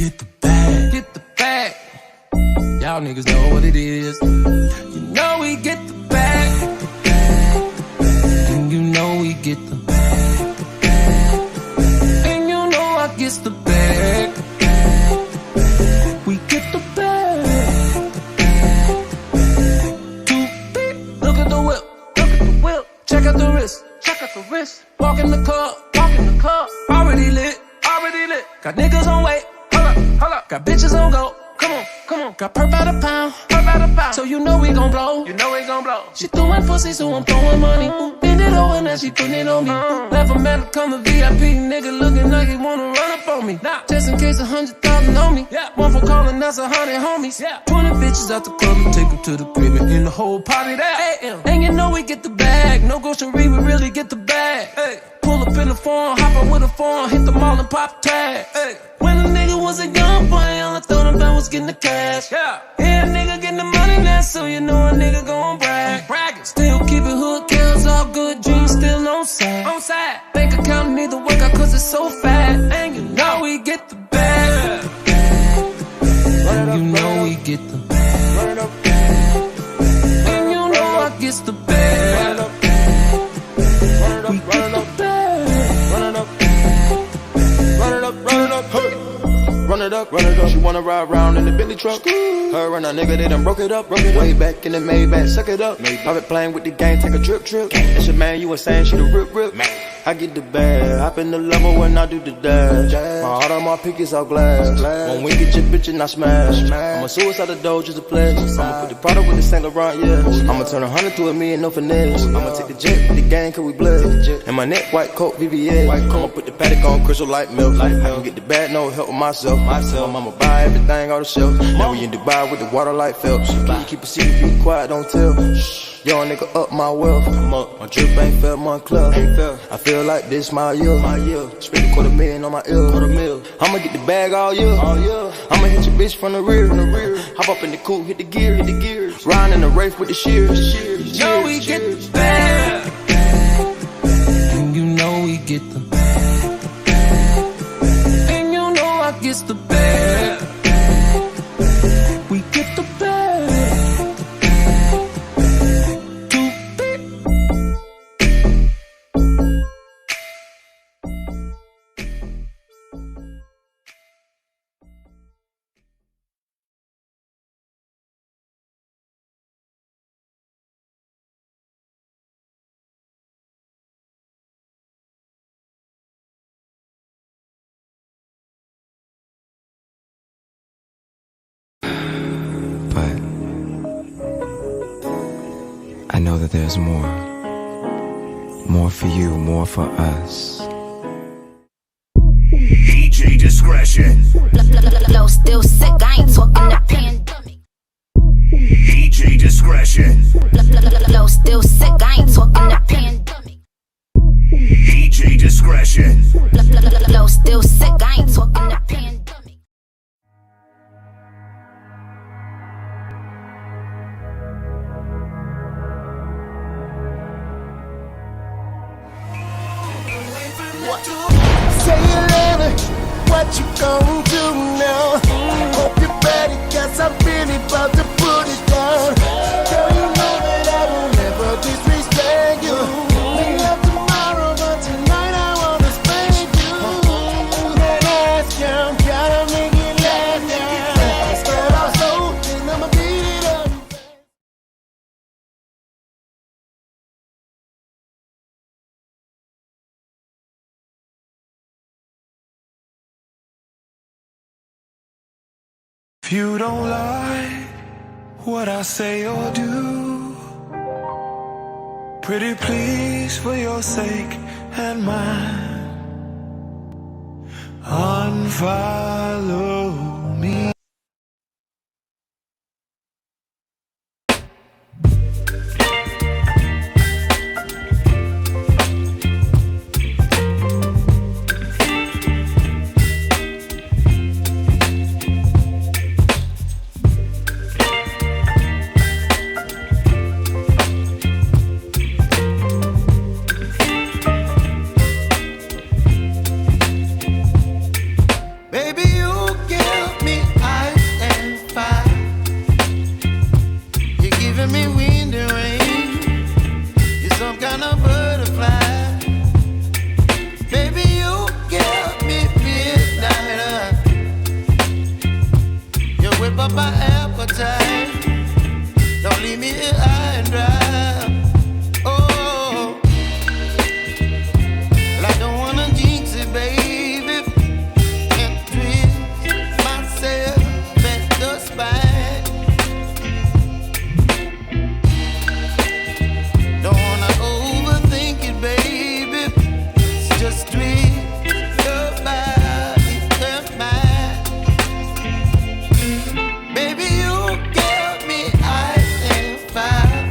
get the bag. Get the bag. Y'all niggas know what it is. You know we get the bag. The bag, the bag. And you know we get the bag, the bag, the bag. And you know I gets the bag. The bag, the bag. We get the bag. The bag, the bag. Two beep. Look at the whip. Look at the whip. Check out the wrist. Check out the wrist. Walk in the club. Walk in the club. Already lit. Already lit. Got niggas on wait. Hold up. Hold up. Got bitches on go. Come on, come on. Got perp out a pound. Perp out a pound. So you know we gon' blow. You know we gon' blow. She throwing pussy, so I'm throwing money. Bend it over, now she putting it on me. Never met her come to VIP. Nigga looking like he wanna run up on me. Nah, just in case 100,000 on me. Yeah. One for calling, that's 100 homies. Yeah. 20 bitches out the club and take them to the crib and in the whole party there. And you know we get the bag. No grocery, we really get the bag. Hey. Pull up in the phone, hop up with a phone, hit the mall and pop tags. Hey. When a nigga was a young boy, all I thought about was getting the cash. Yeah, a nigga getting the money now, so you know a nigga gon' brag. Bragging. Still keeping hood counts, all good dreams still on side. On side. Bank account need to work out cause it's so fat. And you know we get the bag. And you know we get the bag. And you know I gets the bag. We get the bag. Run it up, run it up. She wanna ride around in the Bentley truck. Her and a nigga, they done broke it up. Way back in the Maybach, suck it up. I've been playing with the gang, take a trip. That's your man, you was saying she the rip. I get the bag, hop in the level when I do the dash. My heart on my pickets all glass. When we get your bitch and I smash. I'm a suicide door, just a pledge. I'ma put the product with the Saint Laurent, yeah. I'ma turn 100 to a million, no finesse. I'ma take the jet with the gang, cause we bled. And my neck, white coat, VVS. I'ma put the paddock on, crystal light milk. I can get the bag, no help with myself. I'ma buy everything off the shelf. Now we in Dubai with the water like Phelps. Keep a secret, be quiet, don't tell. Young nigga up my wealth. My drip ain't felt my club. I feel like this my year. Spend $250,000 on my ear. I'ma get the bag all year. I'ma hit your bitch from the rear. Hop up in the coupe, hit the gears. Riding in the Wraith with the shears. You know we get the bag. And you know we get the bag. And you know I gets the bag. We get the bag. I know that there's more. More for you, more for us. DJ discretion. Flow still sick, I ain't talking the pandemic. DJ discretion. Flow still sick, I ain't talking the pandemic. DJ discretion. Flow still sick, I ain't talking the pandemic. Say you love it, what you gon' do now? Hope you're ready, cause I'm really about to put it down. Girl, you know that I will never disrespect you. We love tomorrow, but tonight I wanna spend you. That ass down, gotta make it last now. Start off slow, then I'ma beat it up. If you don't like what I say or do, pretty please for your sake and mine, unfollow me. Baby, you get kind of butterfly. Baby, you give me midnight. You whip up my appetite. Don't leave me here high and dry. Oh, well, I don't wanna jinx it, baby, and twist myself at the spine. Don't wanna overthink it, baby. It's just twist your body and mine. Baby, you give me ice and fire.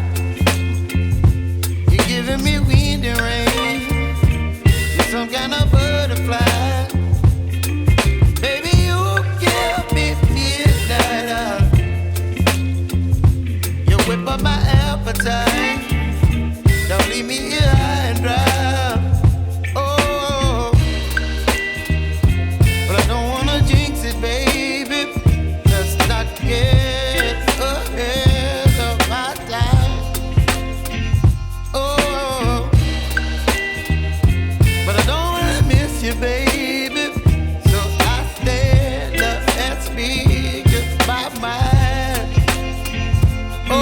You're giving me wind and rain. You're some kind of butterfly. Baby, you give me midnight. You whip up my appetite. Don't leave me here high and dry. Oh, but I don't wanna jinx it, baby. Let's not get ahead of my time. Oh, but I don't wanna miss you, baby. So I stand up and speak just my mind. Oh.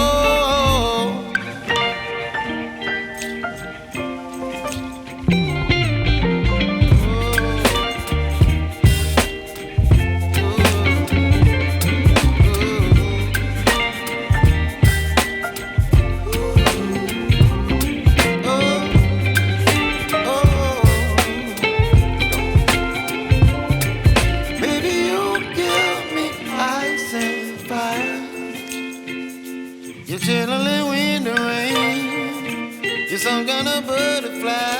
Baby, you give me ice and fire. You're chilling wind and rain. You're some kind of butterfly.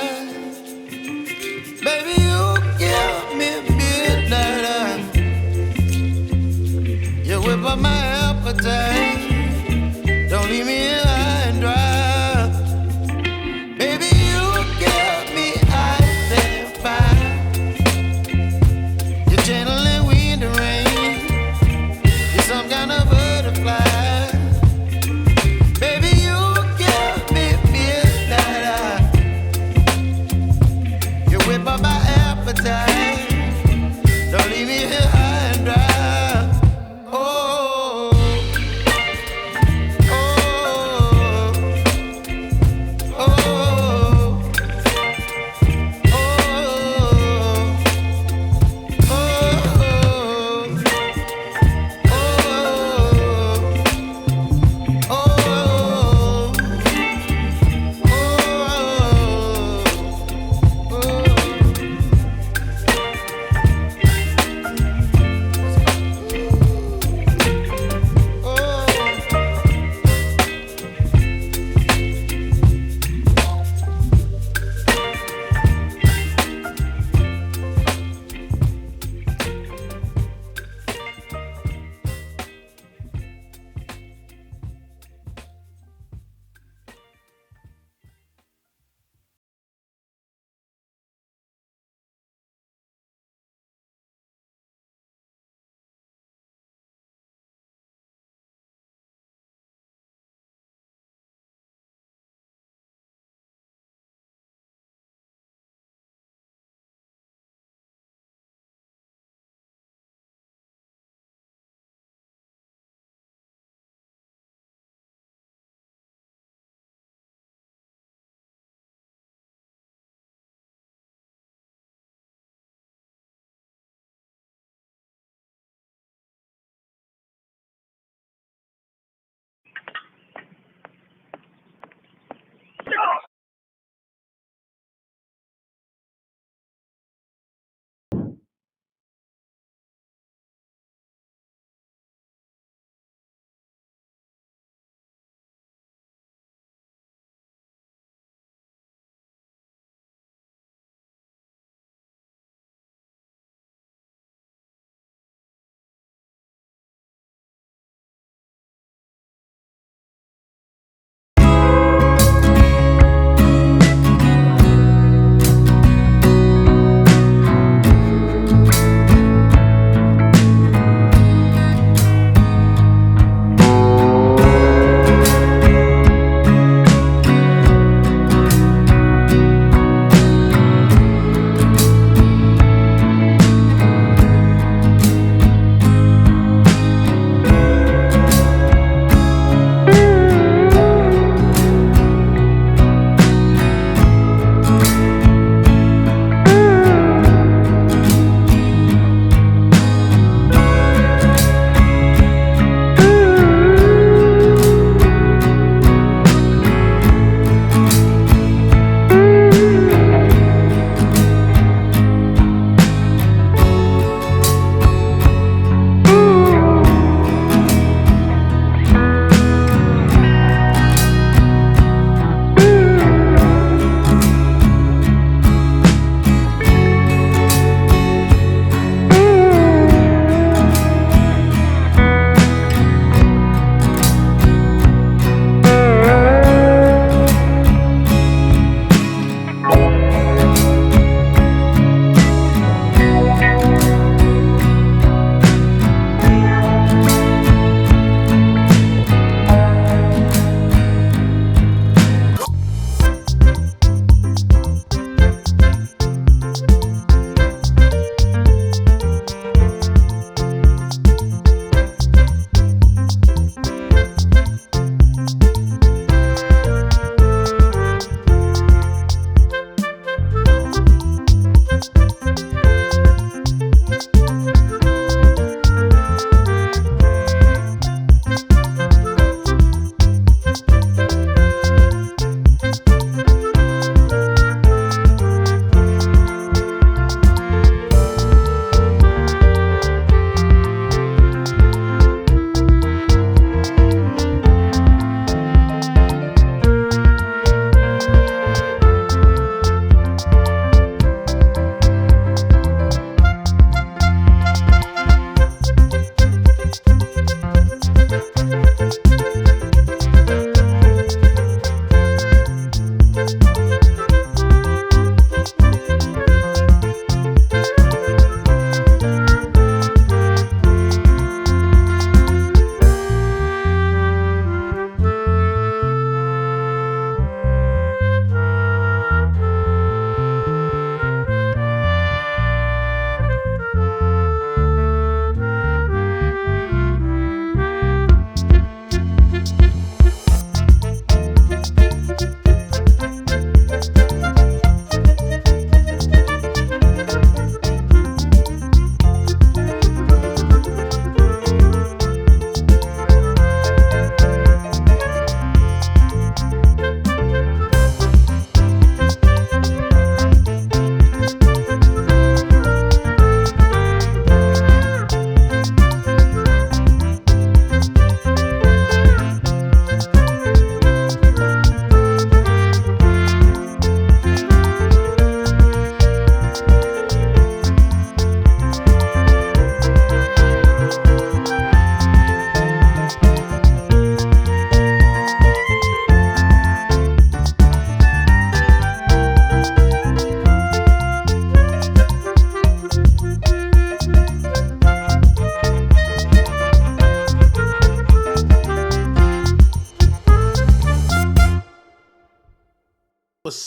Baby, you give me midnight. You whip up my appetite. Don't leave me here high and dry. Baby, you give me ice and fire. You're channeling wind and rain. You're some kind of butterfly. Baby, you give me midnight. You whip up my appetite. Don't leave me here high and dry. Oh, oh,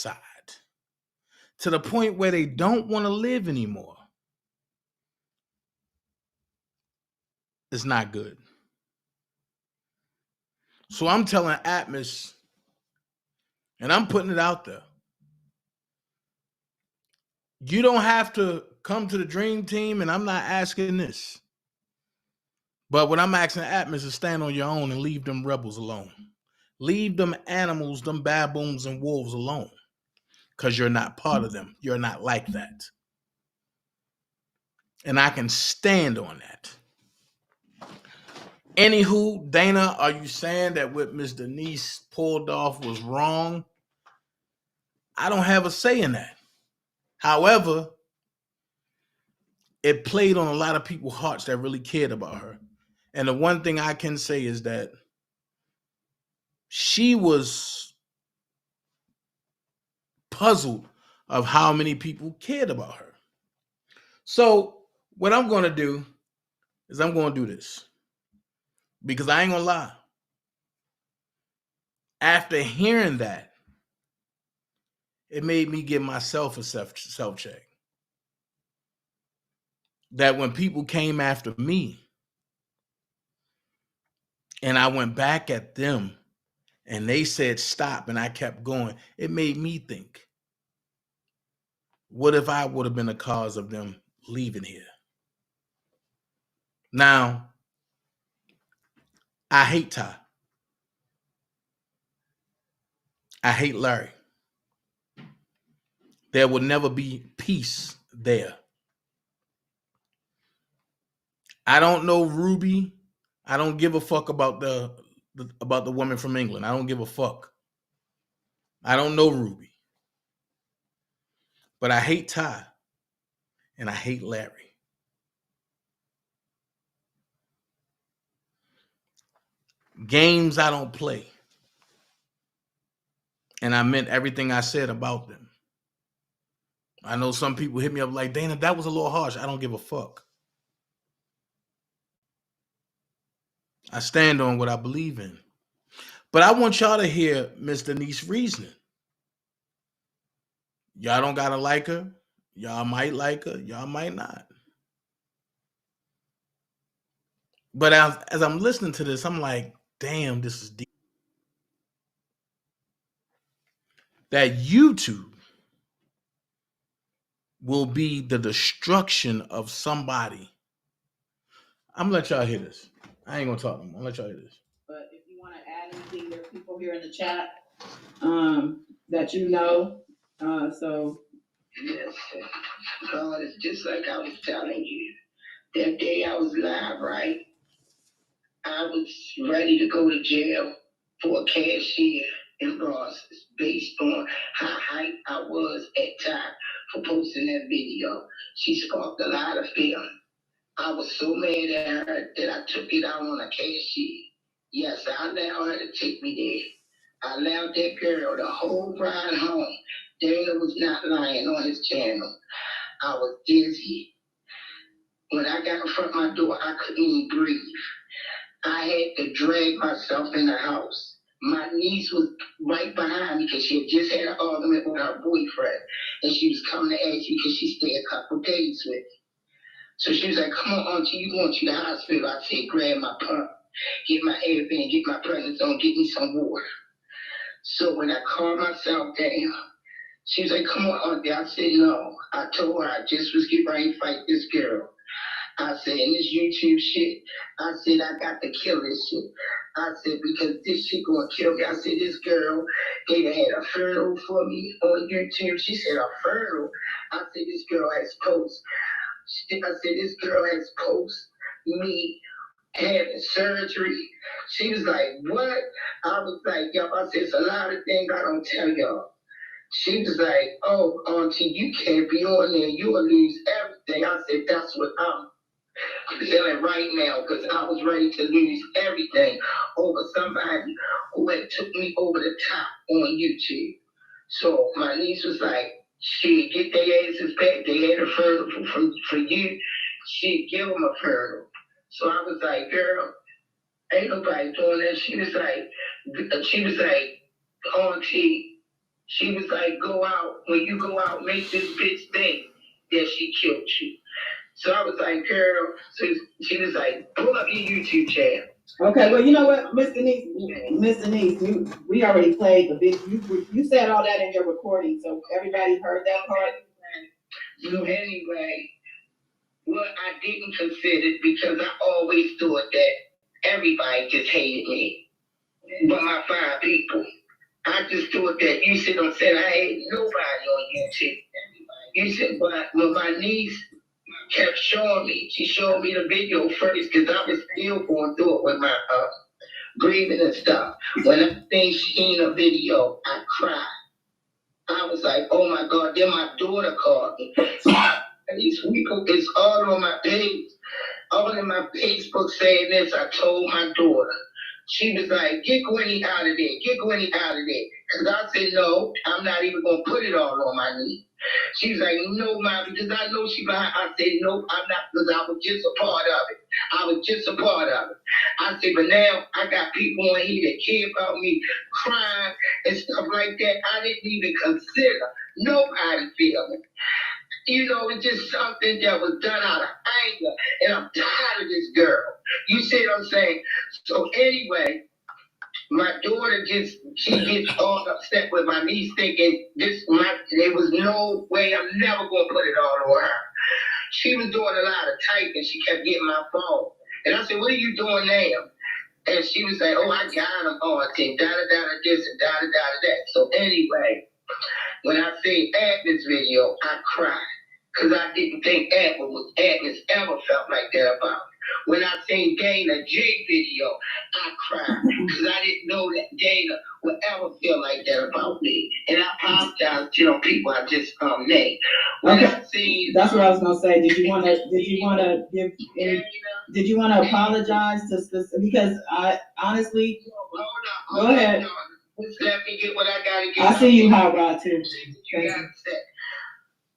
suicide to the point where they don't want to live anymore. It's not good. So I'm telling Atmos, and I'm putting it out there. You don't have to come to the dream team, and I'm not asking this. But what I'm asking Atmos is stand on your own and leave them rebels alone. Leave them animals, them baboons and wolves alone. Because you're not part of them. You're not like that. And I can stand on that. Anywho, Dana, are you saying that what Miss Denise pulled off was wrong? I don't have a say in that. However, it played on a lot of people's hearts that really cared about her. And the one thing I can say is that she was puzzled of how many people cared about her. So what I'm going to do is I'm going to do this. Because I ain't going to lie. After hearing that, it made me give myself a self-check. That when people came after me, and I went back at them, and they said stop, and I kept going, it made me think, what if I would have been the cause of them leaving here? Now, I hate Ty. I hate Larry. There will never be peace there. I don't know Ruby. I don't give a fuck about the woman from England. I don't give a fuck. I don't know Ruby. But I hate Ty. And I hate Larry. Games I don't play. And I meant everything I said about them. I know some people hit me up like, Dana, that was a little harsh. I don't give a fuck. I stand on what I believe in. But I want y'all to hear Miss Denise's reasoning. Y'all don't gotta like her. Y'all might like her. Y'all might not. But as I'm listening to this, I'm like, damn, this is deep. That YouTube will be the destruction of somebody. I'm gonna let y'all hear this. I ain't gonna talk to them. I'm gonna let y'all hear this. But if you want to add anything, there are people here in the chat that you know. So yes, God, it's just like I was telling you. That day I was live, right? I was ready to go to jail for a cashier in Boston based on how hyped I was at time for posting that video. She sparked a lot of feeling. I was so mad at her that I took it out on a cashier. Yes, I allowed her to take me there. I allowed that girl the whole ride home. Dana was not lying on his channel. I was dizzy. When I got in front of my door, I couldn't even breathe. I had to drag myself in the house. My niece was right behind me because she had just had an argument with her boyfriend. And she was coming to ask me because she stayed a couple days with me. So she was like, come on, auntie, you going to the hospital. I said, grab my pump, get my airband, get my presents on, get me some water. So when I calmed myself down, she was like, come on, auntie. I said, no. I told her I just was getting ready to fight this girl. I said, in this YouTube shit, I said, I got to kill this shit. I said, because this shit gonna kill me. I said, this girl, they had a funeral for me on YouTube. She said, a funeral? I said, this girl has posts. I said, this girl has posts me having surgery. She was like, what? I was like, yo, I said, it's a lot of things I don't tell y'all. She was like, oh, auntie, you can't be on there. You will lose everything. I said, that's what I'm feeling right now because I was ready to lose everything over somebody who had took me over the top on YouTube. So my niece was like, she'd get their asses back. They had a funeral for you. She'd give them a funeral. So I was like, girl, ain't nobody doing that. She was like, auntie, She was like, go out. When you go out, make this bitch think that she killed you. So I was like, girl. So she was like, pull up your YouTube channel. Okay, well, you know what, Miss Denise, we already played the big, you said all that in your recording, so everybody heard that part. So anyway, what I didn't consider, because I always thought that everybody just hated me, but my 5 people. I just thought that you sit and said I hate nobody on YouTube. You said, but when my niece kept showing me, she showed me the video first, because I was still going through it with my grieving and stuff. When I think she seen a video, I cried. I was like, oh my God. Then my daughter called me. It's all on my page, all in my Facebook saying this. I told my daughter. She was like, get Gwenny out of there. Get Gwenny out of there. Because I said, no, I'm not even going to put it all on my knee. She was like, no, Mom, because I know she behind. I said, no, I'm not, because I was just a part of it. I was just a part of it. I said, but now I got people on here that care about me, crying and stuff like that. I didn't even consider nobody feeling. You know, it's just something that was done out of anger. And I'm tired of this girl. You see what I'm saying? So anyway, my daughter gets all upset with my niece thinking there was no way, I'm never going to put it all on her. She was doing a lot of typing. She kept getting my phone. And I said, what are you doing now? And she was like, oh, I got them on. I said, da-da-da-da this and da-da-da-da that. So anyway, when I seen Agnes' video, I cried. Because I didn't think Agnes ever felt like that about me. When I seen DanaJay video, I cried. Because I didn't know that Dana would ever feel like that about me. And I apologize to the people I just named. When I seen, that's what I was gonna say. Did you wanna give any, did you wanna apologize to, because I honestly, go ahead. Just let me get what I gotta get. I see you, Hot Rod, too.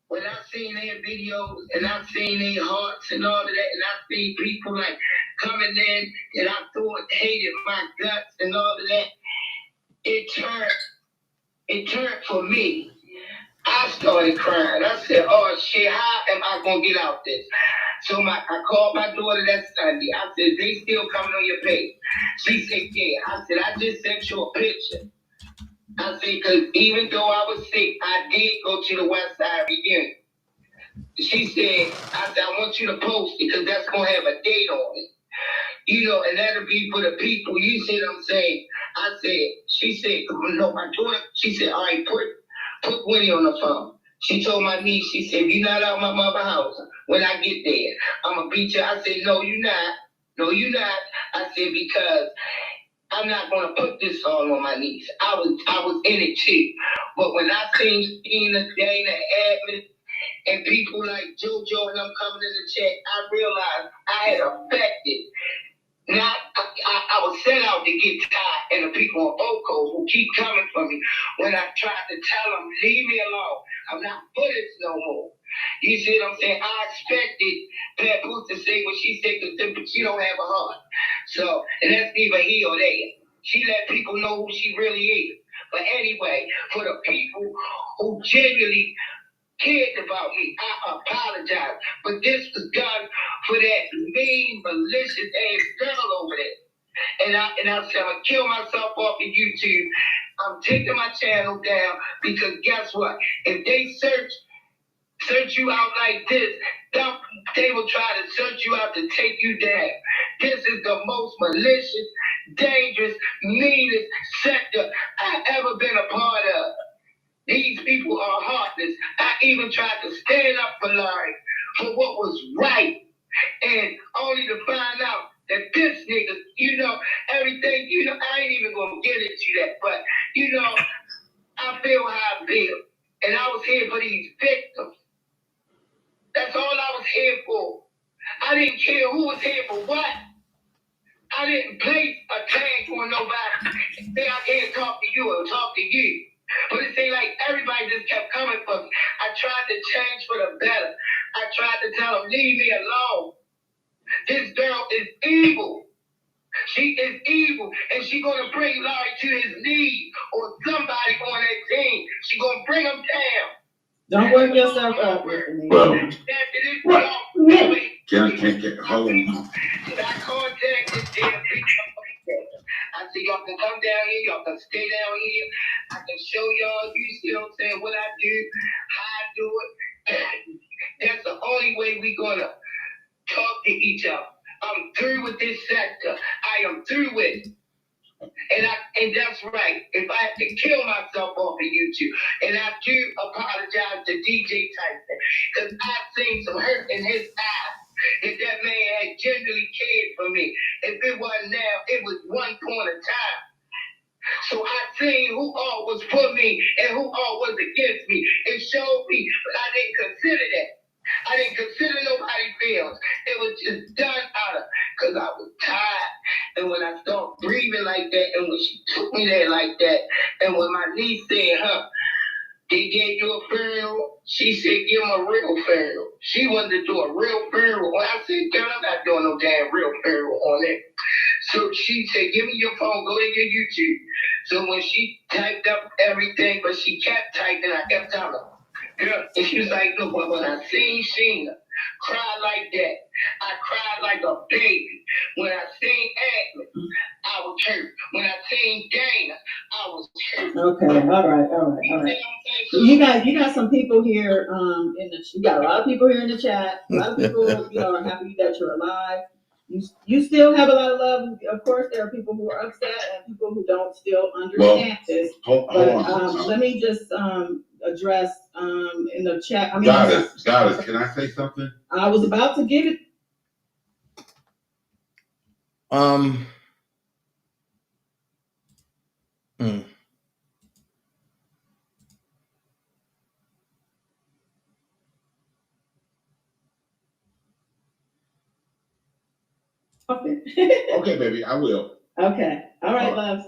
When I seen their videos and I seen their hearts and all of that, and I seen people like coming in and I thought hated my guts and all of that, it turned for me. I started crying. I said, oh shit, how am I gonna get out this? So I called my daughter that Sunday. I said, they still coming on your page? She said, yeah. I said, I just sent you a picture. I said, because even though I was sick, I did go to the West Side reunion. She said, I said, I want you to post it because that's going to have a date on it. You know, and that'll be for the people. You see what I'm saying? I said, she said, no, my daughter, she said, all right, put Winnie on the phone. She told my niece, she said, if you're not out of my mother's house, when I get there, I'm going to beat you. I said, no, you're not. No, you're not. I said, because I'm not going to put this all on my niece. I was in it too. But when I seen Dana, Admin, and people like JoJo and them coming in the chat, I realized I had affected. I was set out to get tired, and the people on Oko who keep coming for me when I tried to tell them, leave me alone. I'm not for this no more. You see what I'm saying? I expected Pat Booth to say what she said, because she don't have a heart. So, and that's neither here or there. She let people know who she really is. But anyway, for the people who genuinely cared about me, I apologize. But this was done for that mean, malicious ass girl over there. And I said, I'm going to kill myself off of YouTube. I'm taking my channel down because guess what? If they search you out like this, they will try to search you out to take you down. This is the most malicious, dangerous, meanest sector I've ever been a part of. These people are heartless. I even tried to stand up for Larry for what was right. And only to find out that this nigga, you know, everything, you know, I ain't even gonna get into that, but, you know, I feel how I feel. And I was here for these victims. That's all I was here for. I didn't care who was here for what. I didn't place a tag on nobody. Say I can't talk to you or talk to you. But it seemed like everybody just kept coming for me. I tried to change for the better. I tried to tell them, leave me alone. This girl is evil. She is evil, and she gonna bring Larry to his knees, or somebody on that team. She gonna bring him down. Don't work yourself up, Anthony. Well, can't get home. I contacted them. I said, y'all can come down here, y'all can stay down here. I can show y'all, you see what I'm saying, what I do, how I do it. That's the only way we gonna talk to each other. I'm through with this sector. I am through with it. And that's right. If I have to kill myself off of YouTube, and I do apologize to DJ Tyson, because I've seen some hurt in his eyes. If that man had genuinely cared for me, if it wasn't now, it was one point of time. So I seen who all was for me and who all was against me. It showed me, but I didn't consider that. I didn't consider nobody's feelings. It was just done out of, because I was tired. And when I started breathing like that, and when she took me there like that, and when my niece said, they gave you a funeral, she said, give him a real funeral. She wanted to do a real funeral. Well, I said, girl, I'm not doing no damn real funeral on it. So she said, give me your phone, go to your YouTube. So when she typed up everything, but she kept typing, I kept telling her, girl, and she was like, look, when I seen Sheena cry like that, I cried like a baby. When I seen Agnes, I was hurt. When I seen Dana, I was hurt. Okay, all right. You got some people here you got a lot of people here in the chat. A lot of people, are happy that you're alive. You still have a lot of love. Of course, there are people who are upset and people who don't still understand this. Let me just address in the chat. Goddess, can I say something? I was about to give it. Okay, baby, I will. Okay. All right, loves.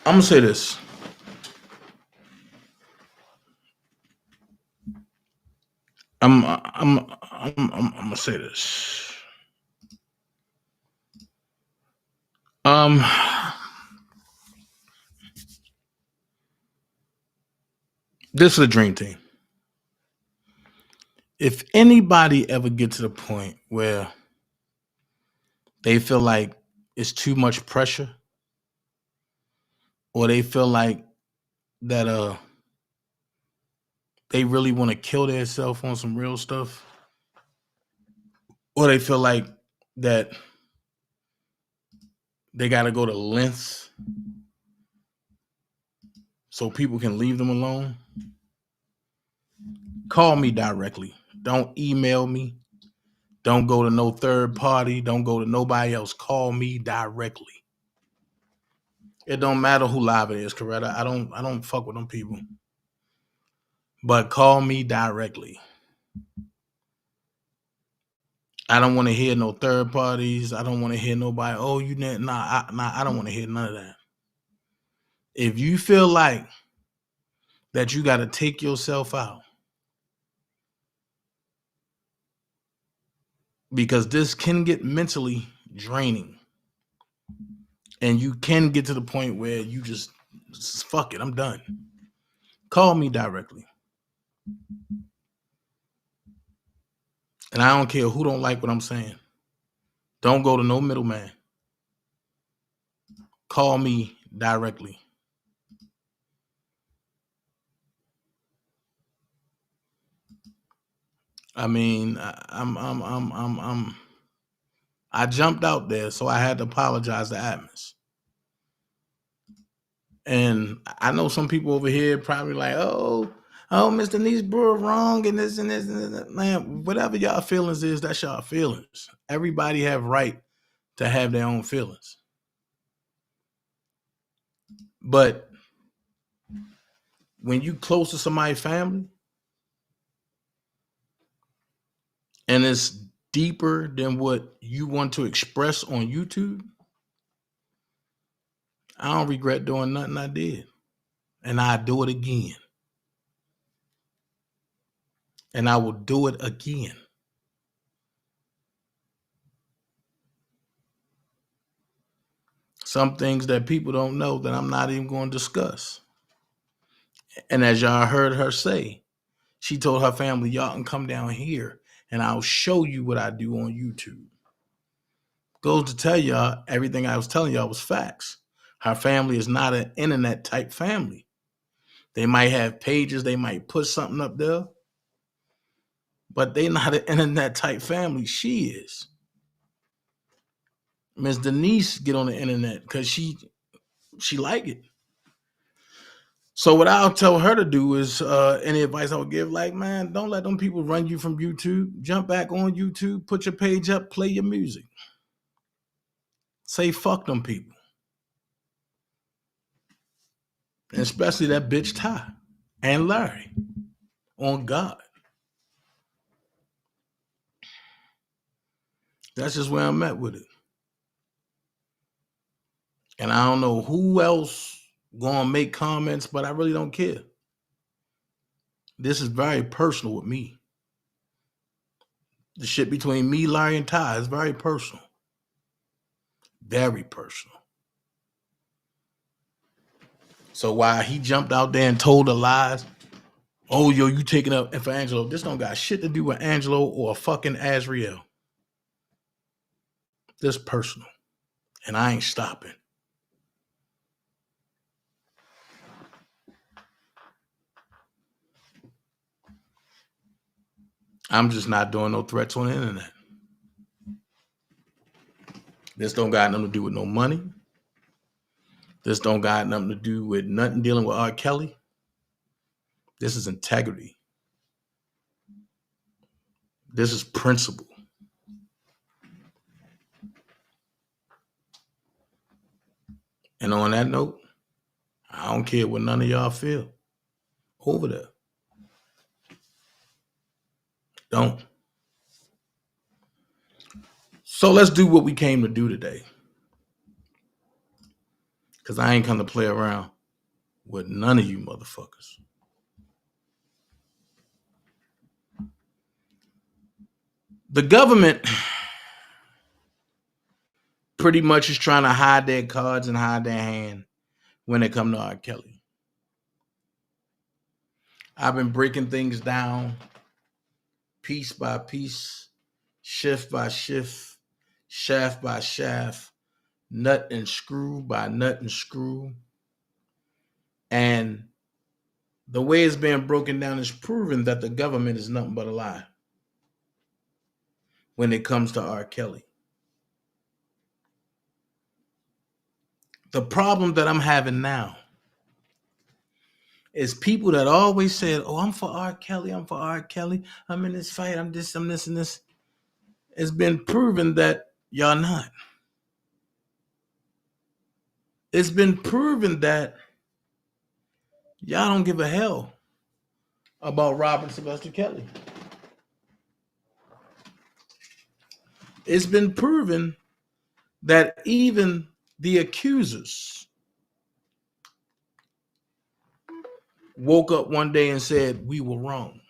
I'm gonna say this. I'm gonna say this. This is a dream team. If anybody ever get to the point where they feel like it's too much pressure, or they feel like that they really want to kill themselves on some real stuff, or they feel like that they got to go to lengths so people can leave them alone, call me directly. Don't email me. Don't go to no third party. Don't go to nobody else. Call me directly. It don't matter who live it is, Coretta. I don't fuck with them people. But call me directly. I don't want to hear no third parties. I don't want to hear nobody. Oh, you didn't. Nah, I don't want to hear none of that. If you feel like that you got to take yourself out, because this can get mentally draining, and you can get to the point where you just fuck it, I'm done. Call me directly. And I don't care who don't like what I'm saying. Don't go to no middleman. Call me directly. I mean, I jumped out there, so I had to apologize to Atmos. And I know some people over here probably like, oh, Mr. Nice Brewer wrong and this and this and that. Man, whatever y'all feelings is, that's y'all feelings. Everybody have right to have their own feelings. But when you close to somebody's family, and it's deeper than what you want to express on YouTube, I don't regret doing nothing I did. And I do it again. And I will do it again. Some things that people don't know that I'm not even going to discuss. And as y'all heard her say, she told her family, y'all can come down here and I'll show you what I do on YouTube. Goes to tell y'all everything I was telling y'all was facts. Her family is not an internet type family. They might have pages, they might put something up there, but they not an internet type family. She is. Miss Denise get on the internet because she like it. So what I'll tell her to do is any advice I would give, like, man, don't let them people run you from YouTube. Jump back on YouTube, put your page up, play your music. Say fuck them people. And especially that bitch Ty and Larry. On God. That's just where I'm at with it. And I don't know who else gonna make comments, but I really don't care. This is very personal with me. The shit between me, Larry, and Ty is very personal. Very personal. So while he jumped out there and told the lies, oh, yo, you taking up for Angelo, this don't got shit to do with Angelo or fucking Azriel. This personal. And I ain't stopping. I'm just not doing no threats on the internet. This don't got nothing to do with no money. This don't got nothing to do with nothing dealing with R. Kelly. This is integrity. This is principle. And on that note, I don't care what none of y'all feel over there. Don't. So let's do what we came to do today. Because I ain't come to play around with none of you motherfuckers. The government pretty much is trying to hide their cards and hide their hand when it comes to R. Kelly. I've been breaking things down piece by piece, shift by shift, shaft by shaft, nut and screw by nut and screw. And the way it's being broken down is proven that the government is nothing but a lie when it comes to R. Kelly. The problem that I'm having now is people that always said, oh, I'm for R. Kelly, I'm for R. Kelly, I'm in this fight, I'm this, and this. It's been proven that y'all not. It's been proven that y'all don't give a hell about Robert Sylvester Kelly. It's been proven that even the accusers woke up one day and said, we were wrong.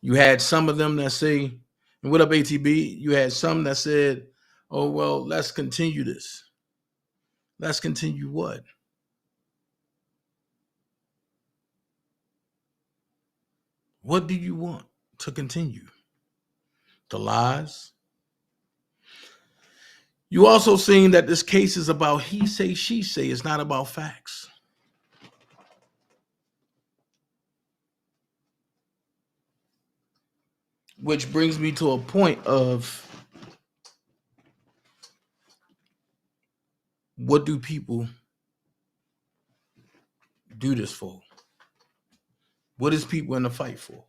You had some of them that say, and what up, ATB? You had some that said, oh, well, let's continue this. Let's continue what? What do you want to continue? The lies? You also seen that this case is about he say, she say. It's not about facts. Which brings me to a point of what do people do this for? What is people in the fight for?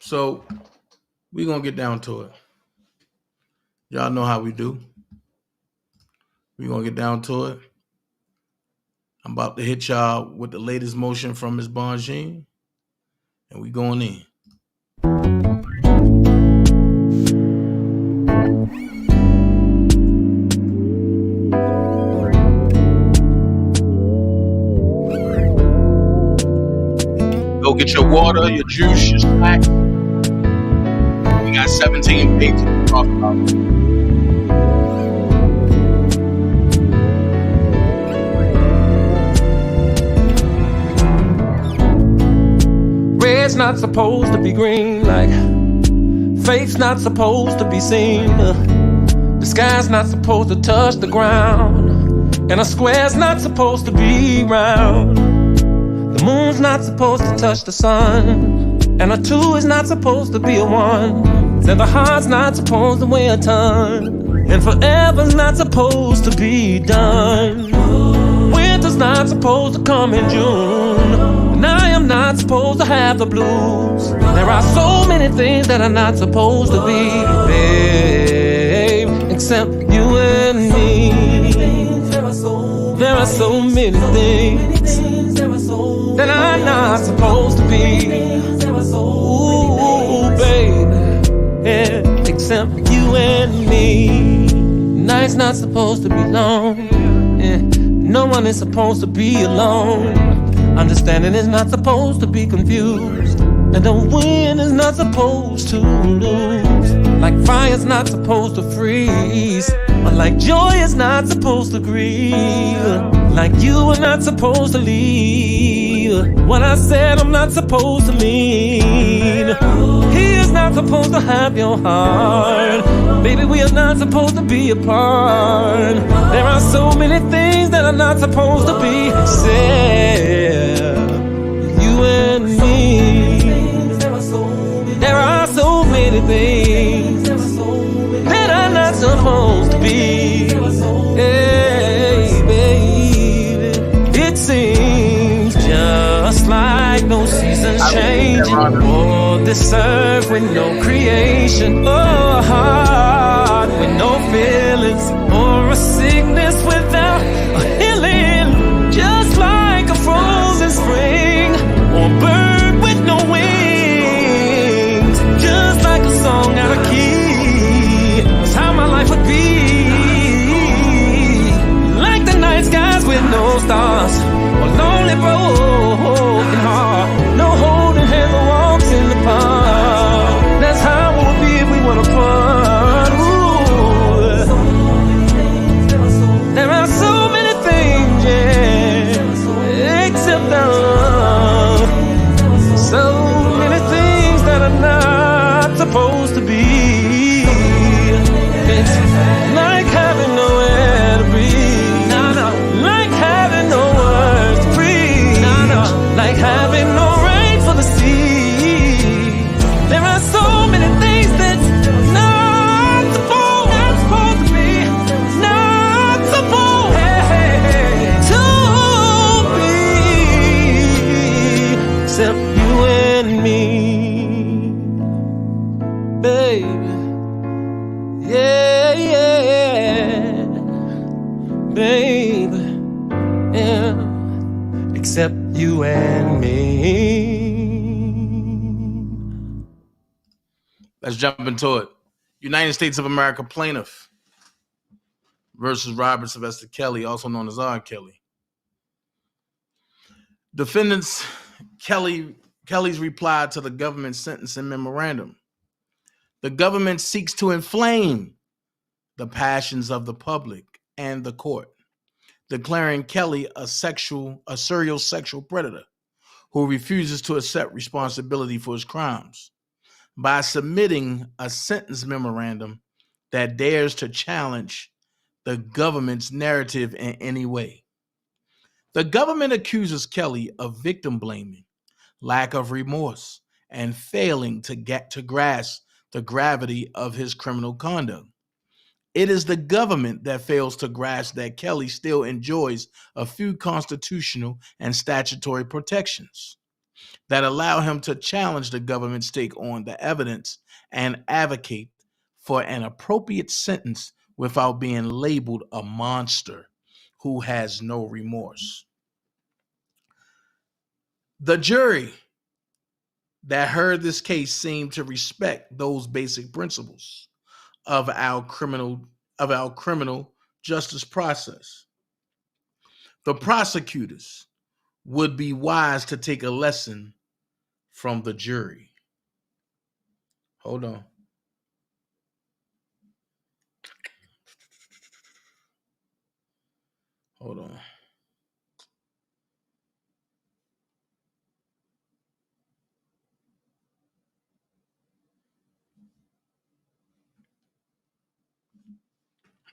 So we're going to get down to it. Y'all know how we do. We're going to get down to it. I'm about to hit y'all with the latest motion from Ms. Bonjean. And we going in. Go get your water, your juice, your snack. We got 17 pages to talk about. Red's not supposed to be green, like fake's not supposed to be seen. The sky's not supposed to touch the ground, and a square's not supposed to be round. The moon's not supposed to touch the sun, and a 2 is not supposed to be a 1. Said the heart's not supposed to weigh a ton, and forever's not supposed to be done. Winter's not supposed to come in June, and I am not supposed to have the blues. There are so many things that are not supposed to be, babe, except you and me. There are so many things that are not supposed to be. Ooh, baby, yeah, except you and me. Night's not supposed to be long, yeah. No one is supposed to be alone. Understanding is not supposed to be confused, and the wind is not supposed to lose. Like fire's not supposed to freeze, or like joy is not supposed to grieve. Like you are not supposed to leave what I said I'm not supposed to mean. He is not supposed to have your heart. Baby, we are not supposed to be apart. There are so many things that are not supposed to be said. You and me. There are so many things that are not supposed to be. Hey, baby, it seems just like no seasons changing, or this earth with no creation, or a heart with no feelings, or a sickness without a healing. Just like a frozen spring, or a bird with no wings. Just like a song out of key, that's how my life would be. Like the night skies with no stars, a lonely broken heart, no holding hands or walks in the park. That's how it would be if we were apart. Ooh. There are so many things, yeah, except love. So many things that are not supposed to be. It's like having nowhere to breathe, like having no words to breathe, like having no rain for the sea. There are so many things that's not supposed to be, not supposed to be, except you and me, baby. Yeah, yeah, baby, yeah, except you and me. Let's jump into it. United States of America plaintiff versus Robert Sylvester Kelly, also known as R. Kelly. Defendants Kelly's reply to the government's sentencing memorandum. The government seeks to inflame the passions of the public and the court, declaring Kelly a serial sexual predator who refuses to accept responsibility for his crimes by submitting a sentence memorandum that dares to challenge the government's narrative in any way. The government accuses Kelly of victim blaming, lack of remorse, and failing to grasp the gravity of his criminal conduct. It is the government that fails to grasp that Kelly still enjoys a few constitutional and statutory protections that allow him to challenge the government's take on the evidence and advocate for an appropriate sentence without being labeled a monster who has no remorse. The jury that heard this case seemed to respect those basic principles of our criminal justice process. The prosecutors would be wise to take a lesson from the jury. Hold on. Hold on.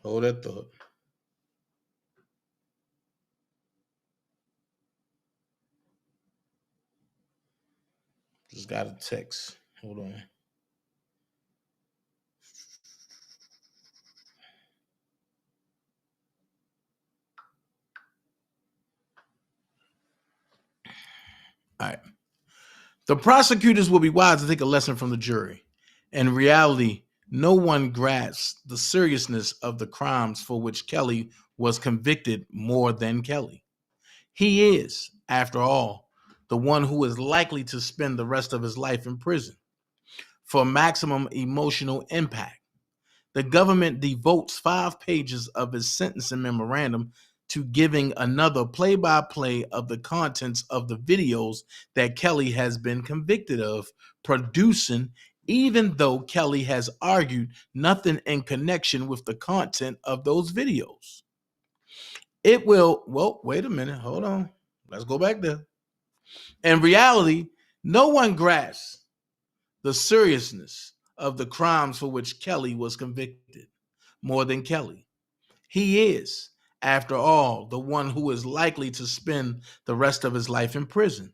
Hold that thought. Just got a text. Hold on. All right. The prosecutors will be wise to take a lesson from the jury. In reality, no one grasps the seriousness of the crimes for which Kelly was convicted more than Kelly. He is, after all, the one who is likely to spend the rest of his life in prison. For maximum emotional impact, the government devotes 5 pages of its sentencing memorandum to giving another play-by-play of the contents of the videos that Kelly has been convicted of producing, even though Kelly has argued nothing in connection with the content of those videos. It will, well, wait a minute, hold on. Let's go back there. In reality, no one grasps the seriousness of the crimes for which Kelly was convicted more than Kelly. He is, after all, the one who is likely to spend the rest of his life in prison.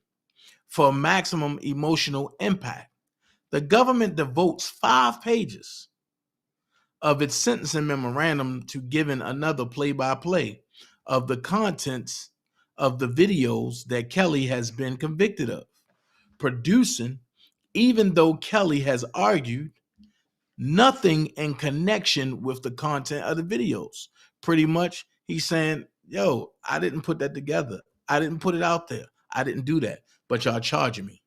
For maximum emotional impact, the government devotes 5 pages of its sentencing memorandum to giving another play-by-play of the contents of the videos that Kelly has been convicted of producing, even though Kelly has argued nothing in connection with the content of the videos. Pretty much, he's saying, yo, I didn't put that together. I didn't put it out there. I didn't do that, but y'all charging me.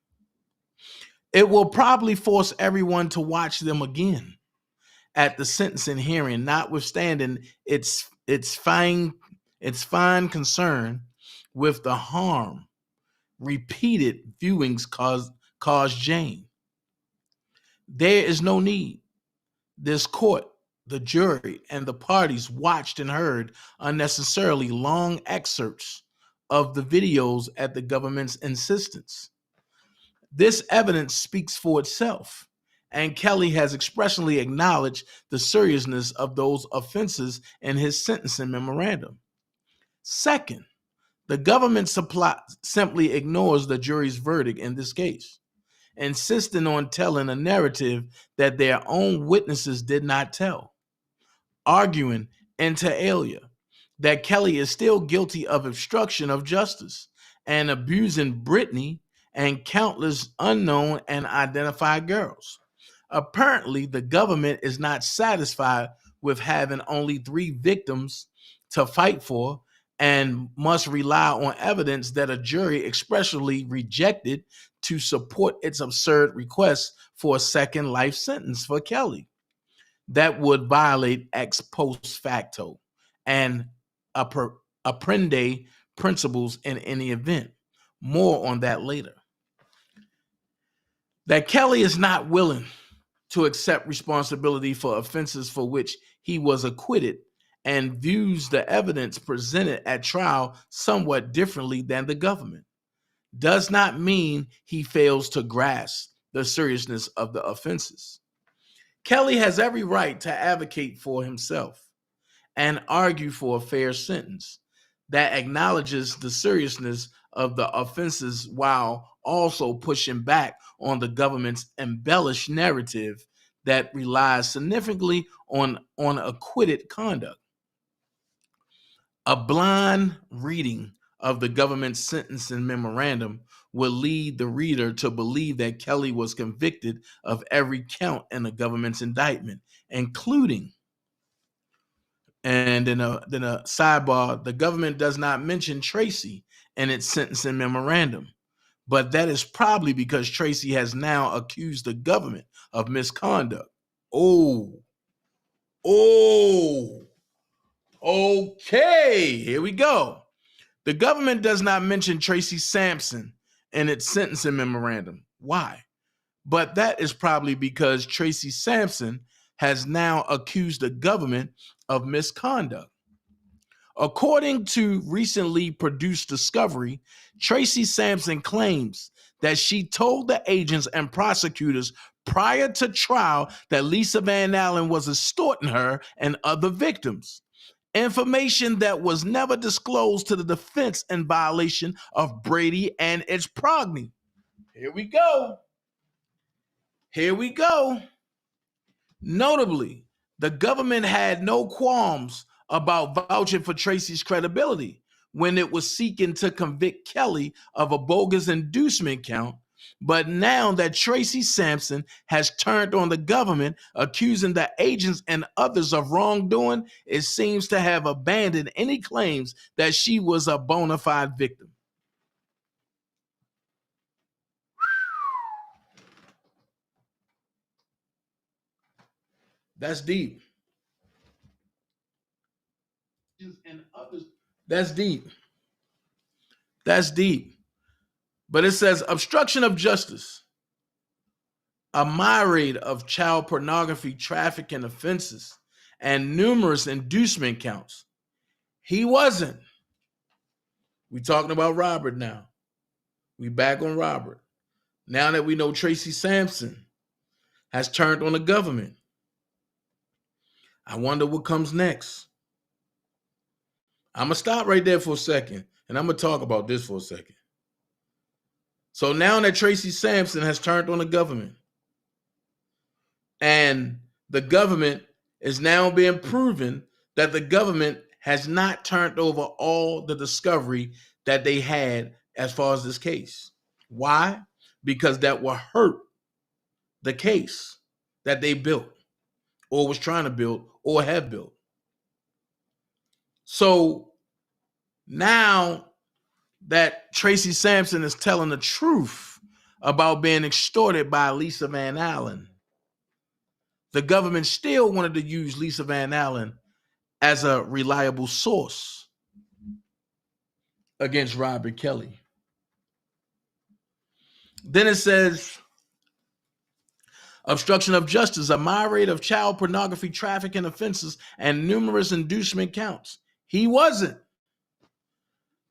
It will probably force everyone to watch them again at the sentencing hearing, notwithstanding its fine concern with the harm repeated viewings cause Jane. There is no need. This court, the jury, and the parties watched and heard unnecessarily long excerpts of the videos at the government's insistence. This evidence speaks for itself, and Kelly has expressly acknowledged the seriousness of those offenses in his sentencing memorandum. Second, the government simply ignores the jury's verdict in this case, insisting on telling a narrative that their own witnesses did not tell, arguing inter alia that Kelly is still guilty of obstruction of justice and abusing Brittany and countless unknown and identified girls. Apparently, the government is not satisfied with having only 3 victims to fight for and must rely on evidence that a jury expressly rejected to support its absurd request for a second life sentence for Kelly. That would violate ex post facto and apprende principles in any event. More on that later. That Kelly is not willing to accept responsibility for offenses for which he was acquitted and views the evidence presented at trial somewhat differently than the government does not mean he fails to grasp the seriousness of the offenses. Kelly has every right to advocate for himself and argue for a fair sentence that acknowledges the seriousness of the offenses while also pushing back on the government's embellished narrative that relies significantly on acquitted conduct. A blind reading of the government's sentencing memorandum will lead the reader to believe that Kelly was convicted of every count in the government's indictment, including, and then a sidebar, the government does not mention Tracy in its sentencing memorandum, but that is probably because Tracy has now accused the government of misconduct. Okay, here we go. The government does not mention Tracy Sampson in its sentencing memorandum, Why? But that is probably because Tracy Sampson has now accused the government of misconduct. According to recently produced discovery, Tracy Sampson claims that she told the agents and prosecutors prior to trial that Lisa Van Allen was extorting her and other victims. Information that was never disclosed to the defense in violation of Brady and its progeny. Here we go. Here we go. Notably, the government had no qualms about vouching for Tracy's credibility when it was seeking to convict Kelly of a bogus inducement count. But now that Tracy Sampson has turned on the government, accusing the agents and others of wrongdoing, it seems to have abandoned any claims that she was a bona fide victim. That's deep. And others. That's deep. That's deep. But it says obstruction of justice, a myriad of child pornography trafficking offenses, and numerous inducement counts. He wasn't. We talking about Robert now. We back on Robert. Now that we know Tracy Sampson has turned on the government, I wonder what comes next. I'm going to stop right there for a second, and I'm going to talk about this for a second. So now that Tracy Sampson has turned on the government, and the government is now being proven that the government has not turned over all the discovery that they had as far as this case. Why? Because that will hurt the case that they built or was trying to build or have built. So now that Tracy Sampson is telling the truth about being extorted by Lisa Van Allen, the government still wanted to use Lisa Van Allen as a reliable source against Robert Kelly. Then it says, obstruction of justice, a myriad of child pornography trafficking offenses, and numerous inducement counts. He wasn't.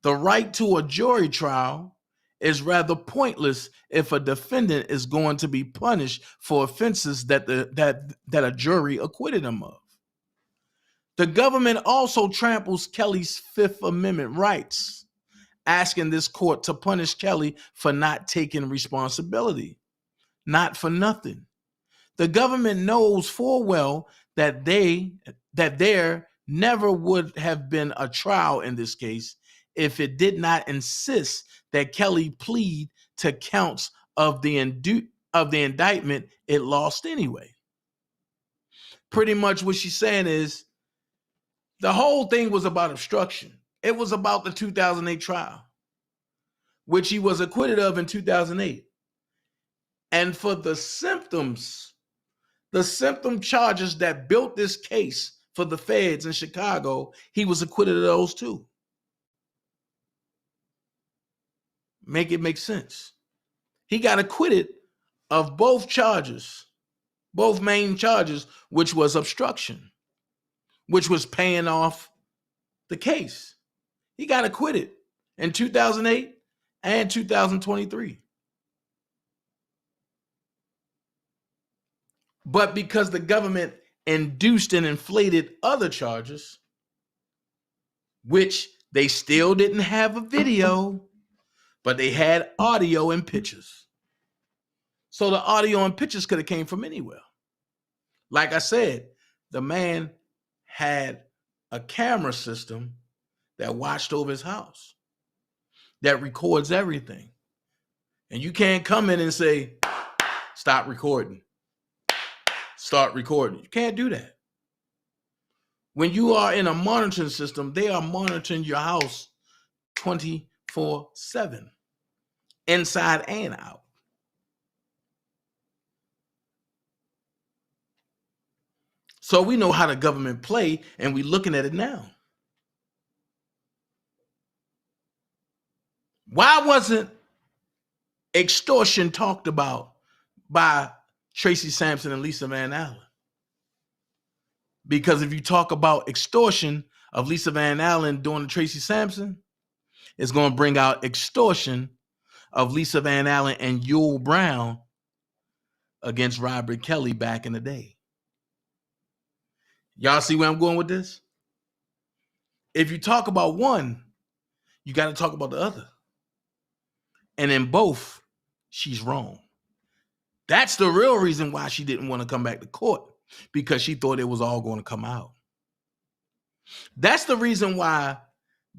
The right to a jury trial is rather pointless if a defendant is going to be punished for offenses that a jury acquitted him of. The government also tramples Kelly's Fifth Amendment rights, asking this court to punish Kelly for not taking responsibility. Not for nothing. The government knows full well that there never would have been a trial in this case if it did not insist that Kelly plead to counts of the indictment it lost anyway. Pretty much what she's saying is the whole thing was about obstruction. It was about the 2008 trial, which he was acquitted of in 2008. And for the symptom charges that built this case for the feds in Chicago, he was acquitted of those too. Make it make sense. He got acquitted of both charges, both main charges, which was obstruction, which was paying off the case. He got acquitted in 2008 and 2023. But because the government induced and inflated other charges, which they still didn't have a video, but they had audio and pictures. So the audio and pictures could have came from anywhere. Like I said, the man had a camera system that watched over his house, that records everything. And you can't come in and say, stop recording, start recording. You can't do that. When you are in a monitoring system, they are monitoring your house 24/7, inside and out. So we know how the government play, and we're looking at it now. Why wasn't extortion talked about by Tracy Sampson and Lisa Van Allen. Because if you talk about extortion of Lisa Van Allen doing the Tracy Sampson, it's going to bring out extortion of Lisa Van Allen and Yul Brown against Robert Kelly back in the day. Y'all see where I'm going with this? If you talk about one, you got to talk about the other. And in both, she's wrong. That's the real reason why she didn't want to come back to court, because she thought it was all going to come out. That's the reason why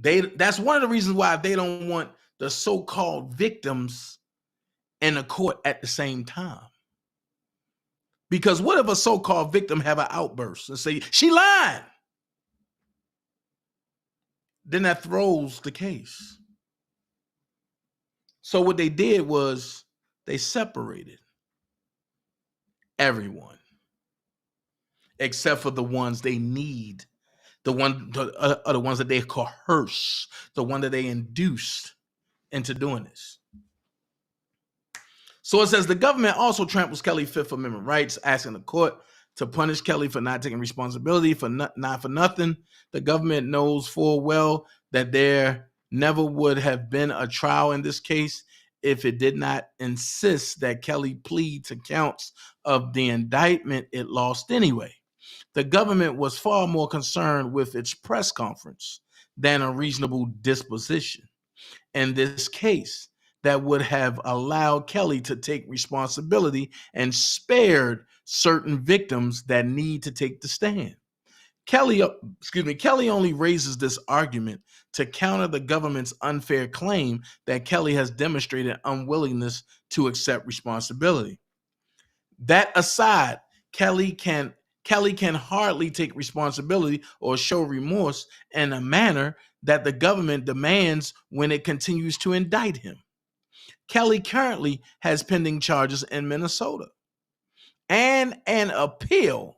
that's one of the reasons why they don't want the so-called victims in the court at the same time. Because what if a so-called victim have an outburst and say, she lied? Then that throws the case. So what they did was they separated everyone except for the ones they need, the ones that they coerce, the one that they induced into doing this. So it says the government also tramples Kelly's Fifth Amendment rights, asking the court to punish Kelly for not taking responsibility for not for nothing. The government knows full well that there never would have been a trial in this case if it did not insist that Kelly plead to counts of the indictment it lost anyway. The government was far more concerned with its press conference than a reasonable disposition in this case that would have allowed Kelly to take responsibility and spared certain victims that need to take the stand. Kelly only raises this argument to counter the government's unfair claim that Kelly has demonstrated unwillingness to accept responsibility. That aside, Kelly can hardly take responsibility or show remorse in a manner that the government demands when it continues to indict him. Kelly currently has pending charges in Minnesota and an appeal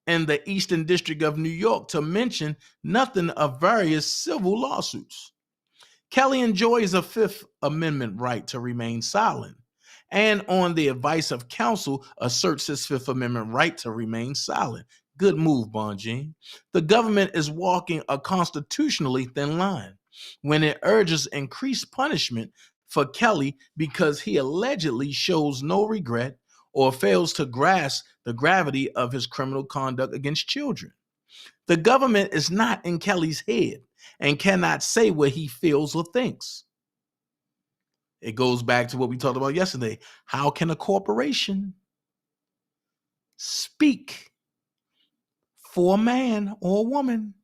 in the Eastern District of New York, to mention nothing of various civil lawsuits. Kelly enjoys a Fifth Amendment right to remain silent, and on the advice of counsel asserts his Fifth Amendment right to remain silent. Good move, Bonjean. The government is walking a constitutionally thin line when it urges increased punishment for Kelly because he allegedly shows no regret or fails to grasp the gravity of his criminal conduct against children. The government is not in Kelly's head and cannot say what he feels or thinks. It goes back to what we talked about yesterday. How can a corporation speak for a man or a woman?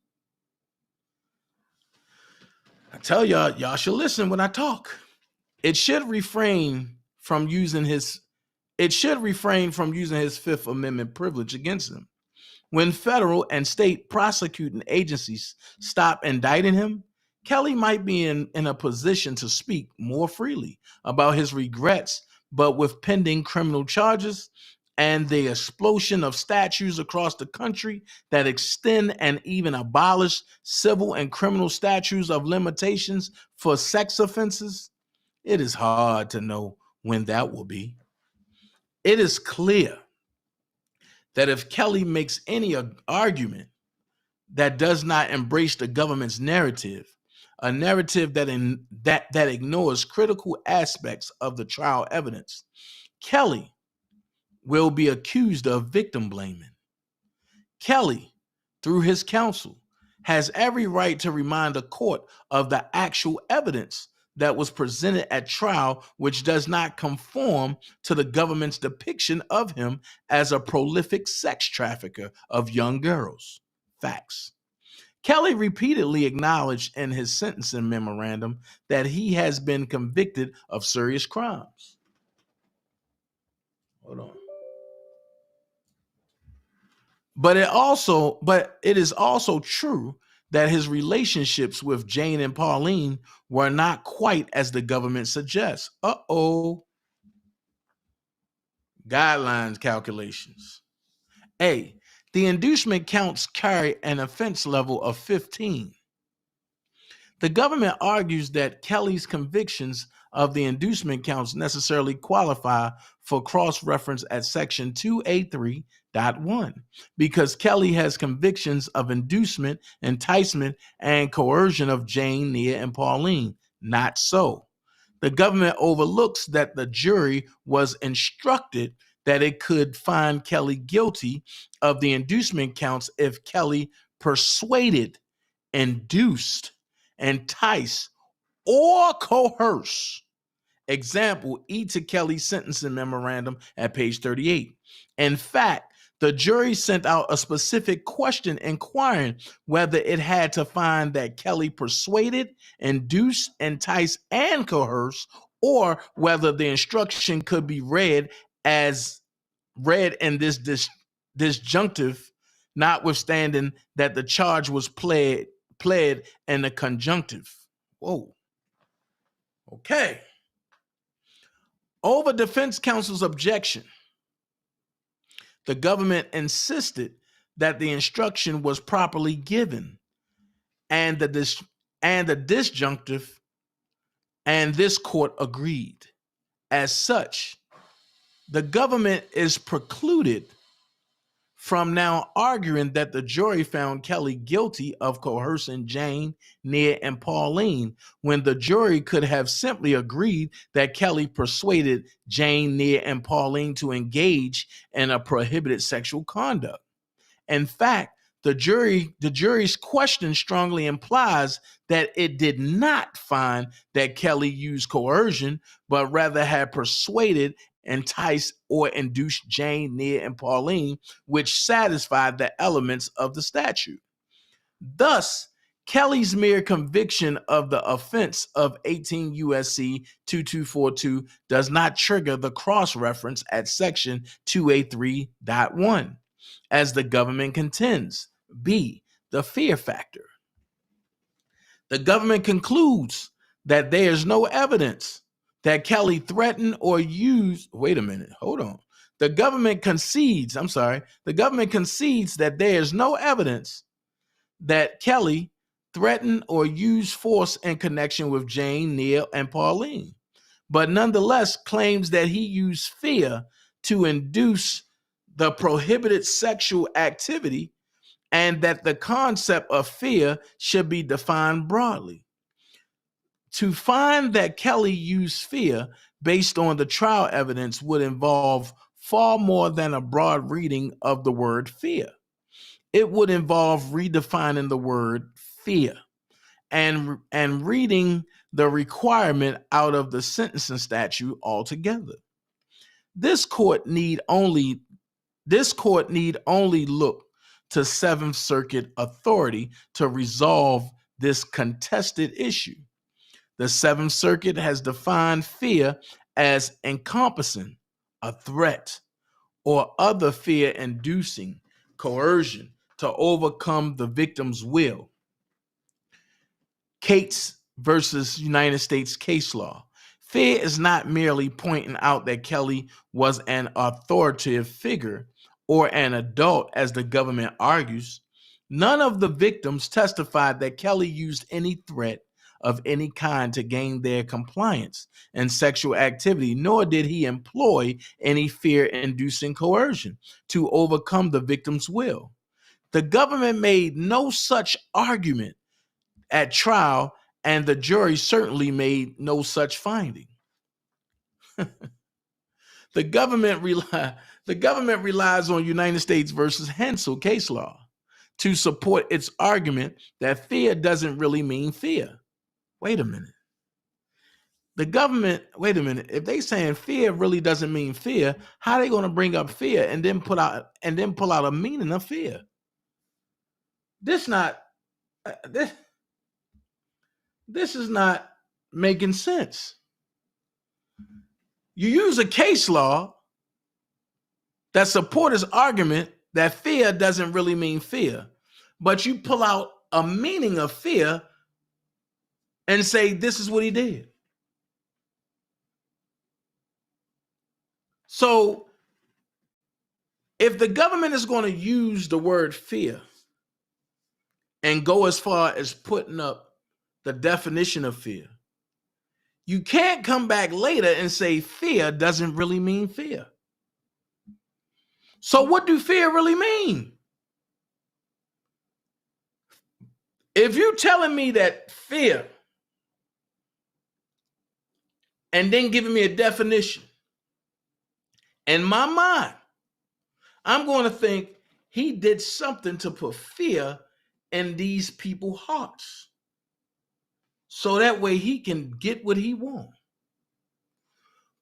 I tell y'all should listen when I talk. It should refrain from using his Fifth Amendment privilege against him. When federal and state prosecuting agencies stop indicting him, Kelly might be in a position to speak more freely about his regrets, but with pending criminal charges and the explosion of statutes across the country that extend and even abolish civil and criminal statutes of limitations for sex offenses, it is hard to know when that will be. It is clear that if Kelly makes any argument that does not embrace the government's narrative, a narrative that ignores critical aspects of the trial evidence, Kelly will be accused of victim blaming. Kelly, through his counsel, has every right to remind the court of the actual evidence that was presented at trial, which does not conform to the government's depiction of him as a prolific sex trafficker of young girls. Facts. Kelly repeatedly acknowledged in his sentencing memorandum that he has been convicted of serious crimes. Hold on. But it is also true that his relationships with Jane and Pauline were not quite as the government suggests. Guidelines calculations. A, the inducement counts carry an offense level of 15. The government argues that Kelly's convictions of the inducement counts necessarily qualify for cross-reference at section 2A3.1 because Kelly has convictions of inducement, enticement, and coercion of Jane, Nia, and Pauline. Not so. The government overlooks that the jury was instructed that it could find Kelly guilty of the inducement counts if Kelly persuaded, induced, entice, or coerce. Example, E to Kelly's sentencing memorandum at page 38. In fact, the jury sent out a specific question inquiring whether it had to find that Kelly persuaded, induced, entice, and coerce, or whether the instruction could be read in this disjunctive, notwithstanding that the charge was pled in the conjunctive. Whoa. Okay. Over defense counsel's objection, the government insisted that the instruction was properly given and the disjunctive, and this court agreed. As such, the government is precluded from now arguing that the jury found Kelly guilty of coercing Jane, Nia, and Pauline when the jury could have simply agreed that Kelly persuaded Jane, Nia, and Pauline to engage in a prohibited sexual conduct. In fact, the jury's question strongly implies that it did not find that Kelly used coercion, but rather had persuaded, enticed, or induced Jane, Nia, and Pauline, which satisfied the elements of the statute. Thus, Kelly's mere conviction of the offense of 18 U.S.C. 2242 does not trigger the cross-reference at section 2A3.1, as the government contends. B, the fear factor. The government concludes that there is no evidence that Kelly threatened or used. Wait a minute, hold on. The government concedes that there is no evidence that Kelly threatened or used force in connection with Jane, Nia, and Pauline, but nonetheless claims that he used fear to induce the prohibited sexual activity and that the concept of fear should be defined broadly. To find that Kelly used fear based on the trial evidence would involve far more than a broad reading of the word fear. It would involve redefining the word fear and reading the requirement out of the sentencing statute altogether. This court need only look to Seventh Circuit authority to resolve this contested issue. The Seventh Circuit has defined fear as encompassing a threat or other fear-inducing coercion to overcome the victim's will. Cates versus United States case law. Fear is not merely pointing out that Kelly was an authoritative figure or an adult, as the government argues. None of the victims testified that Kelly used any threat of any kind to gain their compliance in sexual activity, nor did he employ any fear-inducing coercion to overcome the victim's will. The government made no such argument at trial, and the jury certainly made no such finding. The government relies on United States versus Hensel case law to support its argument that fear doesn't really mean fear. Wait a minute. If they saying fear really doesn't mean fear, how are they going to bring up fear and then pull out a meaning of fear? This is not making sense. You use a case law that supports his argument that fear doesn't really mean fear, but you pull out a meaning of fear and say this is what he did. So if the government is going to use the word fear and go as far as putting up the definition of fear, you can't come back later and say fear doesn't really mean fear. So what do fear really mean? If you're telling me that fear and then giving me a definition, in my mind, I'm going to think he did something to put fear in these people's hearts, so that way he can get what he wants.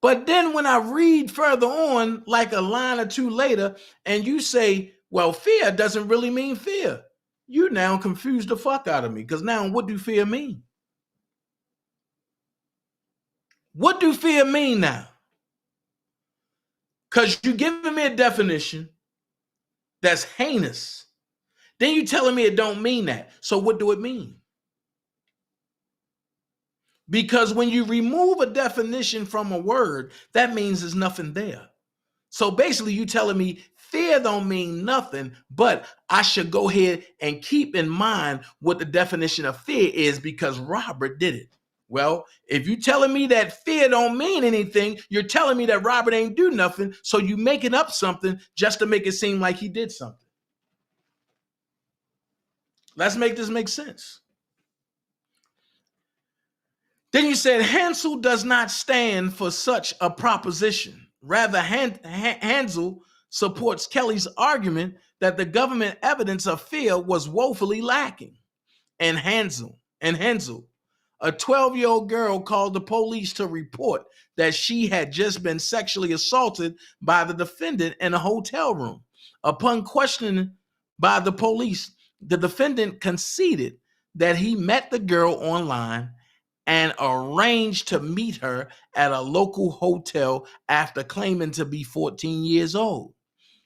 But then when I read further on, like a line or two later, and you say, well, fear doesn't really mean fear, you now confuse the fuck out of me, because now what do fear mean? What do fear mean now? Because you're giving me a definition that's heinous. Then you're telling me it don't mean that. So what do it mean? Because when you remove a definition from a word, that means there's nothing there. So basically you telling me fear don't mean nothing, but I should go ahead and keep in mind what the definition of fear is because Robert did it. Well, if you're telling me that fear don't mean anything, you're telling me that Robert ain't do nothing, so you making up something just to make it seem like he did something. Let's make this make sense. Then you said Hansel does not stand for such a proposition. Rather, Hansel supports Kelly's argument that the government evidence of fear was woefully lacking. And Hansel, a 12-year-old girl, called the police to report that she had just been sexually assaulted by the defendant in a hotel room. Upon questioning by the police, the defendant conceded that he met the girl online and arranged to meet her at a local hotel after claiming to be 14 years old.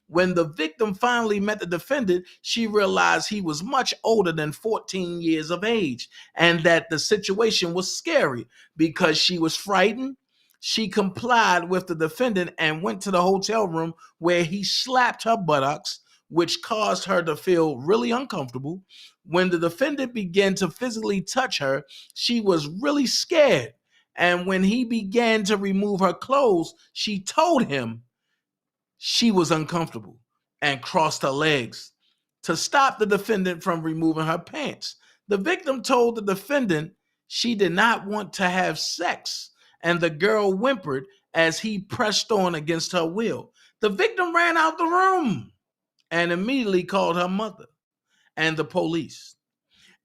When the victim finally met the defendant, she realized he was much older than 14 years of age and that the situation was scary. Because she was frightened, she complied with the defendant and went to the hotel room where he slapped her buttocks, which caused her to feel really uncomfortable. When the defendant began to physically touch her, she was really scared. And when he began to remove her clothes, she told him she was uncomfortable and crossed her legs to stop the defendant from removing her pants. The victim told the defendant she did not want to have sex, and the girl whimpered as he pressed on against her will. The victim ran out the room and immediately called her mother and the police.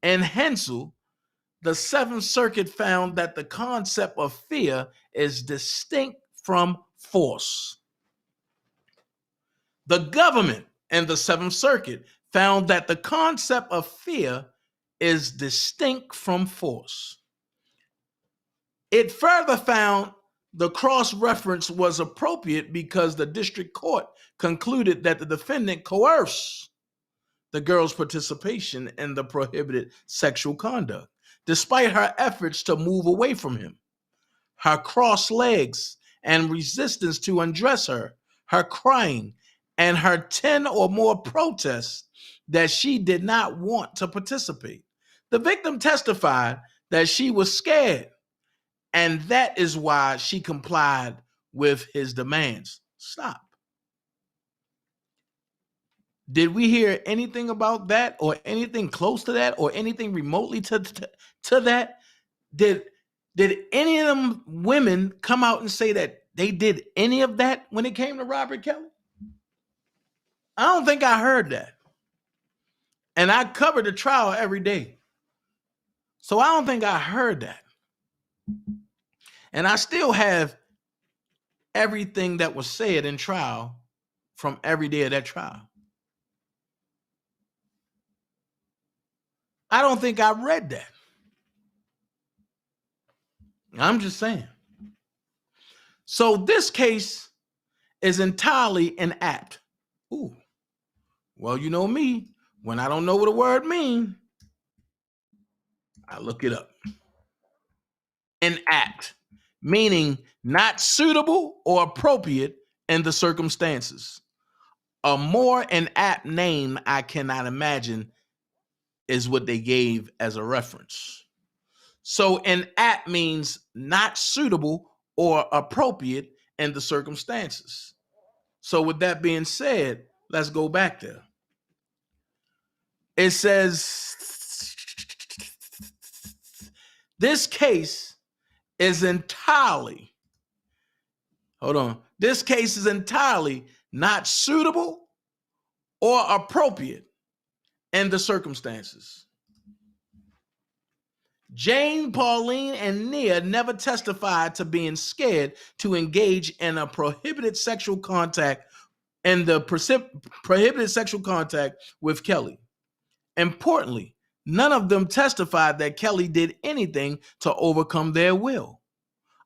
In Hansel, the Seventh Circuit found that the concept of fear is distinct from force. The government and the Seventh Circuit found that the concept of fear is distinct from force. It further found the cross-reference was appropriate because the district court concluded that the defendant coerced the girl's participation in the prohibited sexual conduct, despite her efforts to move away from him. Her crossed legs and resistance to undress her, her crying, and her 10 or more protests that she did not want to participate. The victim testified that she was scared, and that is why she complied with his demands. Stop. Did we hear anything about that or anything close to that or anything remotely to that? Did any of them women come out and say that they did any of that when it came to Robert Kelly? I don't think I heard that. And I covered the trial every day. So I don't think I heard that. And I still have everything that was said in trial from every day of that trial. I don't think I read that. I'm just saying. So this case is entirely inapt. Ooh. Well, you know me, when I don't know what a word means, I look it up. Inapt, meaning not suitable or appropriate in the circumstances. A more inapt name I cannot imagine is what they gave as a reference. So inapt means not suitable or appropriate in the circumstances. So with that being said, let's go back there. It says this case is entirely, this case is entirely not suitable or appropriate in the circumstances. Jane, Pauline, and Nia never testified to being scared to engage in a prohibited sexual contact prohibited sexual contact with Kelly. Importantly, none of them testified that Kelly did anything to overcome their will.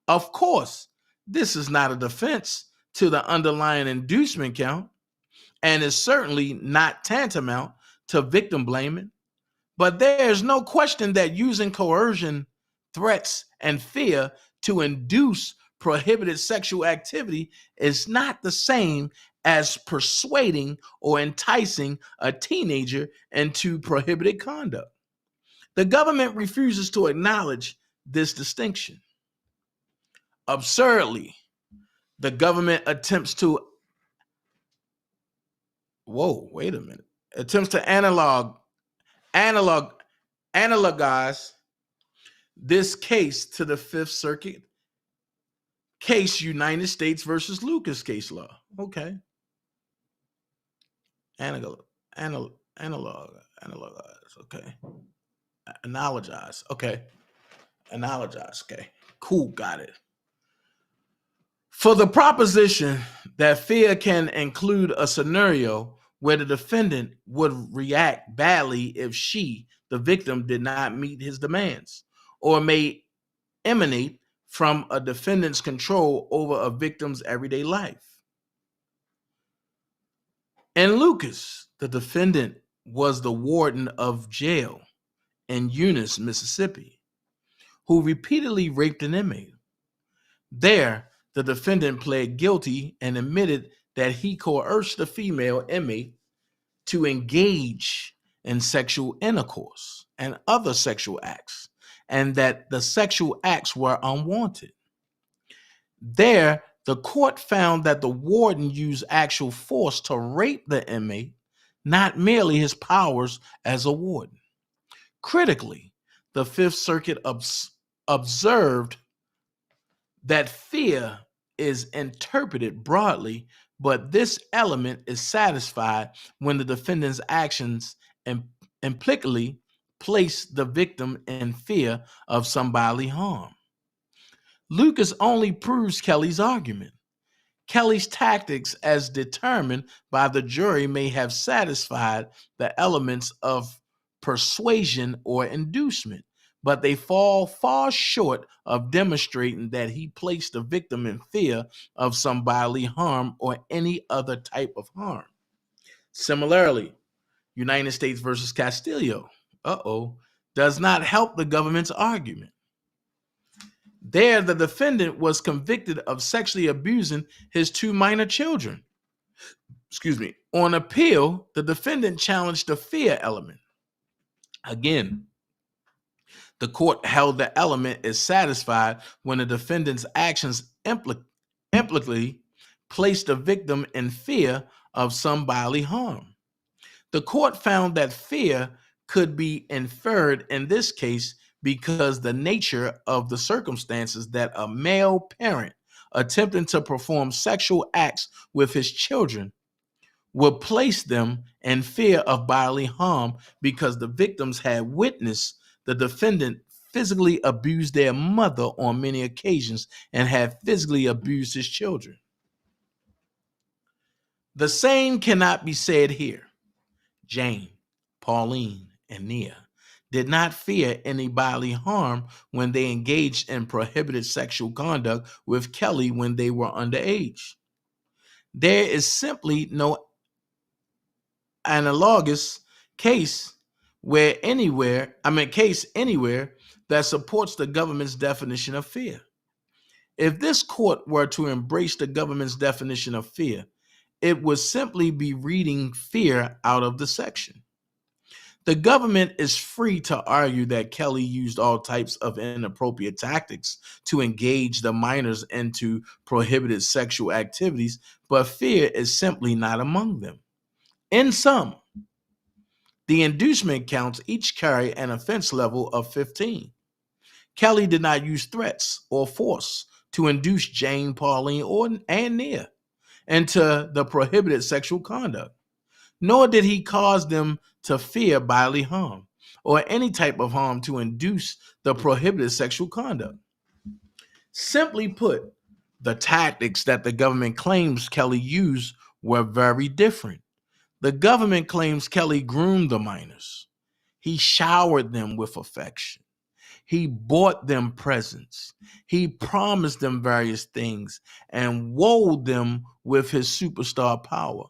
Of course, this is not a defense to the underlying inducement count, and is certainly not tantamount to victim blaming. But there is no question that using coercion, threats, and fear to induce prohibited sexual activity is not the same as persuading or enticing a teenager into prohibited conduct. The government refuses to acknowledge this distinction. Absurdly, the government attempts to analogize this case to the Fifth Circuit case, United States versus Lucas case law. Okay. Analogize. Okay. Analogize. Okay. Analogize. Okay. Cool. Got it. For the proposition that fear can include a scenario where the defendant would react badly if she, the victim, did not meet his demands, or may emanate from a defendant's control over a victim's everyday life. In Lucas, the defendant was the warden of jail in Eunice, Mississippi, who repeatedly raped an inmate. There, the defendant pled guilty and admitted that he coerced the female inmate to engage in sexual intercourse and other sexual acts, and that the sexual acts were unwanted. There, the court found that the warden used actual force to rape the inmate, not merely his powers as a warden. Critically, the Fifth Circuit observed that fear is interpreted broadly, but this element is satisfied when the defendant's actions implicitly place the victim in fear of some bodily harm. Lucas only proves Kelly's argument. Kelly's tactics, as determined by the jury, may have satisfied the elements of persuasion or inducement, but they fall far short of demonstrating that he placed the victim in fear of some bodily harm or any other type of harm. Similarly, United States versus Castillo, does not help the government's argument. There, the defendant was convicted of sexually abusing his two minor children. On appeal, the defendant challenged the fear element. Again, the court held the element is satisfied when the defendant's actions implicitly place the victim in fear of some bodily harm. The court found that fear could be inferred in this case because the nature of the circumstances that a male parent attempting to perform sexual acts with his children would place them in fear of bodily harm because the victims had witnessed the defendant physically abuse their mother on many occasions and had physically abused his children. The same cannot be said here. Jane, Pauline, and Nia did not fear any bodily harm when they engaged in prohibited sexual conduct with Kelly when they were underage. There is simply no analogous case anywhere that supports the government's definition of fear. If this court were to embrace the government's definition of fear, it would simply be reading fear out of the section. The government is free to argue that Kelly used all types of inappropriate tactics to engage the minors into prohibited sexual activities, but fear is simply not among them. In sum, the inducement counts each carry an offense level of 15. Kelly did not use threats or force to induce Jane, Pauline, and Nia into the prohibited sexual conduct, nor did he cause them to fear bodily harm or any type of harm to induce the prohibited sexual conduct. Simply put, the tactics that the government claims Kelly used were very different. The government claims Kelly groomed the minors. He showered them with affection. He bought them presents. He promised them various things and wooed them with his superstar power.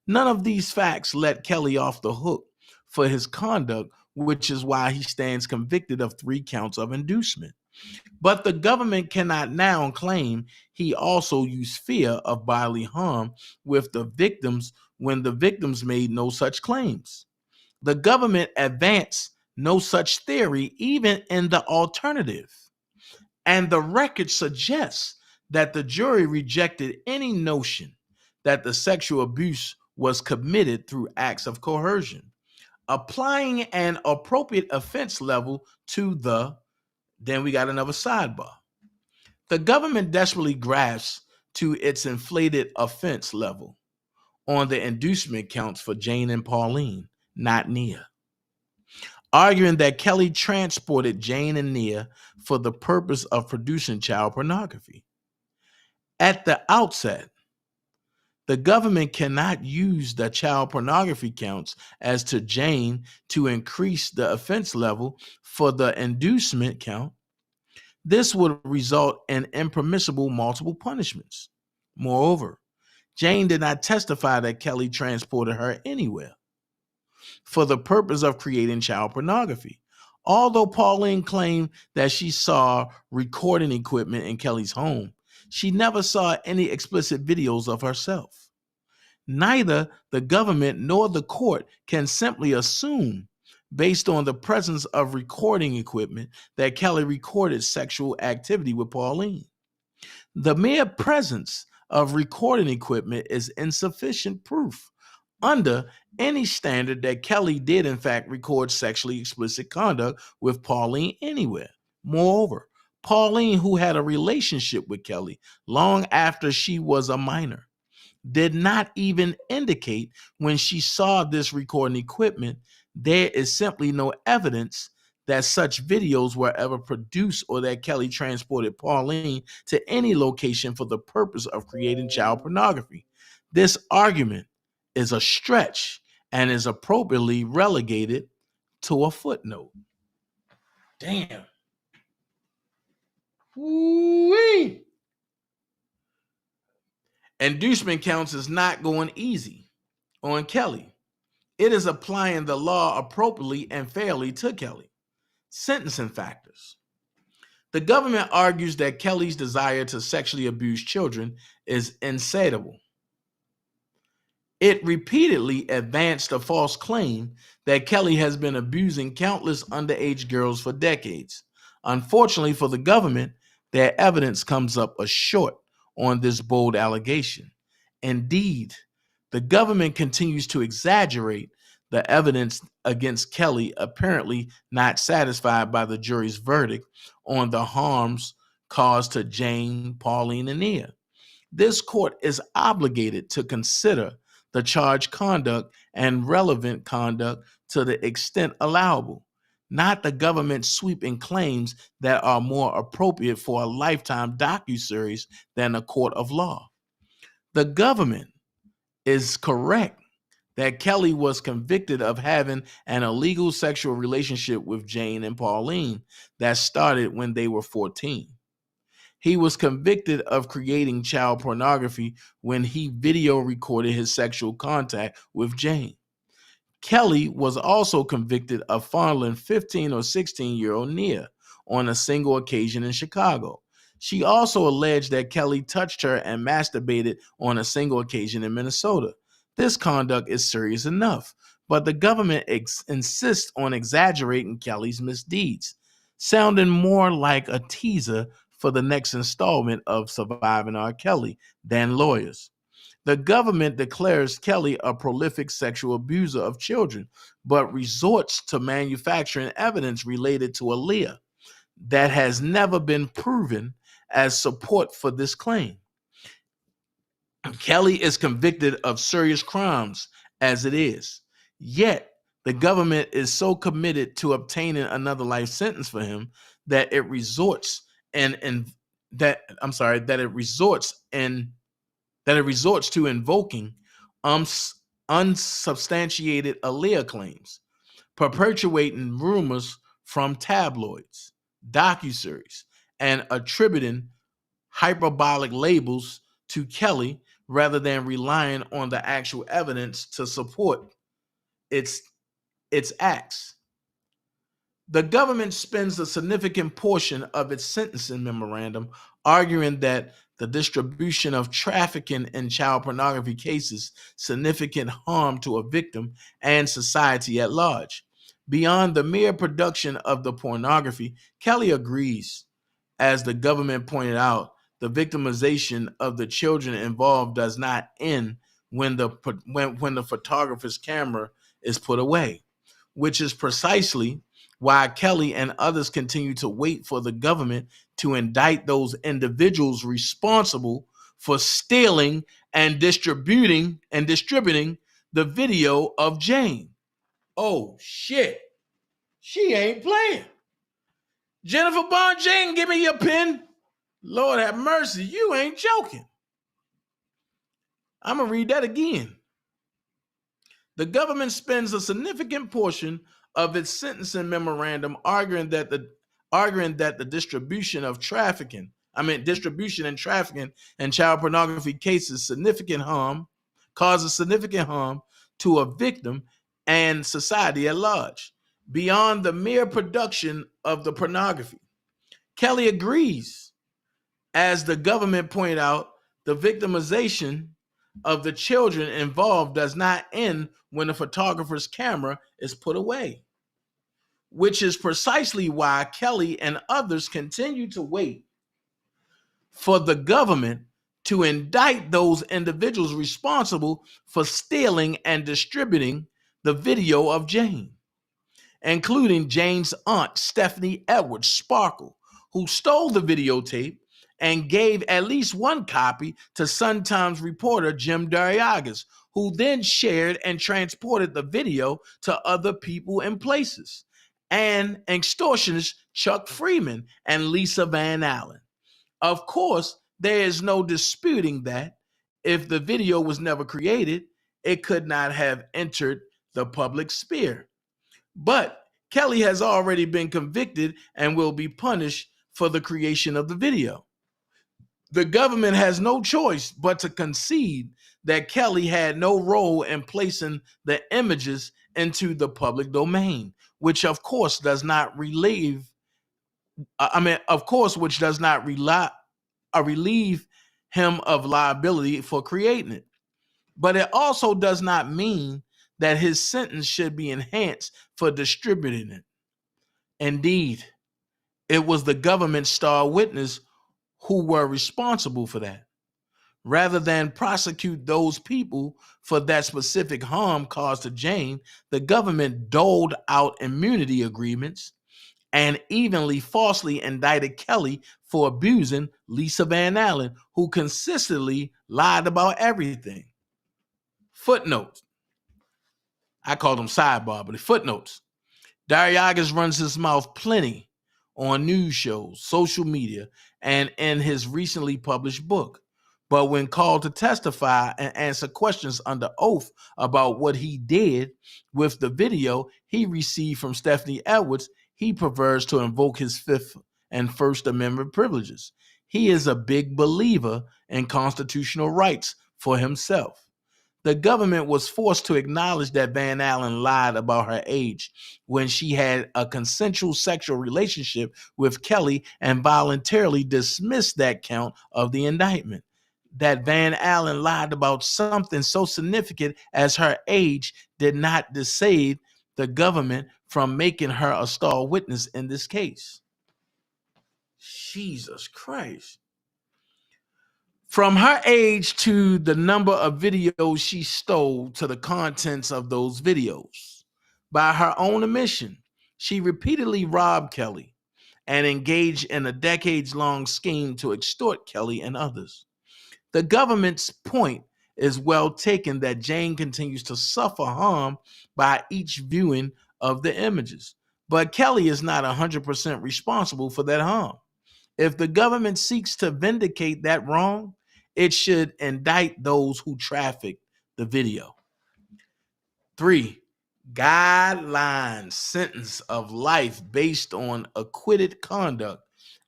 None of these facts let Kelly off the hook for his conduct, which is why he stands convicted of 3 counts of inducement. But the government cannot now claim he also used fear of bodily harm with the victims when the victims made no such claims. The government advanced no such theory even in the alternative. And the record suggests that the jury rejected any notion that the sexual abuse was committed through acts of coercion, applying an appropriate offense level to then we got another sidebar. The government desperately grasps to its inflated offense level on the inducement counts for Jane and Pauline, not Nia, arguing that Kelly transported Jane and Nia for the purpose of producing child pornography. At the outset, the government cannot use the child pornography counts as to Jane to increase the offense level for the inducement count. This would result in impermissible multiple punishments. Moreover, Jane did not testify that Kelly transported her anywhere for the purpose of creating child pornography. Although Pauline claimed that she saw recording equipment in Kelly's home, she never saw any explicit videos of herself. Neither the government nor the court can simply assume, based on the presence of recording equipment, that Kelly recorded sexual activity with Pauline. The mere presence of recording equipment is insufficient proof under any standard that Kelly did in fact record sexually explicit conduct with Pauline anywhere. Moreover, Pauline, who had a relationship with Kelly long after she was a minor, did not even indicate when she saw this recording equipment. There is simply no evidence that such videos were ever produced or that Kelly transported Pauline to any location for the purpose of creating child pornography. This argument is a stretch and is appropriately relegated to a footnote. Damn. Woo-wee. Inducement counts is not going easy on Kelly. It is applying the law appropriately and fairly to Kelly. Sentencing factors. The government argues that Kelly's desire to sexually abuse children is insatiable. It repeatedly advanced a false claim that Kelly has been abusing countless underage girls for decades. Unfortunately for the government, their evidence comes up short on this bold allegation. Indeed, the government continues to exaggerate the evidence against Kelly, apparently not satisfied by the jury's verdict on the harms caused to Jane, Pauline, and Nia. This court is obligated to consider the charged conduct and relevant conduct to the extent allowable, not the government's sweeping claims that are more appropriate for a lifetime docuseries than a court of law. The government is correct that Kelly was convicted of having an illegal sexual relationship with Jane and Pauline that started when they were 14. He was convicted of creating child pornography when he video recorded his sexual contact with Jane. Kelly was also convicted of fondling 15 or 16-year-old Nia on a single occasion in Chicago. She also alleged that Kelly touched her and masturbated on a single occasion in Minnesota. This conduct is serious enough, but the government insists on exaggerating Kelly's misdeeds, sounding more like a teaser for the next installment of Surviving R. Kelly than lawyers. The government declares Kelly a prolific sexual abuser of children, but resorts to manufacturing evidence related to Aaliyah that has never been proven as support for this claim. Kelly is convicted of serious crimes as it is, yet the government is so committed to obtaining another life sentence for him that it resorts that it resorts to invoking unsubstantiated Aaliyah claims, perpetuating rumors from tabloids, docuseries, and attributing hyperbolic labels to Kelly rather than relying on the actual evidence to support its acts. The government spends a significant portion of its sentencing memorandum arguing that the distribution of trafficking in child pornography cases significant harm to a victim and society at large. Beyond the mere production of the pornography, Kelly agrees. As the government pointed out, the victimization of the children involved does not end when the photographer's camera is put away, which is precisely why Kelly and others continue to wait for the government to indict those individuals responsible for stealing and distributing the video of Jane. Oh shit. She ain't playing. Jennifer Bonjean, give me your pen. Lord have mercy, you ain't joking. I'm gonna read that again. The government spends a significant portion of its sentencing memorandum arguing that the distribution and trafficking in child pornography cases causes significant harm to a victim and society at large, beyond the mere production of the pornography. Kelly agrees. As the government pointed out, the victimization of the children involved does not end when the photographer's camera is put away, which is precisely why Kelly and others continue to wait for the government to indict those individuals responsible for stealing and distributing the video of Jane, including Jane's aunt, Stephanie Edwards Sparkle, who stole the videotape and gave at least one copy to Sun-Times reporter Jim Darriagas, who then shared and transported the video to other people and places, and extortionists Chuck Freeman and Lisa Van Allen. Of course, there is no disputing that if the video was never created, it could not have entered the public sphere. But Kelly has already been convicted and will be punished for the creation of the video. The government has no choice but to concede that Kelly had no role in placing the images into the public domain, which of course does not relieve him of liability for creating it. But it also does not mean that his sentence should be enhanced for distributing it. Indeed, it was the government's star witness who were responsible for that. Rather than prosecute those people for that specific harm caused to Jane, the government doled out immunity agreements and evenly falsely indicted Kelly for abusing Lisa Van Allen, who consistently lied about everything. Footnotes. I call them sidebar, but the footnotes. Darriagas runs his mouth plenty on news shows, social media, and in his recently published book. But when called to testify and answer questions under oath about what he did with the video he received from Stephanie Edwards, he prefers to invoke his Fifth and First Amendment privileges. He is a big believer in constitutional rights for himself. The government was forced to acknowledge that Van Allen lied about her age when she had a consensual sexual relationship with Kelly and voluntarily dismissed that count of the indictment. that Van Allen lied about something so significant as her age did not dissuade the government from making her a star witness in this case. Jesus Christ. From her age to the number of videos she stole to the contents of those videos. By her own admission, she repeatedly robbed Kelly and engaged in a decades-long scheme to extort Kelly and others. The government's point is well taken that Jane continues to suffer harm by each viewing of the images, but Kelly is not 100% responsible for that harm. If the government seeks to vindicate that wrong, it should indict those who trafficked the video. 3, guidelines sentence of life based on acquitted conduct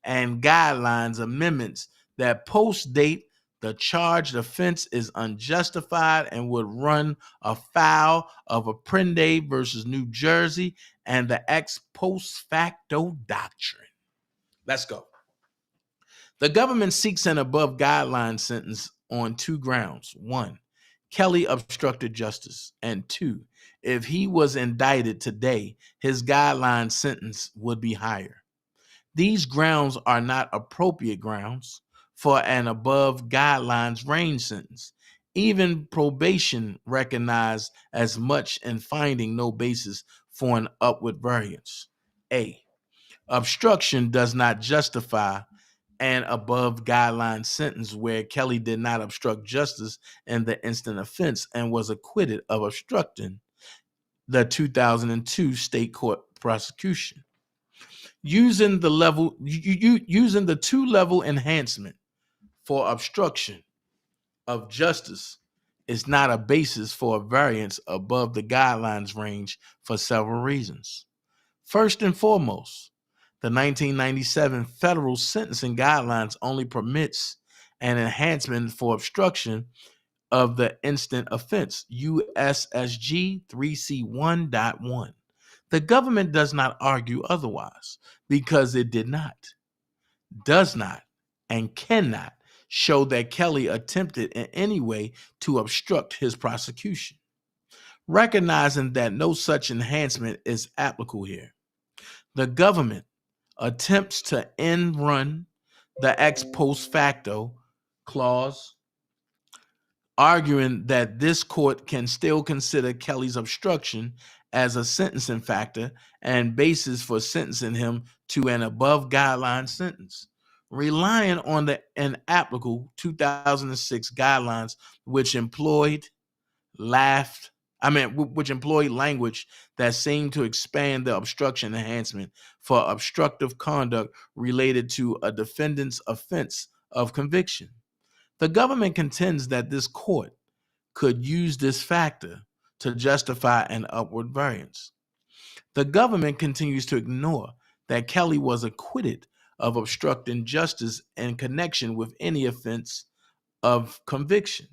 and guidelines amendments that post-date the charged offense is unjustified and would run afoul of Apprendi versus New Jersey and the ex post facto doctrine. Let's go. The government seeks an above guideline sentence on 2 grounds. 1, Kelly obstructed justice. And 2, if he was indicted today, his guideline sentence would be higher. These grounds are not appropriate grounds for an above guidelines range sentence. Even probation recognized as much in finding no basis for an upward variance. A, obstruction does not justify an above guideline sentence where Kelly did not obstruct justice in the instant offense and was acquitted of obstructing the 2002 state court prosecution. Using the 2-level enhancement for obstruction of justice is not a basis for a variance above the guidelines range for several reasons. First and foremost, the 1997 federal sentencing guidelines only permits an enhancement for obstruction of the instant offense, USSG 3C1.1. The government does not argue otherwise because it did not, does not, and cannot show that Kelly attempted in any way to obstruct his prosecution. Recognizing that no such enhancement is applicable here, the government attempts to end run the ex post facto clause, arguing that this court can still consider Kelly's obstruction as a sentencing factor and basis for sentencing him to an above guideline sentence, relying on the inapplicable 2006 guidelines, which employed language that seemed to expand the obstruction enhancement for obstructive conduct related to a defendant's offense of conviction. The government contends that this court could use this factor to justify an upward variance. The government continues to ignore that Kelly was acquitted of obstructing justice in connection with any offense of conviction.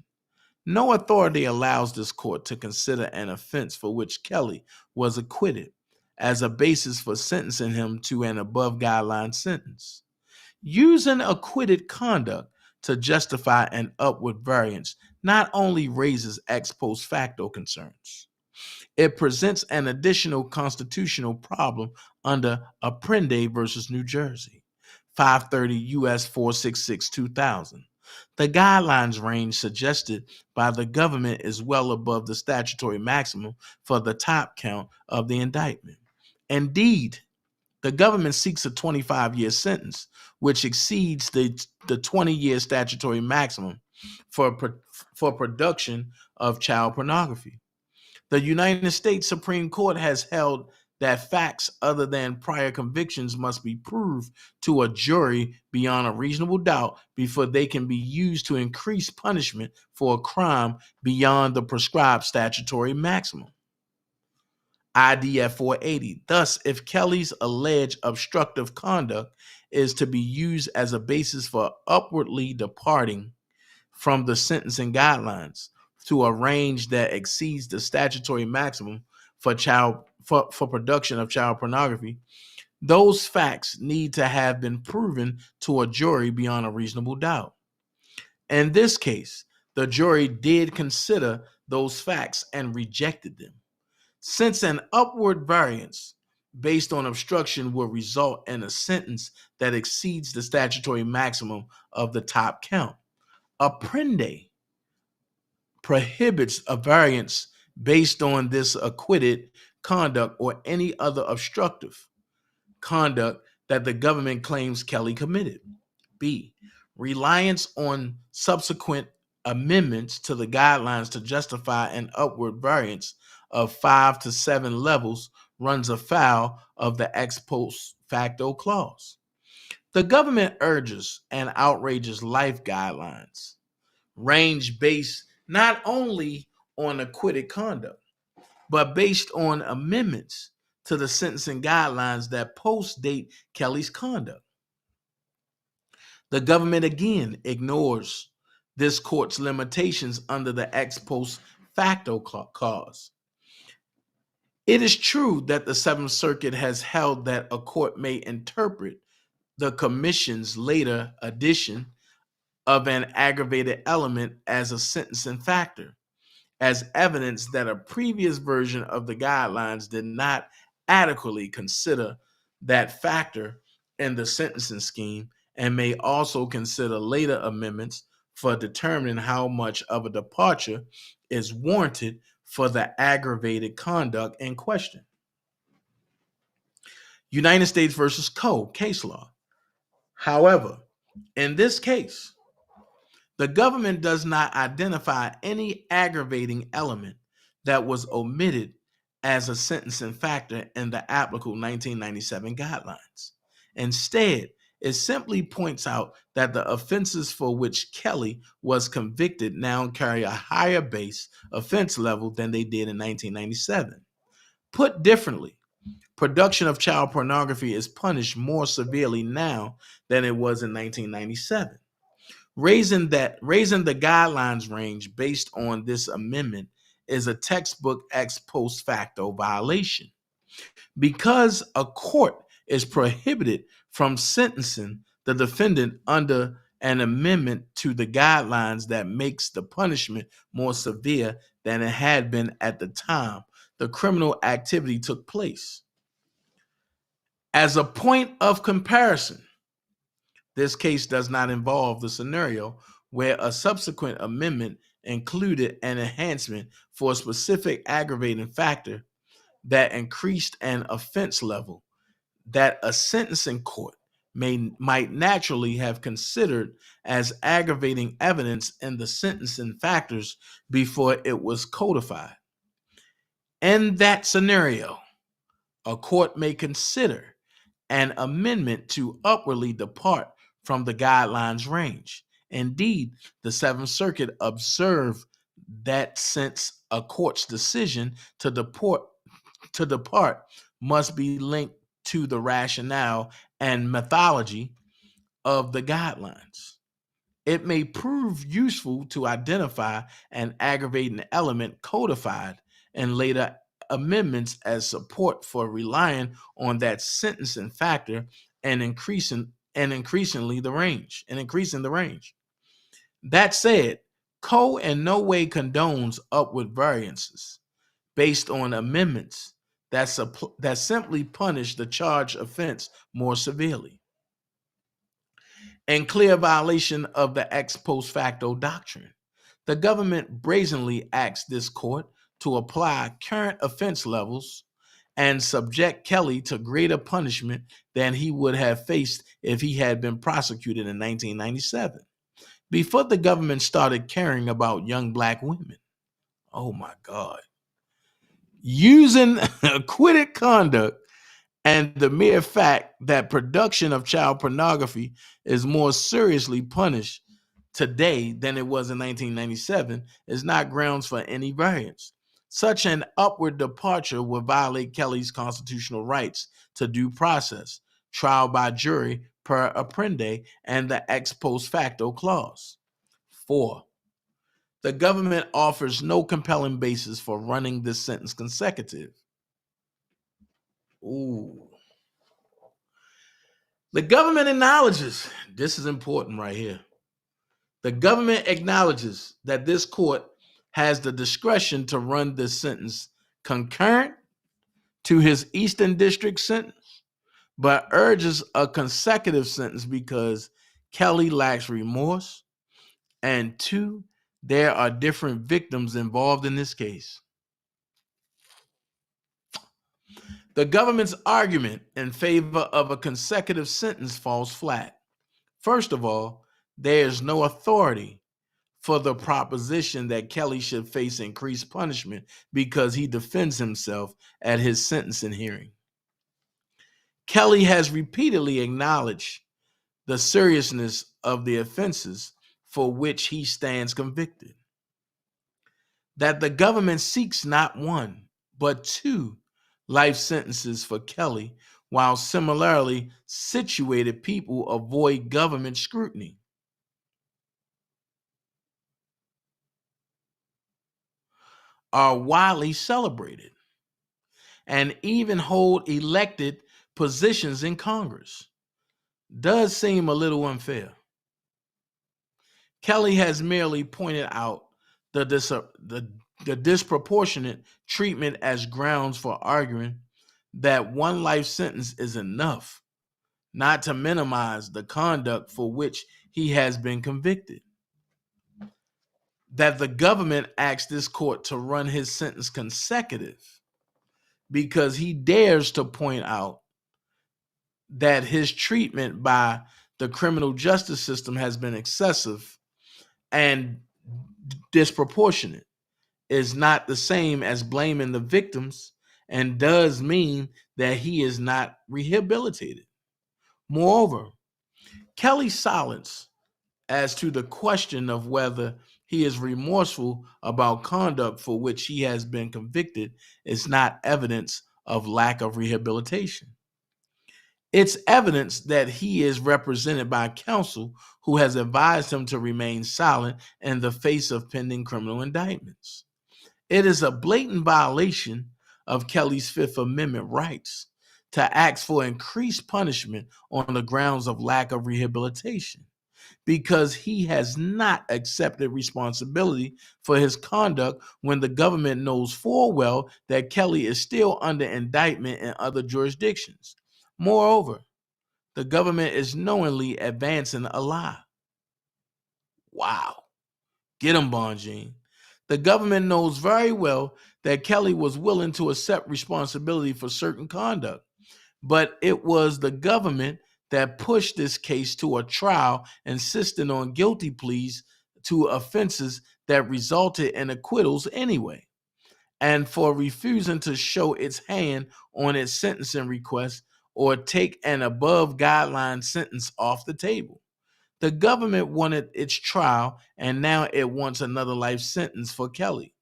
No authority allows this court to consider an offense for which Kelly was acquitted as a basis for sentencing him to an above guideline sentence. Using acquitted conduct to justify an upward variance not only raises ex post facto concerns, it presents an additional constitutional problem under Apprendi versus New Jersey, 530 U.S. 466 2000. The guidelines range suggested by the government is well above the statutory maximum for the top count of the indictment. Indeed, the government seeks a 25-year sentence, which exceeds the 20-year statutory maximum for production of child pornography. The United States Supreme Court has held that facts other than prior convictions must be proved to a jury beyond a reasonable doubt before they can be used to increase punishment for a crime beyond the prescribed statutory maximum. IDF 480. Thus, if Kelly's alleged obstructive conduct is to be used as a basis for upwardly departing from the sentencing guidelines to a range that exceeds the statutory maximum for production of child pornography, those facts need to have been proven to a jury beyond a reasonable doubt. In this case, the jury did consider those facts and rejected them. Since an upward variance based on obstruction will result in a sentence that exceeds the statutory maximum of the top count, Apprende prohibits a variance based on this acquitted conduct or any other obstructive conduct that the government claims Kelly committed. B. Reliance on subsequent amendments to the guidelines to justify an upward variance of 5 to 7 levels runs afoul of the ex post facto clause. The government urges and outrages life guidelines range based not only on acquitted conduct, but based on amendments to the sentencing guidelines that post-date Kelly's conduct. The government again ignores this court's limitations under the ex post facto clause. It is true that the Seventh Circuit has held that a court may interpret the commission's later addition of an aggravated element as a sentencing factor, as evidence that a previous version of the guidelines did not adequately consider that factor in the sentencing scheme, and may also consider later amendments for determining how much of a departure is warranted for the aggravated conduct in question. United States versus Co. case law. However, in this case, the government does not identify any aggravating element that was omitted as a sentencing factor in the applicable 1997 guidelines. Instead, it simply points out that the offenses for which Kelly was convicted now carry a higher base offense level than they did in 1997. Put differently, production of child pornography is punished more severely now than it was in 1997. Raising the guidelines range based on this amendment is a textbook ex post facto violation. Because a court is prohibited from sentencing the defendant under an amendment to the guidelines that makes the punishment more severe than it had been at the time the criminal activity took place. As a point of comparison, this case does not involve the scenario where a subsequent amendment included an enhancement for a specific aggravating factor that increased an offense level that a sentencing court might naturally have considered as aggravating evidence in the sentencing factors before it was codified. In that scenario, a court may consider an amendment to upwardly depart from the guidelines range. Indeed, the Seventh Circuit observed that since a court's decision to depart must be linked to the rationale and methodology of the guidelines, it may prove useful to identify an aggravating element codified in later amendments as support for relying on that sentencing factor and increasing the range. That said, Co in no way condones upward variances based on amendments that simply punish the charged offense more severely. In clear violation of the ex post facto doctrine, the government brazenly asked this court to apply current offense levels and subject Kelly to greater punishment than he would have faced if he had been prosecuted in 1997, before the government started caring about young black women. Oh my God. Using acquitted conduct and the mere fact that production of child pornography is more seriously punished today than it was in 1997 is not grounds for any variance. Such an upward departure would violate Kelly's constitutional rights to due process, trial by jury per Apprende, and the ex post facto clause. 4. The government offers no compelling basis for running this sentence consecutive. Ooh. The government acknowledges, this is important right here, The government acknowledges that this court has the discretion to run this sentence concurrent to his Eastern District sentence, but urges a consecutive sentence because Kelly lacks remorse, and 2, there are different victims involved in this case. The government's argument in favor of a consecutive sentence falls flat. First of all, there is no authority for the proposition that Kelly should face increased punishment because he defends himself at his sentencing hearing. Kelly has repeatedly acknowledged the seriousness of the offenses for which he stands convicted. That the government seeks not 1, but 2 life sentences for Kelly, while similarly situated people avoid government scrutiny. Are widely celebrated and even hold elected positions in Congress does seem a little unfair. Kelly has merely pointed out the disproportionate treatment as grounds for arguing that 1 life sentence is enough, not to minimize the conduct for which he has been convicted. That the government asked this court to run his sentence consecutive because he dares to point out that his treatment by the criminal justice system has been excessive and disproportionate is not the same as blaming the victims and does mean that he is not rehabilitated. Moreover, Kelly's silence as to the question of whether he is remorseful about conduct for which he has been convicted is not evidence of lack of rehabilitation. It's evidence that he is represented by counsel who has advised him to remain silent in the face of pending criminal indictments. It is a blatant violation of Kelly's Fifth Amendment rights to ask for increased punishment on the grounds of lack of rehabilitation, because he has not accepted responsibility for his conduct when the government knows full well that Kelly is still under indictment in other jurisdictions. Moreover, the government is knowingly advancing a lie. Wow. Get him, Bonjean. The government knows very well that Kelly was willing to accept responsibility for certain conduct, but it was the government that pushed this case to a trial, insisting on guilty pleas to offenses that resulted in acquittals anyway, and for refusing to show its hand on its sentencing request or take an above guideline sentence off the table. The government wanted its trial, and now it wants another life sentence for Kelly.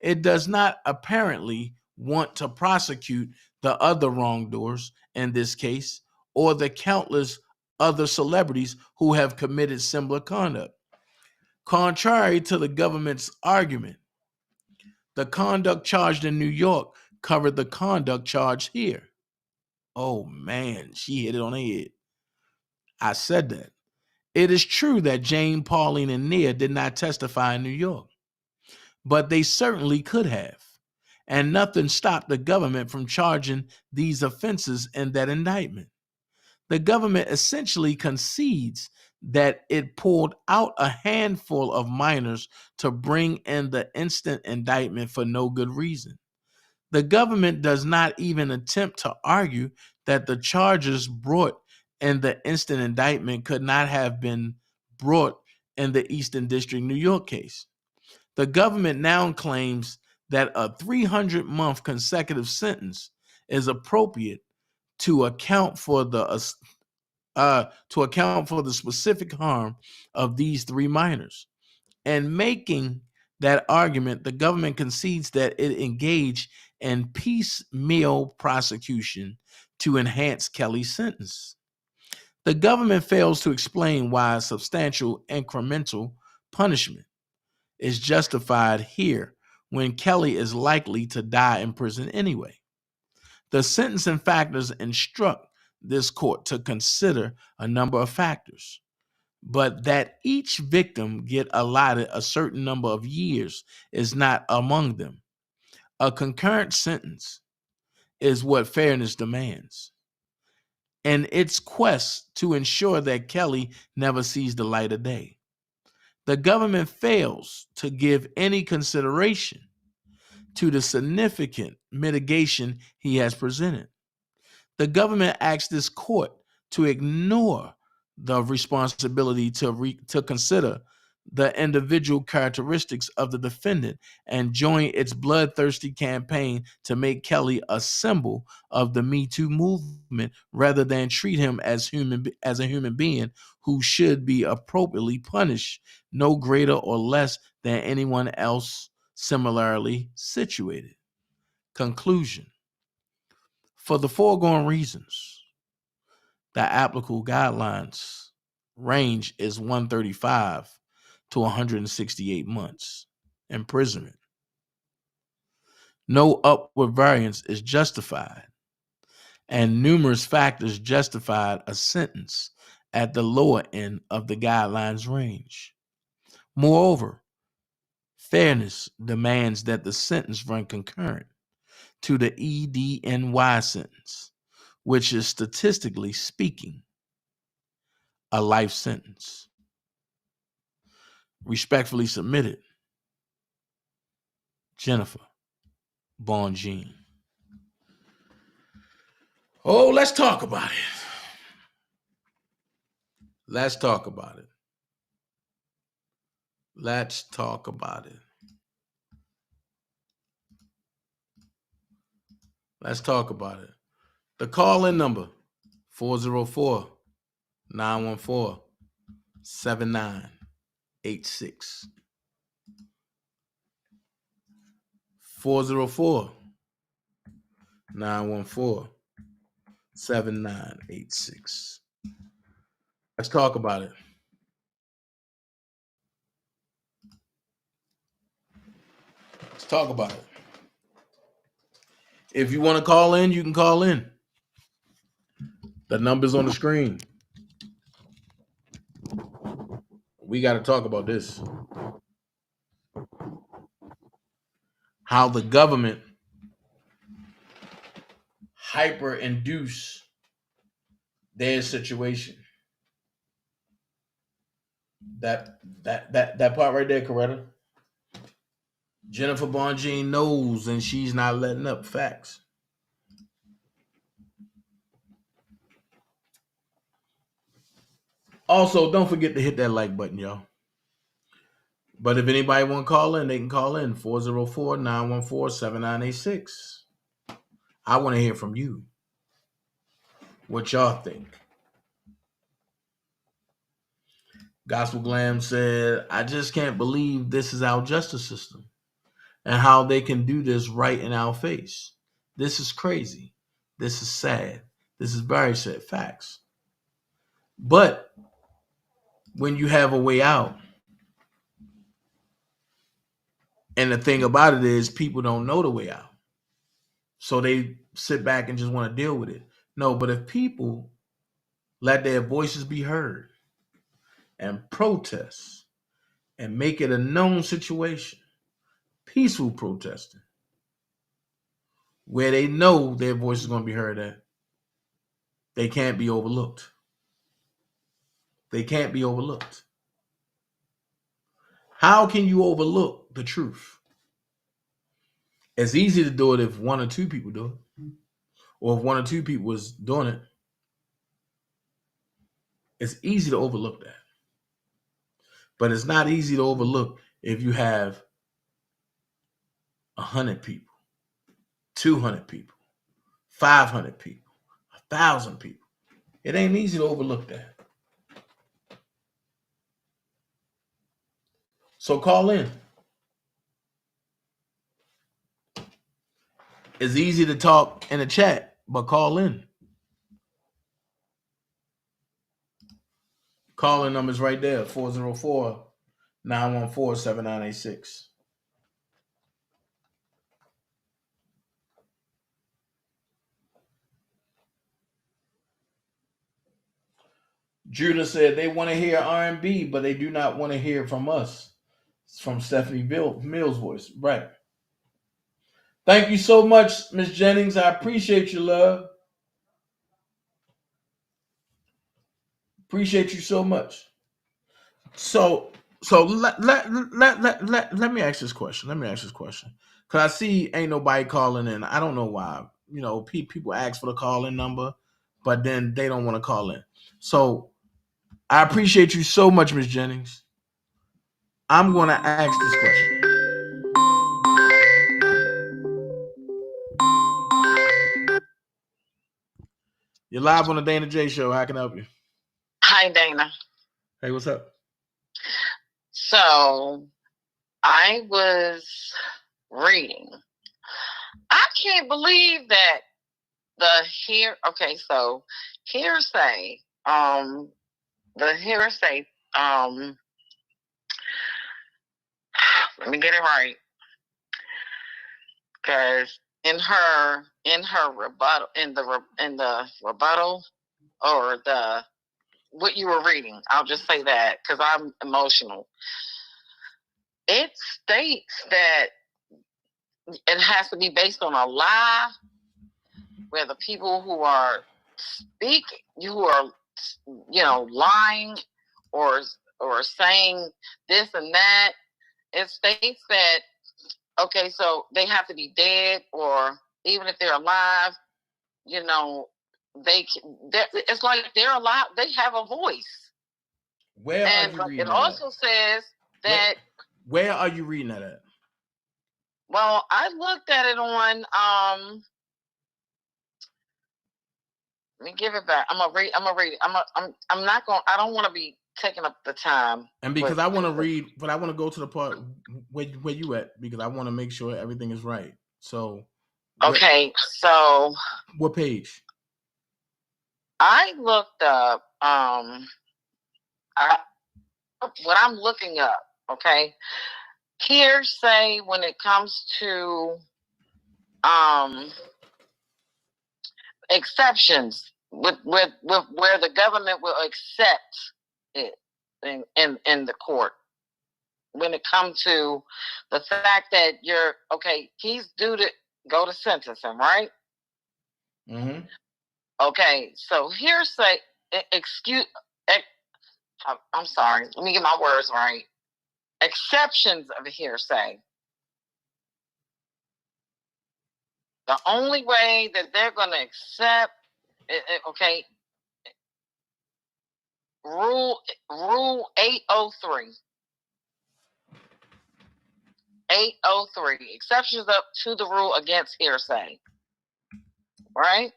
It does not apparently want to prosecute the other wrongdoers in this case, or the countless other celebrities who have committed similar conduct. Contrary to the government's argument, the conduct charged in New York covered the conduct charged here. Oh man, she hit it on the head. I said that. It is true that Jane, Pauline, and Nia did not testify in New York, but they certainly could have, and nothing stopped the government from charging these offenses in that indictment. The government essentially concedes that it pulled out a handful of minors to bring in the instant indictment for no good reason. The government does not even attempt to argue that the charges brought in the instant indictment could not have been brought in the Eastern District New York case. The government now claims that a 300-month consecutive sentence is appropriate to account for the specific harm of these 3 minors. And making that argument, the government concedes that it engaged in piecemeal prosecution to enhance Kelly's sentence. The government fails to explain why substantial incremental punishment is justified here when Kelly is likely to die in prison anyway. The sentencing factors instruct this court to consider a number of factors, but that each victim get allotted a certain number of years is not among them. A concurrent sentence is what fairness demands. In its quest to ensure that Kelly never sees the light of day, the government fails to give any consideration to the significant mitigation he has presented. The government asks this court to ignore the responsibility to consider the individual characteristics of the defendant and join its bloodthirsty campaign to make Kelly a symbol of the Me Too movement rather than treat him as a human being who should be appropriately punished, no greater or less than anyone else similarly situated. Conclusion. For the foregoing reasons, the applicable guidelines range is 135 to 168 months imprisonment. No upward variance is justified, and numerous factors justified a sentence at the lower end of the guidelines range. Moreover, fairness demands that the sentence run concurrent to the EDNY sentence, which is statistically speaking a life sentence. Respectfully submitted, Jennifer Bonjean. Oh, let's talk about it. Let's talk about it. Let's talk about it. Let's talk about it. The call-in number, 404-914-7986. 404-914-7986. Let's talk about it. Let's talk about it. If you want to call in, you can call in. The number's on the screen. We got to talk about this. How the government hyper-induce their situation. That part right there, Coretta. Jennifer Bonjean knows, and she's not letting up. Facts. Also, don't forget to hit that like button, y'all. But if anybody want to call in, they can call in 404-914-7986. I want to hear from you. What y'all think? Gospel Glam said, I just can't believe this is our justice system and how they can do this right in our face. This is crazy. This is sad. This is very sad. Facts. But when you have a way out, and the thing about it is people don't know the way out. So they sit back and just want to deal with it. No, but if people let their voices be heard and protest and make it a known situation, peaceful protesting, where they know their voice is going to be heard at, they can't be overlooked. They can't be overlooked. How can you overlook the truth? It's easy to do it if one or two people do it. Or if one or two people was doing it. It's easy to overlook that. But it's not easy to overlook if you have 100 people, 200 people, 500 people, 1,000 people. It ain't easy to overlook that. So call in. It's easy to talk in the chat, but call in. Call-in number's right there, 404-914-7986. Judah said they want to hear R&B, but they do not want to hear from us. It's from Stephanie Mills' voice. Right. Thank you so much, Miss Jennings. I appreciate your love. Appreciate you so much. So let me ask this question. Because I see ain't nobody calling in. I don't know why. You know, people ask for the call-in number, but then they don't want to call in. So I appreciate you so much, Miss Jennings. I'm going to ask this question. You're live on the Dana J Show. How can I help you? Hi, Dana. Hey, what's up? So I was reading. I can't believe that hearsay, let me get it right. Because in her rebuttal, in the rebuttal, or what you were reading, I'll just say that because I'm emotional. It states that it has to be based on a lie, where the people who are speaking, who are, lying or saying this and that, it states that, okay, so they have to be dead, or even if they're alive, it's like they're alive, they have a voice. Where are you reading it also says that. Where are you reading that at? Well, I looked at it on let me give it back. I'm gonna read it. I'm not going. I don't want to be taking up the time. And because I want to read, but I want to go to the part where you at, because I want to make sure everything is right. So okay, so what page? I looked up what I'm looking up. Okay, hearsay when it comes to exceptions with where the government will accept it in the court, when it comes to the fact that he's due to go to sentencing, right? Mm-hmm. Okay, so hearsay, I'm sorry, let me get my words right. Exceptions of hearsay. The only way that they're going to accept, Rule 803. 803. Exceptions up to the rule against hearsay. Right?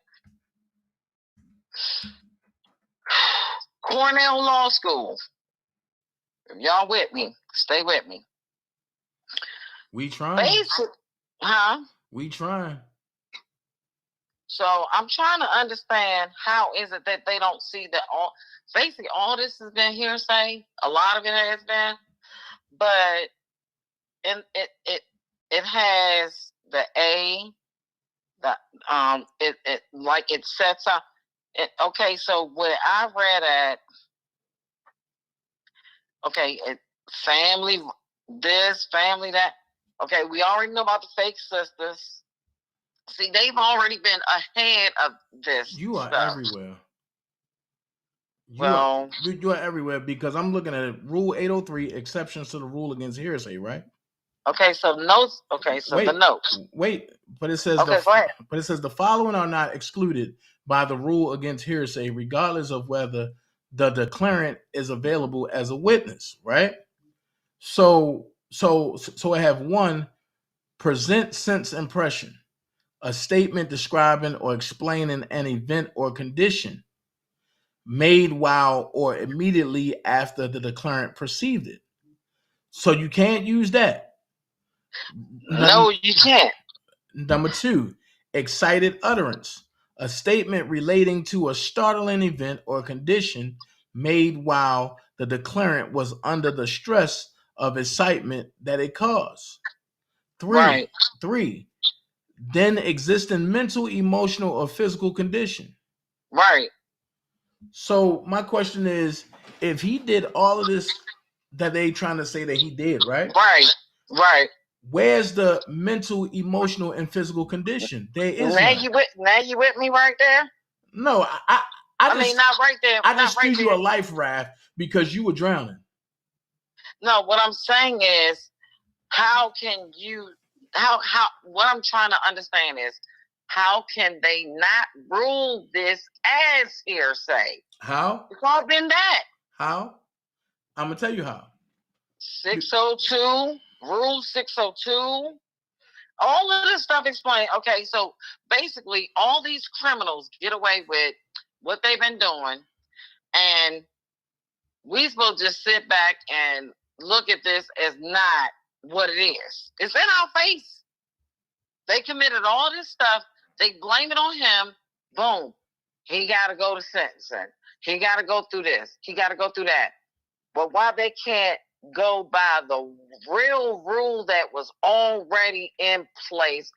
Cornell Law School. If y'all with me, stay with me. We trying. We trying. So I'm trying to understand, how is it that they don't see that basically all this has been hearsay. A lot of it has been, but it has the it sets up. Okay, so where I read at, family this, family that. Okay, we already know about the fake sisters. See, they've already been ahead of this. You are stuff. Everywhere. You are everywhere, because I'm looking at it. Rule 803, exceptions to the rule against hearsay, right? Okay, so notes. Okay, so the notes. Wait, but it says go ahead. But it says the following are not excluded by the rule against hearsay, regardless of whether the declarant is available as a witness, right? So I have one: present sense impression, a statement describing or explaining an event or condition made while or immediately after the declarant perceived it. So you can't use that. No, you can't. Number 2, excited utterance, a statement relating to a startling event or condition made while the declarant was under the stress of excitement that it caused. 3, then existing mental, emotional, or physical condition. Right. So my question is, if he did all of this that they trying to say that he did, right? Right. Where's the mental, emotional, and physical condition? There is Now none. you with me right there? No, I mean, not right there. I not just right threw there. you a life raft because you were drowning. No, what I'm saying is, how can you? How? What I'm trying to understand is, how can they not rule this as hearsay? How? It's all been that. How? I'm gonna tell you how. 602, Rule 602. All of this stuff explained. Okay, so basically, all these criminals get away with what they've been doing, and we supposed to just sit back and look at this as not what it is. It's in our face. They committed all this stuff. They blame it on him. Boom. He got to go to sentencing. He got to go through this. He got to go through that. But why they can't go by the real rule that was already in place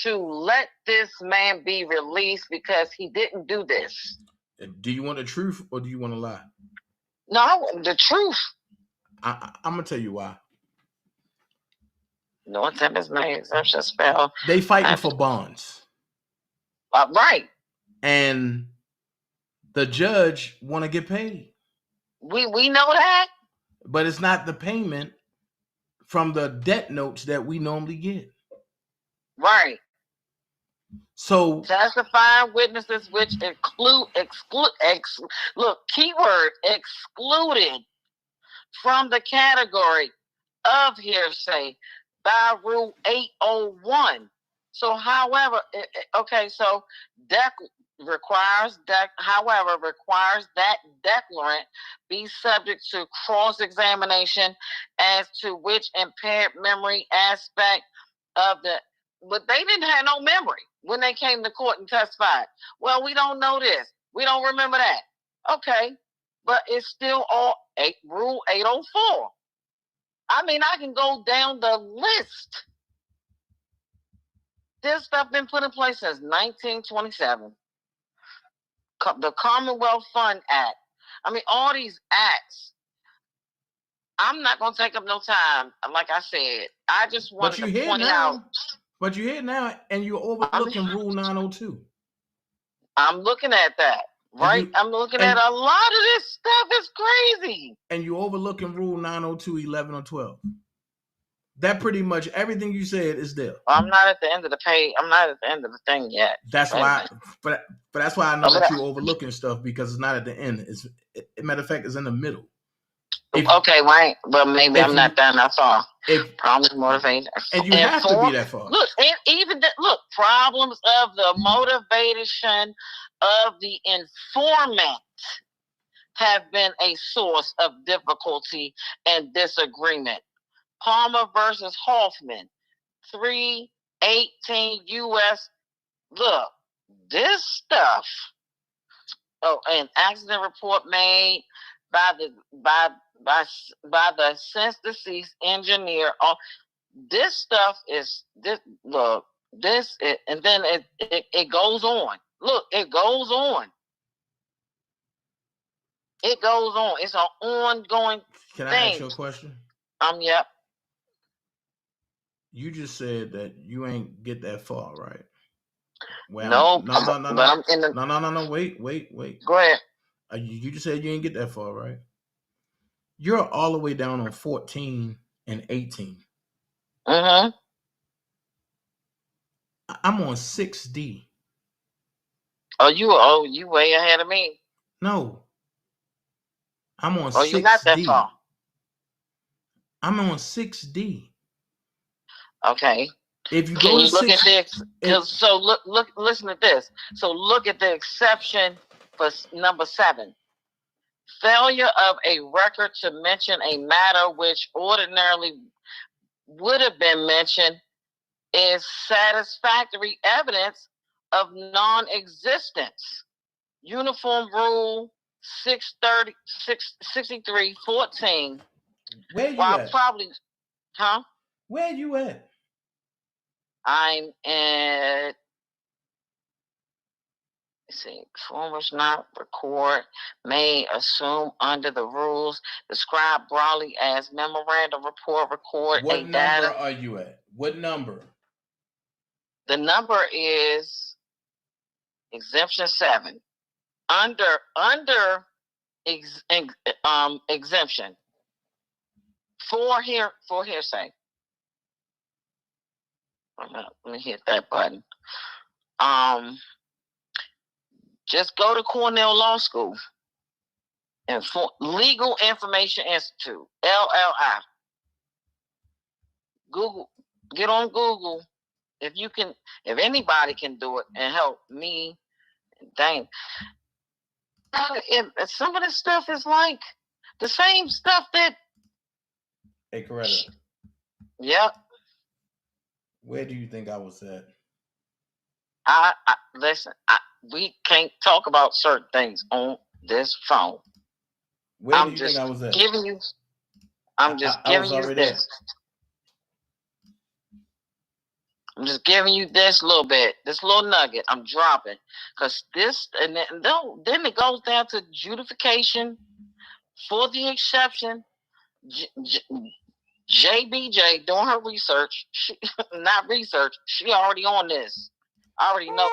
to let this man be released because he didn't do this? Do you want the truth or do you want to lie? No, I want the truth. I'm gonna tell you why. No attempt is made. Exemption spell. They fighting for bonds. Right. And the judge want to get paid. We know that. But it's not the payment from the debt notes that we normally get. Right. So testifying witnesses which look, keyword excluded from the category of hearsay by Rule 801. So, however, so requires that declarant be subject to cross-examination as to which impaired memory aspect of the. But they didn't have no memory when they came to court and testified. Well, we don't know this. We don't remember that. Okay, but it's still all Rule 804. I mean, I can go down the list. This stuff been put in place since 1927. The Commonwealth Fund Act. I mean, all these acts. I'm not going to take up no time. Like I said, I just wanted to point out. But you're here now, and you're overlooking Rule 902. I'm looking at that, right? I'm looking at a lot of this stuff. It's crazy. And you're overlooking Rule 902, 11, or 12. That pretty much everything you said is there. I'm not at the end of the page. I'm not at the end of the thing yet. That's why, but that's why I know that you're overlooking stuff because it's not at the end. Matter of fact, it's in the middle. Okay, right. But maybe I'm not done that far. Problems motivated. And you have to be that far. Look, and even problems of the motivation of the informant have been a source of difficulty and disagreement. Palmer versus Hoffman, 318 U.S. Look, this stuff. Oh, an accident report made by the since deceased engineer. Oh, this stuff is this. Look, this and then it goes on. Look, it goes on. It goes on. It's an ongoing thing. Can I ask you a question? Yep. You just said that you ain't get that far, right? Well, no. Wait. Go ahead. You just said you ain't get that far, right? You're all the way down on 14 and 18. Mm-hmm. I'm on 6D. You way ahead of me. No. I'm on 6D. You're not that far. I'm on 6D. Okay. If you go to look at this, listen to this. So look at the exception for number 7. Failure of a record to mention a matter which ordinarily would have been mentioned is satisfactory evidence of non-existence. Uniform Rule 6314. Where you at? Where you at? I'm at see, performers not record may assume under the rules described broadly as memorandum report record What a number data. are you at? What number? The number is exemption 7. Under exemption for hearsay. Let me hit that button. Just go to Cornell Law School and Legal Information Institute, LLI. Google, get on Google if you can. If anybody can do it and help me, dang. If some of this stuff is like the same stuff that. Hey, Coretta. Yep. Where do you think I was at? Listen. We can't talk about certain things on this phone. Where do you think I was at? I'm just giving you this. I'm just giving you this little bit, this little nugget I'm dropping. Because this, and then it goes down to justification for the exception. JBJ doing her research. Not research. She already on this. I already know.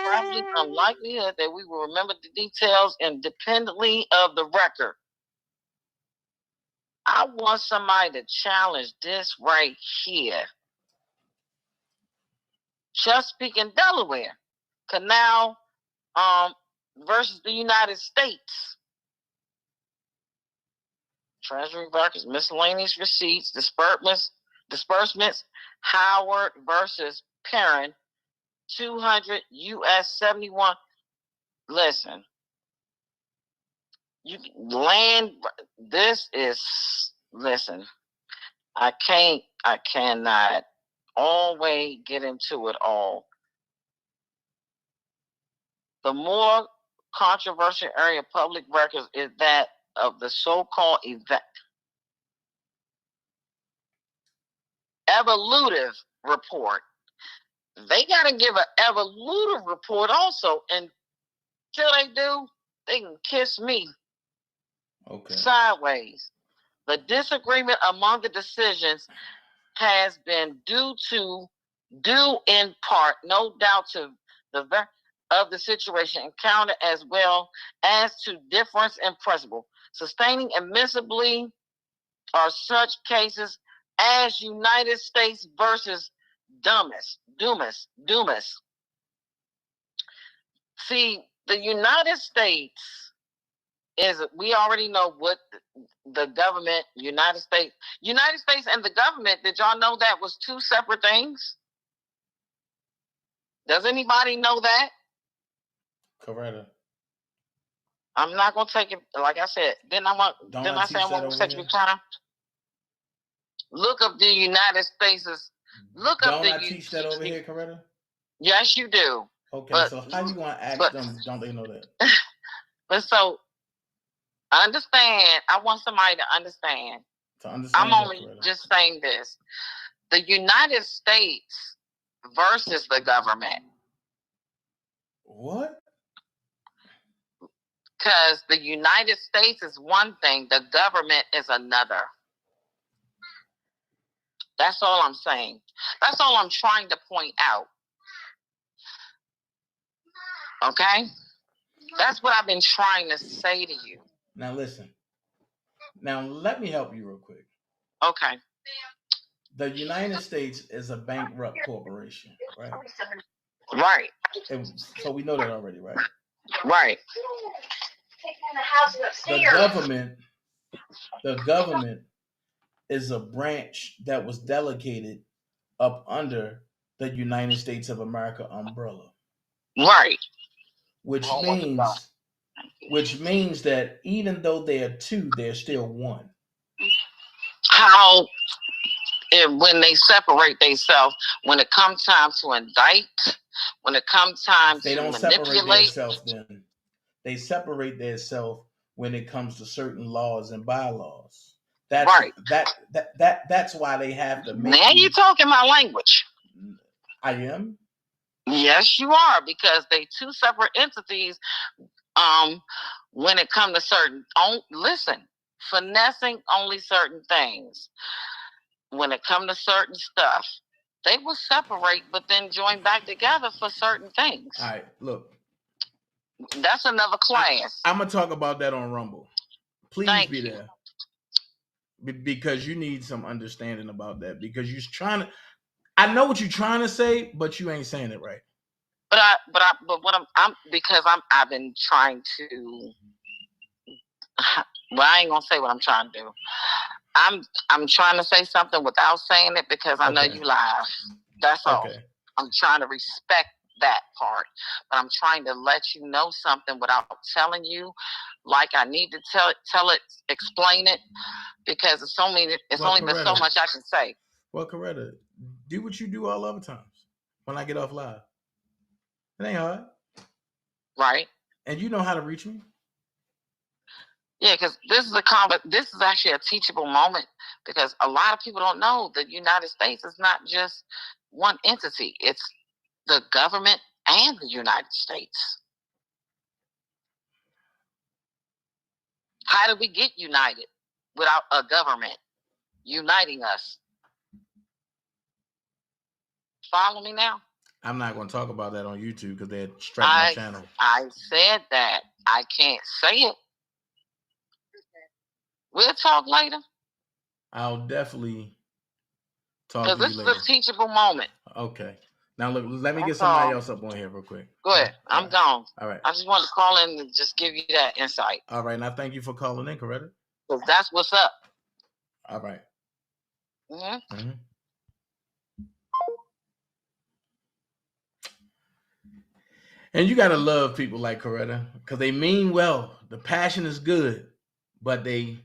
Probably unlikelihood that we will remember the details independently of the record. I want somebody to challenge this right here. Chesapeake and Delaware Canal versus the United States. Treasury records, miscellaneous receipts, disbursements, Howard versus Perrin, 200 US 71. Listen, you land. This is, listen. I cannot always get into it all. The more controversial area of public records is that of the so-called evolutive report. They got to give an evolutive report also, and until they do, they can kiss me sideways. The disagreement among the decisions has been due in part, no doubt, to of the situation encountered, as well as to difference in principle. Sustaining admissibly are such cases as United States versus Dumas. See, the United States is, we already know what the government, United States and the government, did y'all know that was two separate things? Does anybody know that? Coretta. I'm not gonna take it. Like I said, I want to take your time. Look up the United States. Look up the. Don't I teach that over here, Coretta? Yes, you do. Okay, so how you gonna ask them? Don't they know that? But so, understand. I want somebody to understand. I'm only just saying this: the United States versus the government. What? Because the United States is one thing, the government is another. That's all I'm saying. That's all I'm trying to point out. Okay? That's what I've been trying to say to you. Now listen. Now let me help you real quick. Okay. The United States is a bankrupt corporation, right? Right. And so we know that already, right? Right. The government is a branch that was delegated up under the United States of America umbrella. Right. Which means that even though they are two, they're still one. How, when they separate themselves, when it comes time to indict, when it comes time they to don't manipulate, separate themselves then. They separate themselves when it comes to certain laws and bylaws. That's right. That's why they have to make. Now you're talking my language. I am. Yes, you are, because they two separate entities. When it comes to certain, finessing only certain things. When it comes to certain stuff, they will separate, but then join back together for certain things. All right, look. That's another class. I'm gonna talk about that on Rumble. Please Thank be you. there. Because you need some understanding about that. Because you're trying to, I know what you're trying to say, but you ain't saying it right. But what I've been trying to. Well, I ain't gonna say what I'm trying to do. I'm trying to say something without saying it because I know you live. That's all. I'm trying to respect that part, but I'm trying to let you know something without telling you like I need to tell it, explain it, because it's only been so much I can say. Well, Coretta, do what you do all other times when I get off live. It ain't hard. Right. And you know how to reach me. Yeah, because this is actually a teachable moment, because a lot of people don't know the United States is not just one entity. It's the government and the United States. How did we get united without a government uniting us? Follow me now? I'm not going to talk about that on YouTube because they'd strike my channel. I said that. I can't say it. We'll talk later. I'll definitely talk to you later. Because this is a teachable moment. Okay. Now, look, let me get somebody else up on here real quick. Go ahead. I'm gone. All right. I just wanted to call in and just give you that insight. All right. Now, thank you for calling in, Coretta. Because that's what's up. All right. Mm-hmm. Mm-hmm. And you got to love people like Coretta because they mean well. The passion is good, but I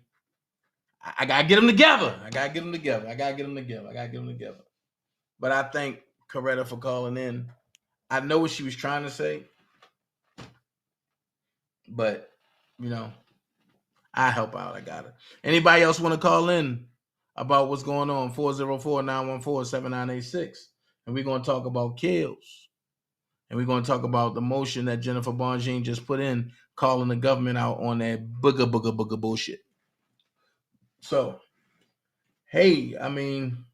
got to get them together. I got to get them together. But I thank Coretta for calling in. I know what she was trying to say, but, you know, I help out. I got it. Anybody else want to call in about what's going on? 404-914-7986. And we're going to talk about kills. And we're going to talk about the motion that Jennifer Bonjean just put in, calling the government out on that booger bullshit. So, hey, I mean,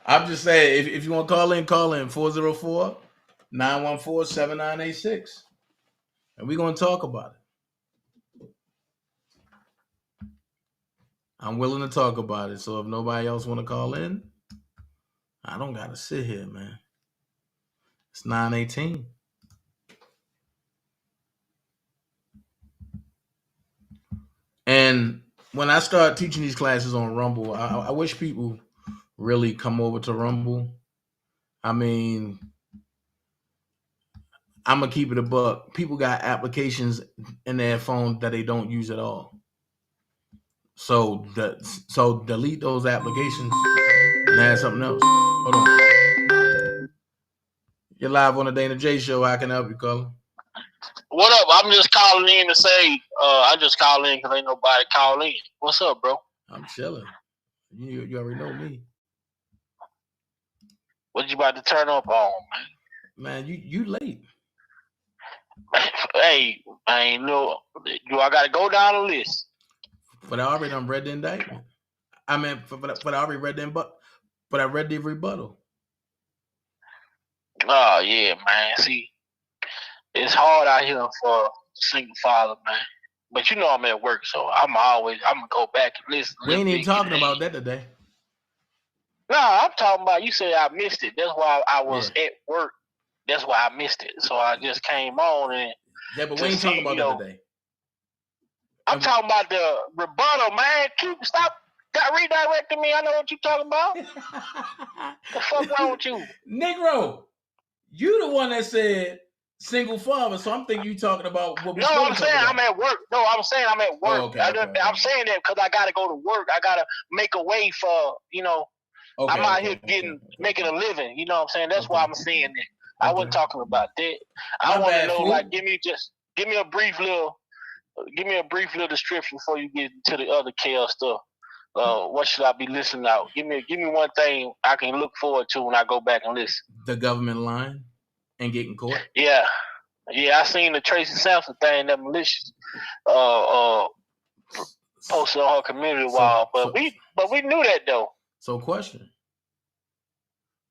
I'm just saying, if you want to call in 404-914-7986. And we're going to talk about it. I'm willing to talk about it. So if nobody else want to call in, I don't got to sit here, man. It's 9:18. And when I start teaching these classes on Rumble, I wish people really come over to Rumble. I mean, I'm going to keep it a buck. People got applications in their phone that they don't use at all. So delete those applications and add something else. Hold on. You're live on the Dana J Show. How can I help you, caller? What up? I'm just calling in to say, I just called in because ain't nobody call in. What's up, bro? I'm chilling. You already know me. What you about to turn up on, man? Man, you late. Hey, I ain't know. Do I got to go down the list? But I already done read the indictment. I mean, but I already read but I read the rebuttal. Oh, yeah, man. See, it's hard out here for a single father, man. But you know I'm at work, so I'm going to go back and listen. We ain't even talking about that today. No, I'm talking about, you said I missed it. That's why I was at work. That's why I missed it. So I just came on and... Yeah, but we ain't talking about that today. I'm talking about the rebuttal, man. Stop redirecting me. I know what you're talking about. The fuck wrong with you? Negro, you the one that said single father, so I'm thinking you talking about what we No, I'm saying I'm at work. No, I'm saying I'm at work. Oh, okay, I'm saying that because I got to go to work. I got to make a way for, I'm out here making a living. You know what I'm saying? That's why I'm saying that. I wasn't talking about that. I want to know, like, give me a brief little Give me a brief little description before you get to the other KL stuff. What should I be listening out? Give me one thing I can look forward to when I go back and listen. The government line and getting caught. Yeah, I seen the Tracy Sampson thing that malicious posted on her community wall, but we knew that though. So question: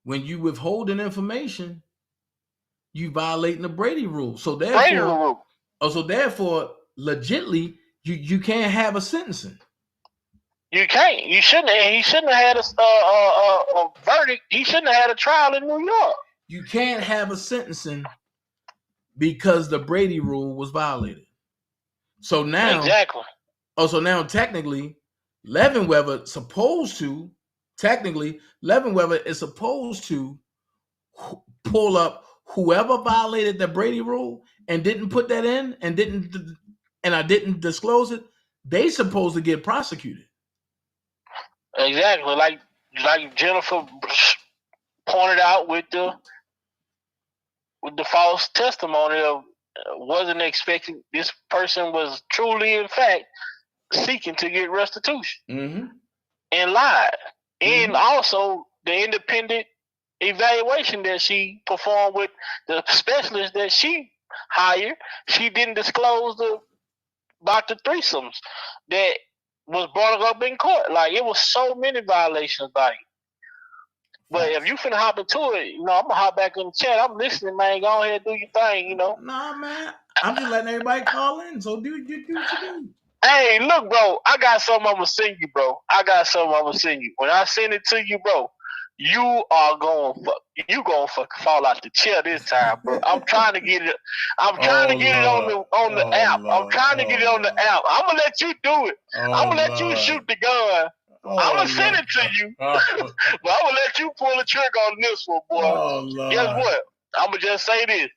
when you withholding information, you violating the Brady rule. So therefore, legitly, you can't have a sentencing. You can't. You shouldn't. He shouldn't have had a verdict. He shouldn't have had a trial in New York. You can't have a sentencing because the Brady rule was violated. So now, exactly. Oh, so now technically, Leavenweber is supposed to pull up whoever violated the Brady rule and didn't put that in and I didn't disclose it. They supposed to get prosecuted. Exactly, like Jennifer pointed out with the false testimony of wasn't expecting this person was truly, in fact, seeking to get restitution and lied. And also the independent evaluation that she performed with the specialist that she hired, she didn't disclose about the threesomes that was brought up in court. Like, it was so many violations by it. But if you finna hop into it, I'm gonna hop back in the chat. I'm listening, man. Go ahead, do your thing, Nah, man. I'm just letting everybody call in. So do what you do. Hey, look, bro. I got something I'm gonna send you, bro. When I send it to you, bro, you are gonna fall out the chair this time, bro. I'm trying to get it. I'm trying to get it on the app. I'm trying to get it on the app. I'm gonna let you do it. I'm gonna let you shoot the gun. I'm gonna send it to you, but I'm gonna let you pull the trigger on this one, boy. Guess what? I'm gonna just say this: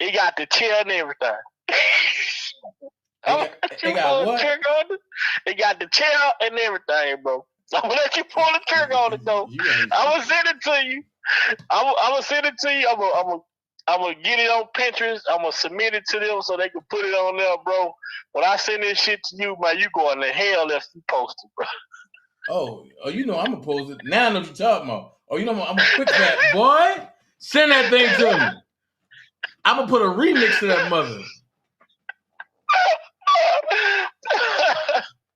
it got the chair and everything. It got what? It got the chair and everything, bro. I'm gonna let you pull the trigger on it, though. I'm gonna send it to you. I'm gonna send it to you. I'm gonna get it on Pinterest. I'm gonna submit it to them so they can put it on there, bro. When I send this shit to you, man, you going to hell if you post it, bro. Oh, I'm gonna post it. Now I know what you're talking about. Oh, I'm a quick that boy. Send that thing to me. I'm gonna put a remix to that mother.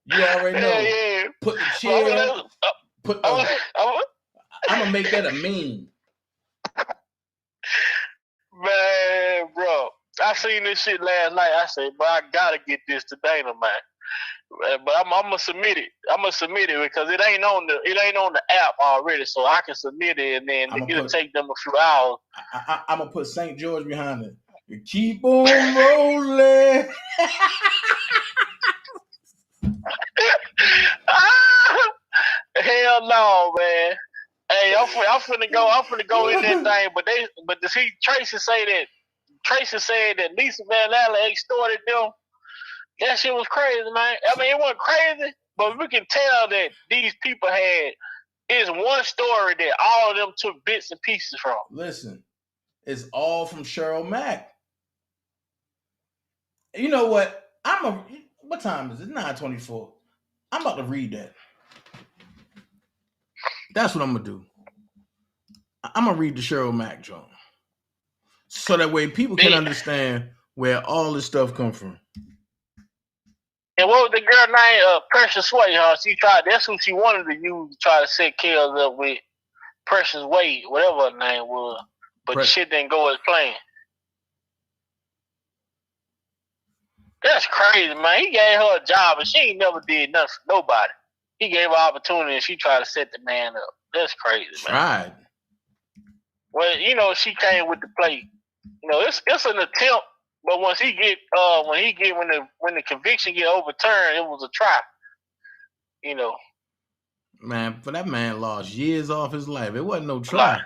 You already know. Yeah. Put the chair. I'm gonna make that a meme. Man, bro, I seen this shit last night. I said, bro, I gotta get this to Dana, man. But I'm gonna submit it. Because it ain't on the app already, so I can submit it, and then it'll take them a few hours. I'm gonna put St. George behind it. You keep on rolling. Hell no, man. Hey, I'm finna go in that thing. But to see Tracy said that Lisa Van Allen extorted them. That shit was crazy, man. I mean, it wasn't crazy, but we can tell that these people it's one story that all of them took bits and pieces from. Listen, it's all from Cheryl Mack. You know what? What time is it? 9:24. I'm about to read that. That's what I'm gonna do. I'm gonna read the Cheryl Mack joint, so that way people can understand where all this stuff come from. And what was the girl named? Precious Way, huh? That's who she wanted to use to try to set Kells up with. Precious Way, whatever her name was. But shit didn't go as planned. That's crazy, man. He gave her a job and she ain't never did nothing for nobody. He gave her opportunity and she tried to set the man up. That's crazy, man. Right. Well, she came with the plate. It's an attempt, but when the conviction get overturned, it was a try. Man, for that man lost years off his life. It wasn't no try.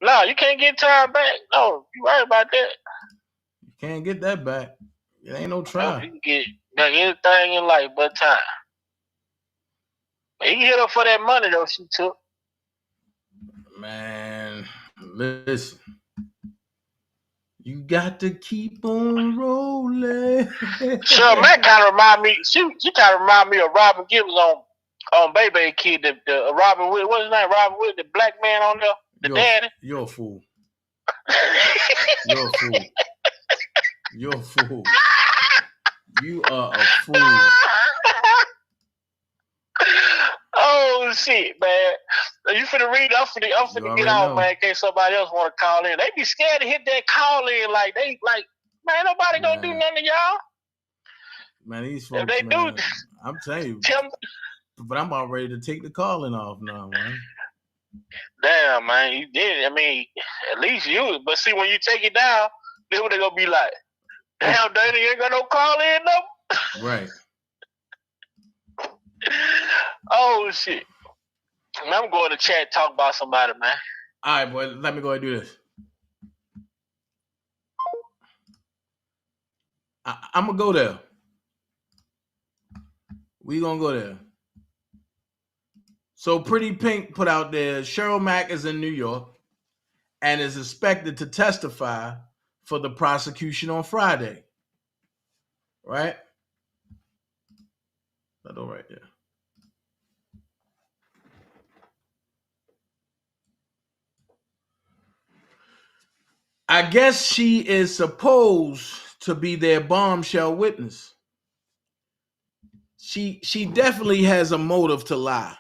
No, you can't get time back. No, you right about that. You can't get that back. It ain't no try. No, you can get anything in life but time. He hit her for that money though she took. Man, listen. You got to keep on rolling. Sure, Matt kind of remind me. She kind of remind me of Robin Gibbs on Baby Kid. The Robin Williams, what's his name? Robin Williams, the black man on there, the daddy. You're a fool. You're a fool. You're a fool. You are a fool. Oh shit, man! You finna read? I'm finna get out, man. In case somebody else want to call in, they be scared to hit that call in. Like man, nobody gonna do nothing to y'all. Man, these folks, if they do, I'm telling you. But I'm about ready to take the calling off now, man. Damn, man, you did. I mean, at least you. But see, when you take it down, then what they gonna be like? Damn, Danny, you ain't got no call in, no. Right. Oh shit! I'm going to chat, talk about somebody, man. All right, boy. Let me go ahead and do this. I'm gonna go there. We gonna go there. So Pretty Pink put out there, Cheryl Mack is in New York and is expected to testify for the prosecution on Friday. Right? That door right there. I guess she is supposed to be their bombshell witness. She definitely has a motive to lie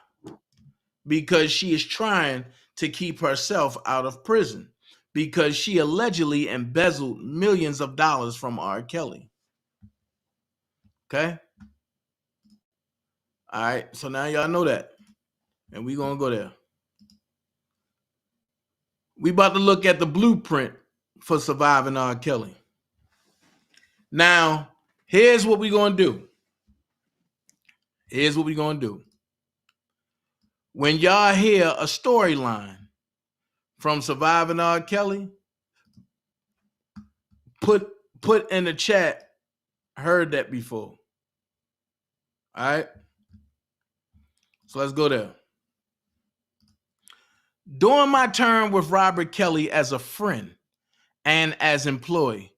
because she is trying to keep herself out of prison because she allegedly embezzled millions of dollars from R. Kelly. Okay? All right, so now y'all know that. And we're going to go there. We about to look at the blueprint for surviving R. Kelly. Now, here's what we're going to do. Here's what we're going to do. When y'all hear a storyline from surviving R. Kelly, put in the chat, heard that before. All right? So let's go there. During my term with Robert Kelly as a friend and as employee,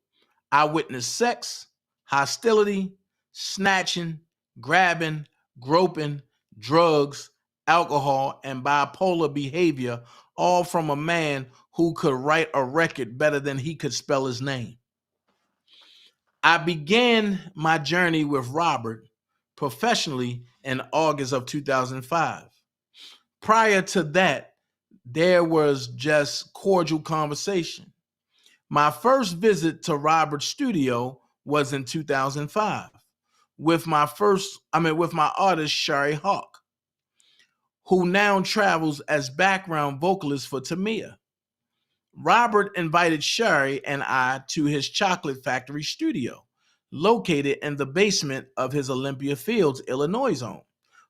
I witnessed sex, hostility, snatching, grabbing, groping, drugs, alcohol, and bipolar behavior, all from a man who could write a record better than he could spell his name. I began my journey with Robert professionally in August of 2005. Prior to that, there was just cordial conversation. My first visit to Robert's studio was in 2005 with my artist Sherry Hawk, who now travels as background vocalist for Tamia. Robert invited Sherry and I to his Chocolate Factory studio, located in the basement of his Olympia Fields, Illinois home,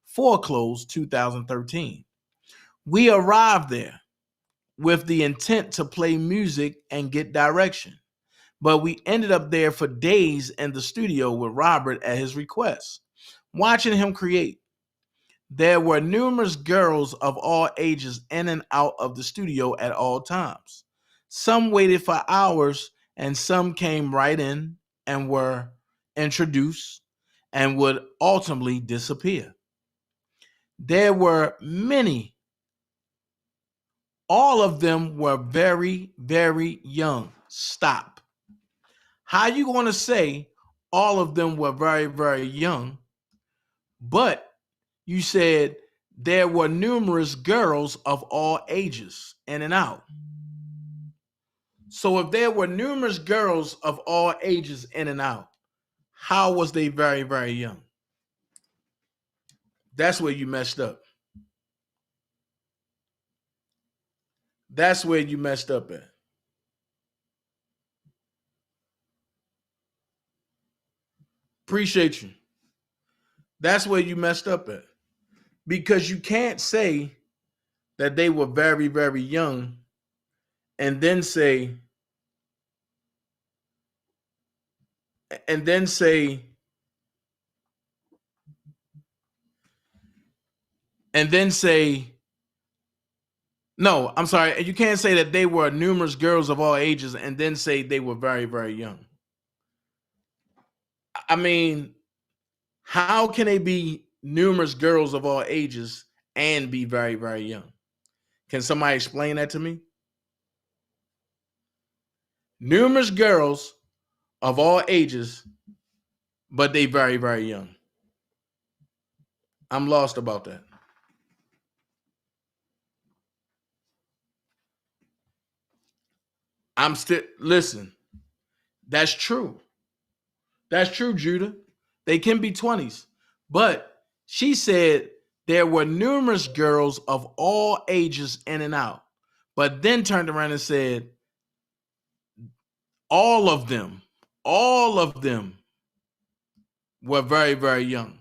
foreclosed 2013. We arrived there with the intent to play music and get direction, but we ended up there for days in the studio with Robert at his request, watching him create. There were numerous girls of all ages in and out of the studio at all times. Some waited for hours and some came right in and were introduced and would ultimately disappear. There were many. All of them were very, very young. Stop. How you going to say all of them were very, very young, but you said there were numerous girls of all ages in and out? So if there were numerous girls of all ages in and out, how was they very, very young? That's where you messed up. That's where you messed up at. Appreciate you. That's where you messed up at. Because you can't say that they were very, very young and then say No, I'm sorry. You can't say that they were numerous girls of all ages and then say they were very, very young. I mean, how can they be numerous girls of all ages and be very, very young? Can somebody explain that to me? Numerous girls of all ages, but they very, very young. I'm lost about that. I'm still, listen, that's true. That's true, Judah. They can be 20s. But she said there were numerous girls of all ages in and out, but then turned around and said all of them were very, very young.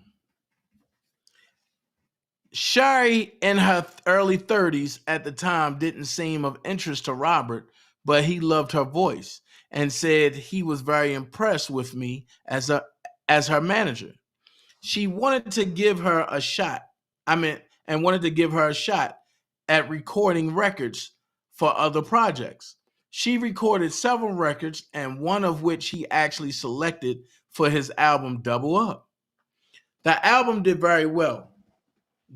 Sherry in her early 30s at the time didn't seem of interest to Robert, but he loved her voice and said he was very impressed with me as her manager. She wanted to give her a shot. Wanted to give her a shot at recording records for other projects. She recorded several records, and one of which he actually selected for his album Double Up. The album did very well.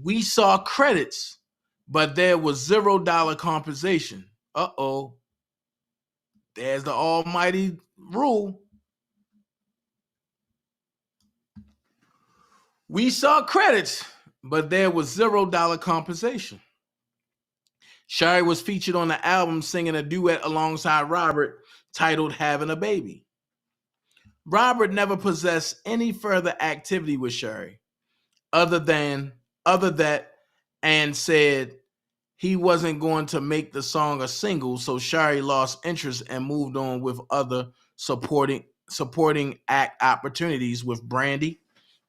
We saw credits, but there was $0 compensation. Uh-oh. There's the almighty rule. We saw credits, but there was $0 compensation. Sherry was featured on the album singing a duet alongside Robert titled Having a Baby. Robert never possessed any further activity with Sherry other that and said he wasn't going to make the song a single, so Sherry lost interest and moved on with other supporting act opportunities with Brandy,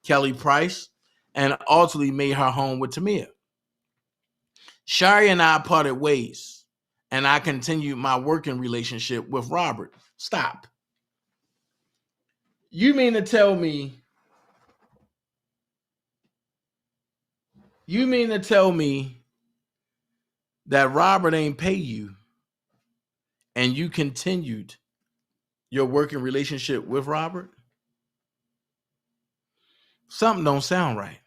Kelly Price, and ultimately made her home with Tamia. Sherry and I parted ways, and I continued my working relationship with Robert. Stop. You mean to tell me that Robert ain't pay you and you continued your working relationship with Robert? Something don't sound right.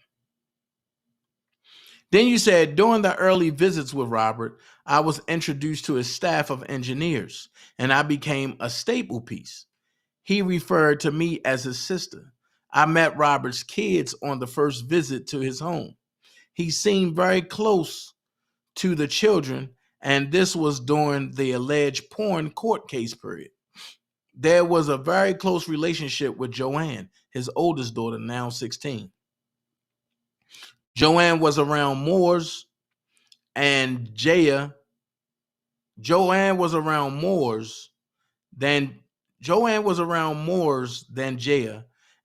Then you said during the early visits with Robert, I was introduced to his staff of engineers and I became a staple piece. He referred to me as his sister. I met Robert's kids on the first visit to his home. He seemed very close to the children, and this was during the alleged porn court case period. There was a very close relationship with Joanne, his oldest daughter, now 16. Joanne was around Moores and Jaya. Joanne was around Moores than Jaya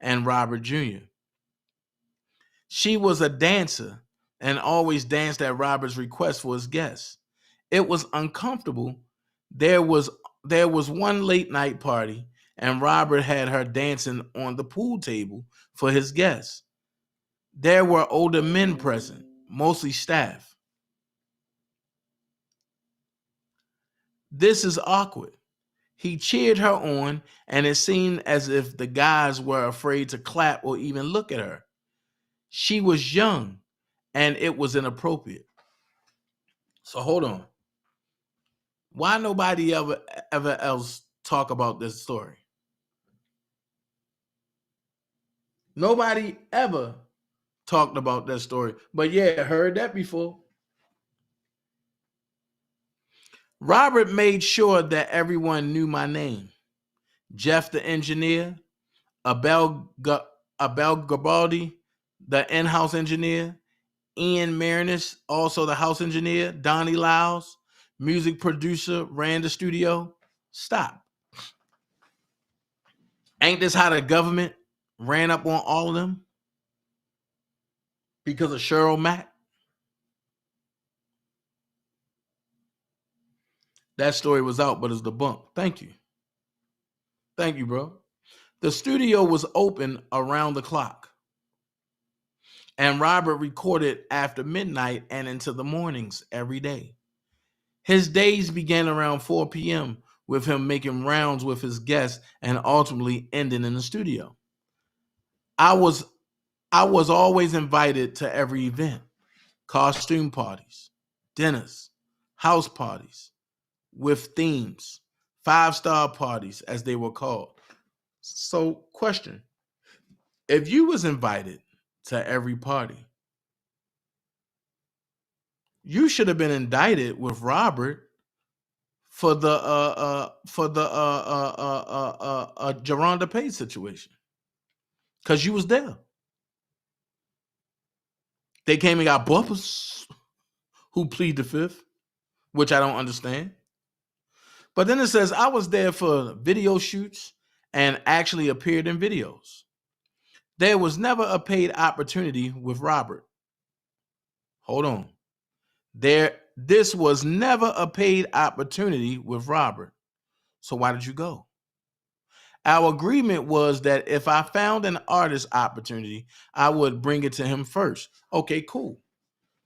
and Robert Jr. She was a dancer and always danced at Robert's request for his guests. It was uncomfortable. There was one late night party and Robert had her dancing on the pool table for his guests. There were older men present, mostly staff. This is awkward. He cheered her on, and it seemed as if the guys were afraid to clap or even look at her. She was young, and it was inappropriate. So hold on. Why nobody ever else talk about this story? Nobody ever talked about that story. But yeah, heard that before. Robert made sure that everyone knew my name. Jeff the engineer, Abel Gabaldi, the in-house engineer, Ian Marinus, also the house engineer, Donnie Lyles, music producer, ran the studio. Stop. Ain't this how the government ran up on all of them? Because of Cheryl Mack? That story was out, but it's debunked. Thank you. Thank you, bro. The studio was open around the clock. And Robert recorded after midnight and into the mornings every day. His days began around 4 p.m. with him making rounds with his guests and ultimately ending in the studio. I was always invited to every event, costume parties, dinners, house parties with themes, 5-star parties as they were called. So, question, if you was invited to every party, you should have been indicted with Robert for the Geronda Page situation, because you was there. They came and got bumpers who plead the fifth, which I don't understand. But then it says I was there for video shoots and actually appeared in videos. There was never a paid opportunity with Robert. Hold on. This was never a paid opportunity with Robert. So why did you go? Our agreement was that if I found an artist opportunity, I would bring it to him first. Okay, cool.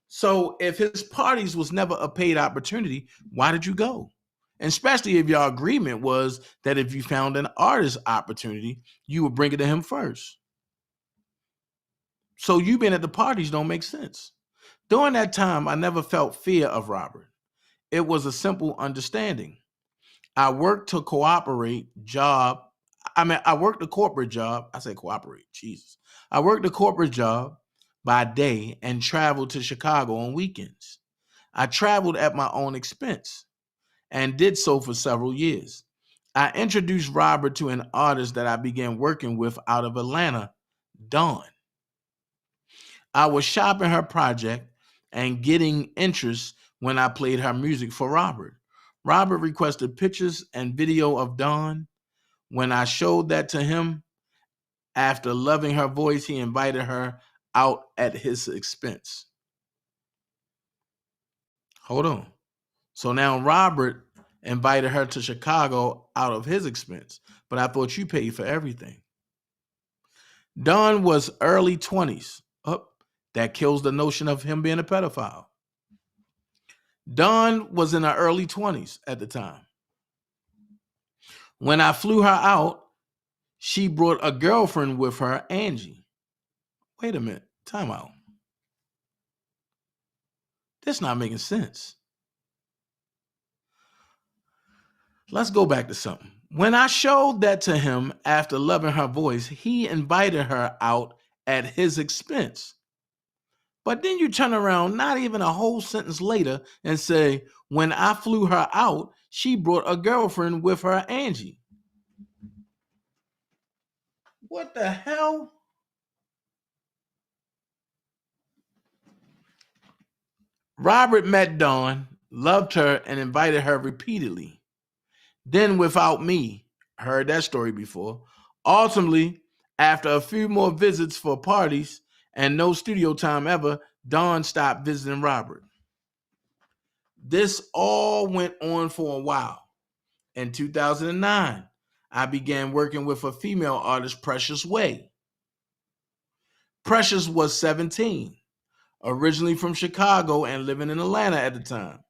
So if his parties was never a paid opportunity, why did you go? And especially if your agreement was that if you found an artist opportunity, you would bring it to him first. So you being at the parties don't make sense. During that time, I never felt fear of Robert. It was a simple understanding. I worked a corporate job. I worked a corporate job. I say cooperate, Jesus. I worked a corporate job by day and traveled to Chicago on weekends. I traveled at my own expense and did so for several years. I introduced Robert to an artist that I began working with out of Atlanta, Dawn. I was shopping her project and getting interest when I played her music for Robert. Robert requested pictures and video of Dawn. When I showed that to him, after loving her voice, he invited her out at his expense. Hold on. So now Robert invited her to Chicago out of his expense, but I thought you paid for everything. Dawn was early 20s. That kills the notion of him being a pedophile. Dawn was in her early 20s at the time. When I flew her out, she brought a girlfriend with her, Angie. Wait a minute, time out. That's not making sense. Let's go back to something. When I showed that to him after loving her voice, he invited her out at his expense. But then you turn around, not even a whole sentence later, and say, when I flew her out, she brought a girlfriend with her, Angie. What the hell? Robert met Dawn, loved her, and invited her repeatedly. Then, without me, heard that story before. Ultimately, after a few more visits for parties and no studio time ever, Dawn stopped visiting Robert. This all went on for a while. In 2009, I began working with a female artist, Precious Way. Precious was 17, originally from Chicago and living in Atlanta at the time.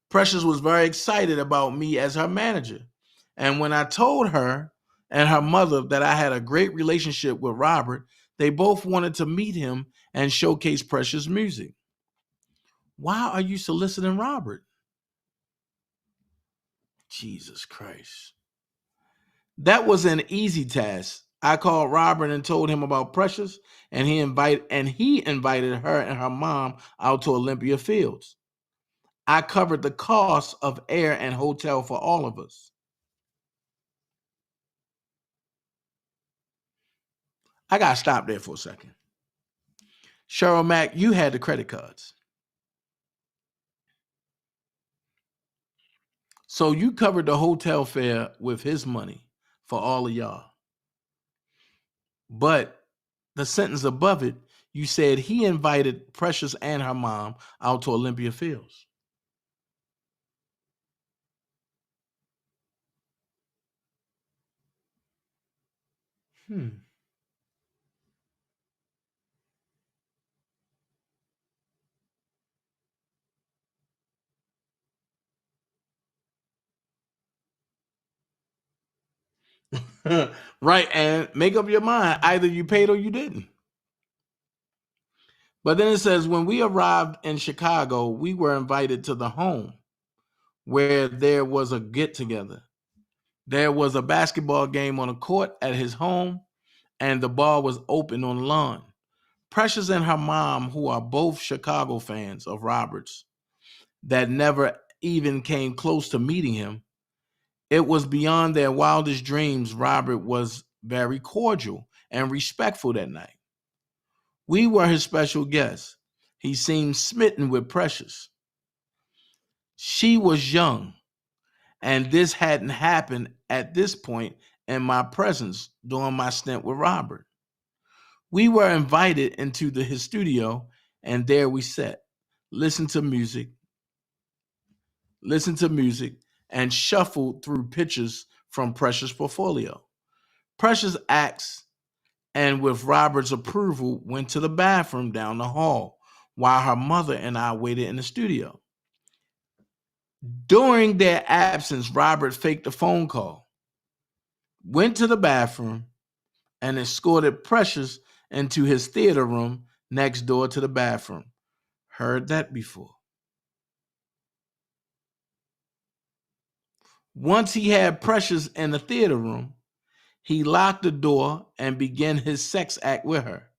Precious was very excited about me as her manager. And when I told her and her mother that I had a great relationship with Robert, they both wanted to meet him and showcase Precious' music. Why are you soliciting Robert? Jesus Christ. That was an easy task. I called Robert and told him about Precious, and he invited her and her mom out to Olympia Fields. I covered the cost of air and hotel for all of us. I got to stop there for a second. Cheryl Mack, you had the credit cards. So you covered the hotel fare with his money for all of y'all. But the sentence above it, you said he invited Precious and her mom out to Olympia Fields. Right, and make up your mind. Either you paid or you didn't. But then it says, when we arrived in Chicago, we were invited to the home where there was a get-together. There was a basketball game on a court at his home, and the bar was open on the lawn. Precious and her mom, who are both Chicago fans of Robert's, that never even came close to meeting him, it was beyond their wildest dreams. Robert was very cordial and respectful that night. We were his special guests. He seemed smitten with Precious. She was young, and this hadn't happened at this point in my presence during my stint with Robert. We were invited into his studio, and there we sat, listened to music, and shuffled through pictures from Precious' portfolio. Precious asked, and with Robert's approval, went to the bathroom down the hall while her mother and I waited in the studio. During their absence, Robert faked a phone call, went to the bathroom, and escorted Precious into his theater room next door to the bathroom. Heard that before. Once he had Precious in the theater room, he locked the door and began his sex act with her.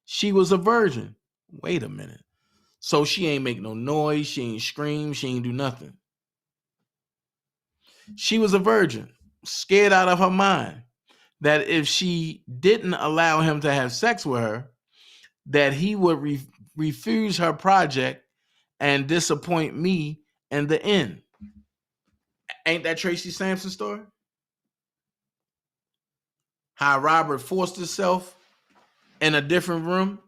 She was a virgin. Wait a minute. So she ain't make no noise, she ain't scream, she ain't do nothing. She was a virgin, scared out of her mind that if she didn't allow him to have sex with her, that he would refuse her project and disappoint me in the end. Ain't that Tracy Sampson story? How Robert forced himself in a different room.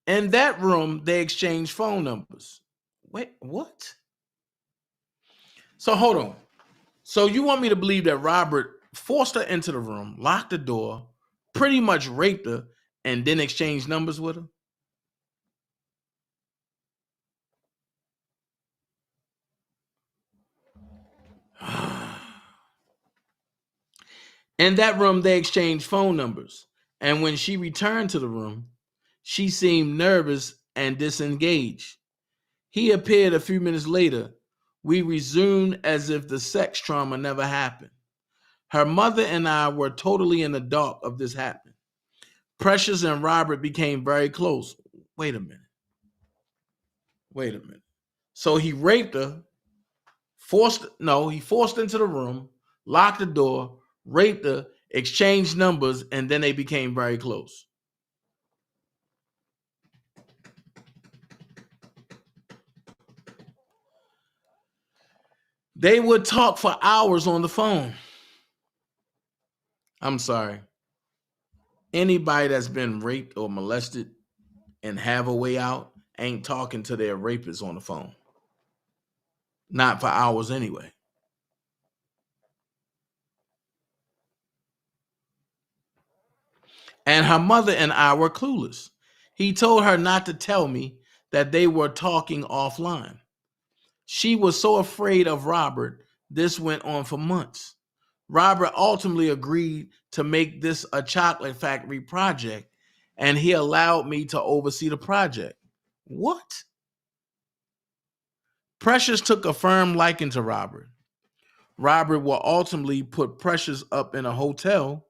In that room, they exchanged phone numbers. Wait, what? So hold on. So you want me to believe that Robert forced her into the room, locked the door, pretty much raped her, and then exchanged numbers with her? In that room, they exchanged phone numbers. And when she returned to the room, she seemed nervous and disengaged. He appeared a few minutes later. We resumed as if the sex trauma never happened. Her mother and I were totally in the dark of this happening. Precious and Robert became very close. Wait a minute. So he raped her, he forced into the room, locked the door, raped her, exchanged numbers, and then they became very close. They would talk for hours on the phone. I'm sorry. Anybody that's been raped or molested and have a way out ain't talking to their rapist on the phone. Not for hours anyway. And her mother and I were clueless. He told her not to tell me that they were talking offline. She was so afraid of Robert, this went on for months. Robert ultimately agreed to make this a chocolate factory project, and he allowed me to oversee the project. What? Precious took a firm liking to Robert. Robert will ultimately put Precious up in a hotel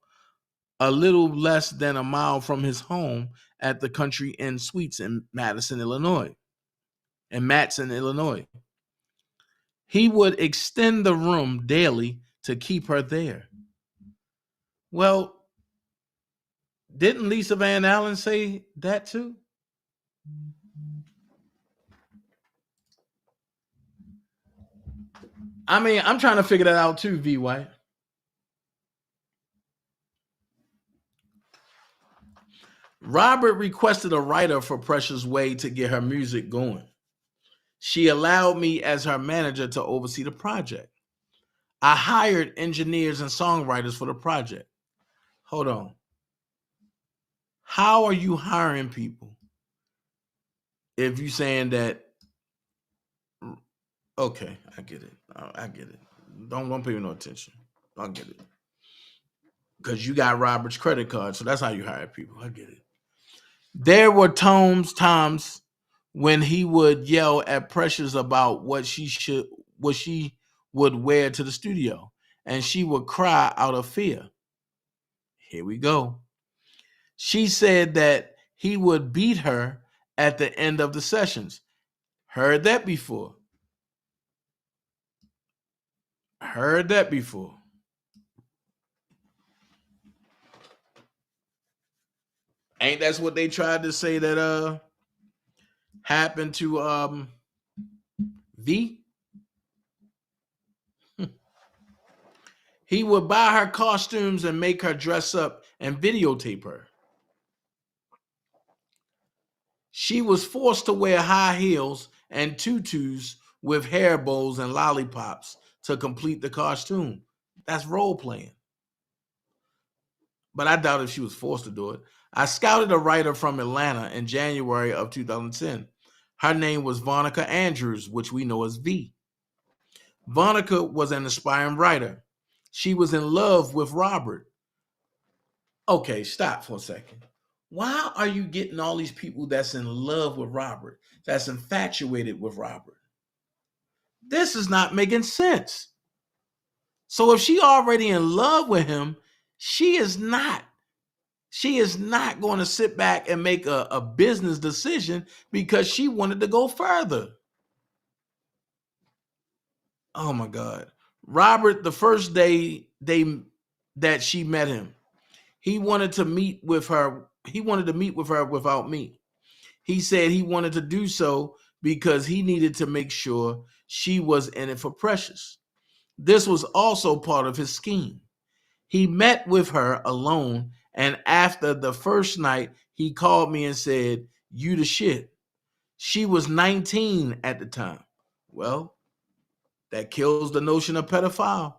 a little less than a mile from his home at the Country Inn Suites in Matson, Illinois. He would extend the room daily to keep her there. Well, didn't Lisa Van Allen say that too? I mean, I'm trying to figure that out too, V. White. Robert requested a writer for Precious Way to get her music going. She allowed me as her manager to oversee the project. I hired engineers and songwriters for the project. Hold on. How are you hiring people if you're saying that? Okay, I get it. I get it. Don't pay me no attention. I get it. Because you got Robert's credit card, so that's how you hire people. I get it. There were times when he would yell at Precious about what she would wear to the studio, and she would cry out of fear. Here we go. She said that he would beat her at the end of the sessions. Heard that before. Heard that before. Ain't that's what they tried to say that happened to V? He would buy her costumes and make her dress up and videotape her. She was forced to wear high heels and tutus with hair bows and lollipops to complete the costume. That's role playing. But I doubt if she was forced to do it. I scouted a writer from Atlanta in January of 2010. Her name was Vonica Andrews, which we know as V. Vonica was an aspiring writer. She was in love with Robert. Okay, stop for a second. Why are you getting all these people that's in love with Robert, that's infatuated with Robert? This is not making sense. So if she already in love with him, she is not going to sit back and make a business decision because she wanted to go further. Oh my God. Robert, the first day that she met him, he wanted to meet with her. He wanted to meet with her without me. He said he wanted to do so because he needed to make sure she was in it for Precious. This was also part of his scheme. He met with her alone, and after the first night, he called me and said, "You the shit." She was 19 at the time. Well, that kills the notion of pedophile.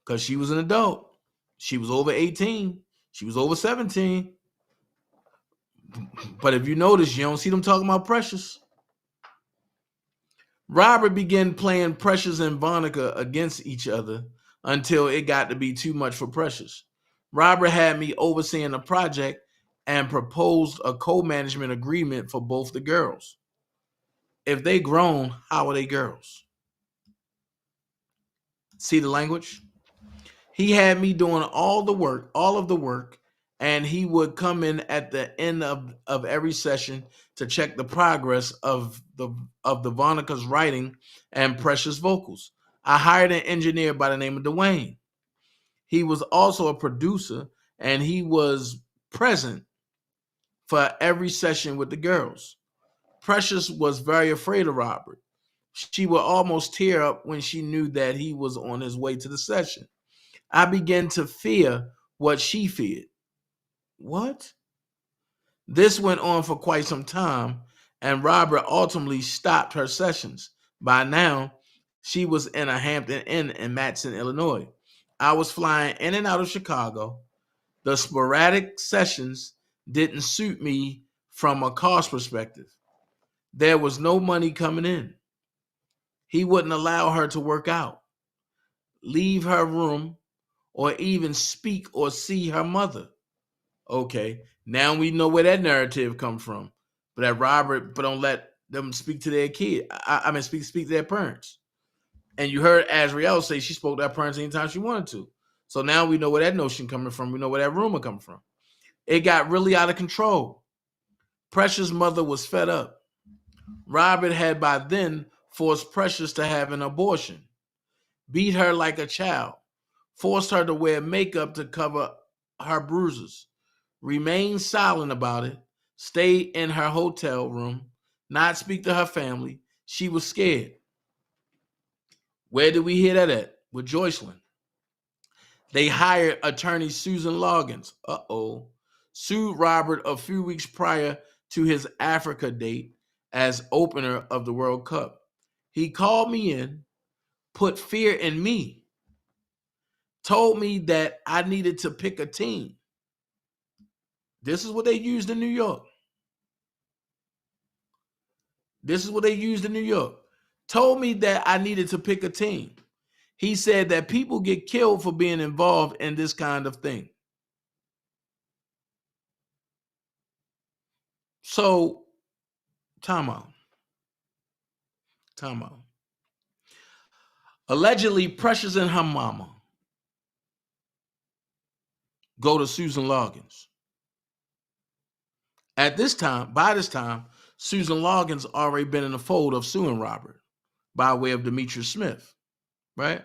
Because she was an adult. She was over 18. She was over 17. But if you notice, you don't see them talking about Precious. Robert began playing Precious and Vonica against each other until it got to be too much for Precious. Robert had me overseeing the project and proposed a co-management agreement for both the girls. If they grown, how are they girls? See the language? He had me doing all of the work, and he would come in at the end of every session to check the progress of the Vonica's writing and Precious vocals. I hired an engineer by the name of Dwayne. He was also a producer, and he was present for every session with the girls. Precious was very afraid of Robert. She would almost tear up when she knew that he was on his way to the session. I began to fear what she feared. What? This went on for quite some time, and Robert ultimately stopped her sessions. By now, she was in a Hampton Inn in Matson, Illinois. I was flying in and out of Chicago. The sporadic sessions didn't suit me from a cost perspective. There was no money coming in. He wouldn't allow her to work out, leave her room, or even speak or see her mother. Okay, now we know where that narrative comes from. But that Robert, but don't let them speak to their kid. I mean, speak to their parents. And you heard Azriel say she spoke to her parents anytime she wanted to. So now we know where that notion coming from. We know where that rumor coming from. It got really out of control. Precious' mother was fed up. Robert had by then forced Precious to have an abortion, beat her like a child, forced her to wear makeup to cover her bruises, remain silent about it, stay in her hotel room, not speak to her family. She was scared. Where did we hear that at? With Joycelyn. They hired attorney Susan Loggins. Sued Robert a few weeks prior to his Africa date as opener of the World Cup. He called me in, put fear in me, told me that I needed to pick a team. This is what they used in New York. This is what they used in New York. Told me that I needed to pick a team. He said that people get killed for being involved in this kind of thing. So, time out. Allegedly, Precious and her mama go to Susan Loggins. By this time, Susan Loggins already been in the fold of suing Robert by way of Demetrius Smith, right?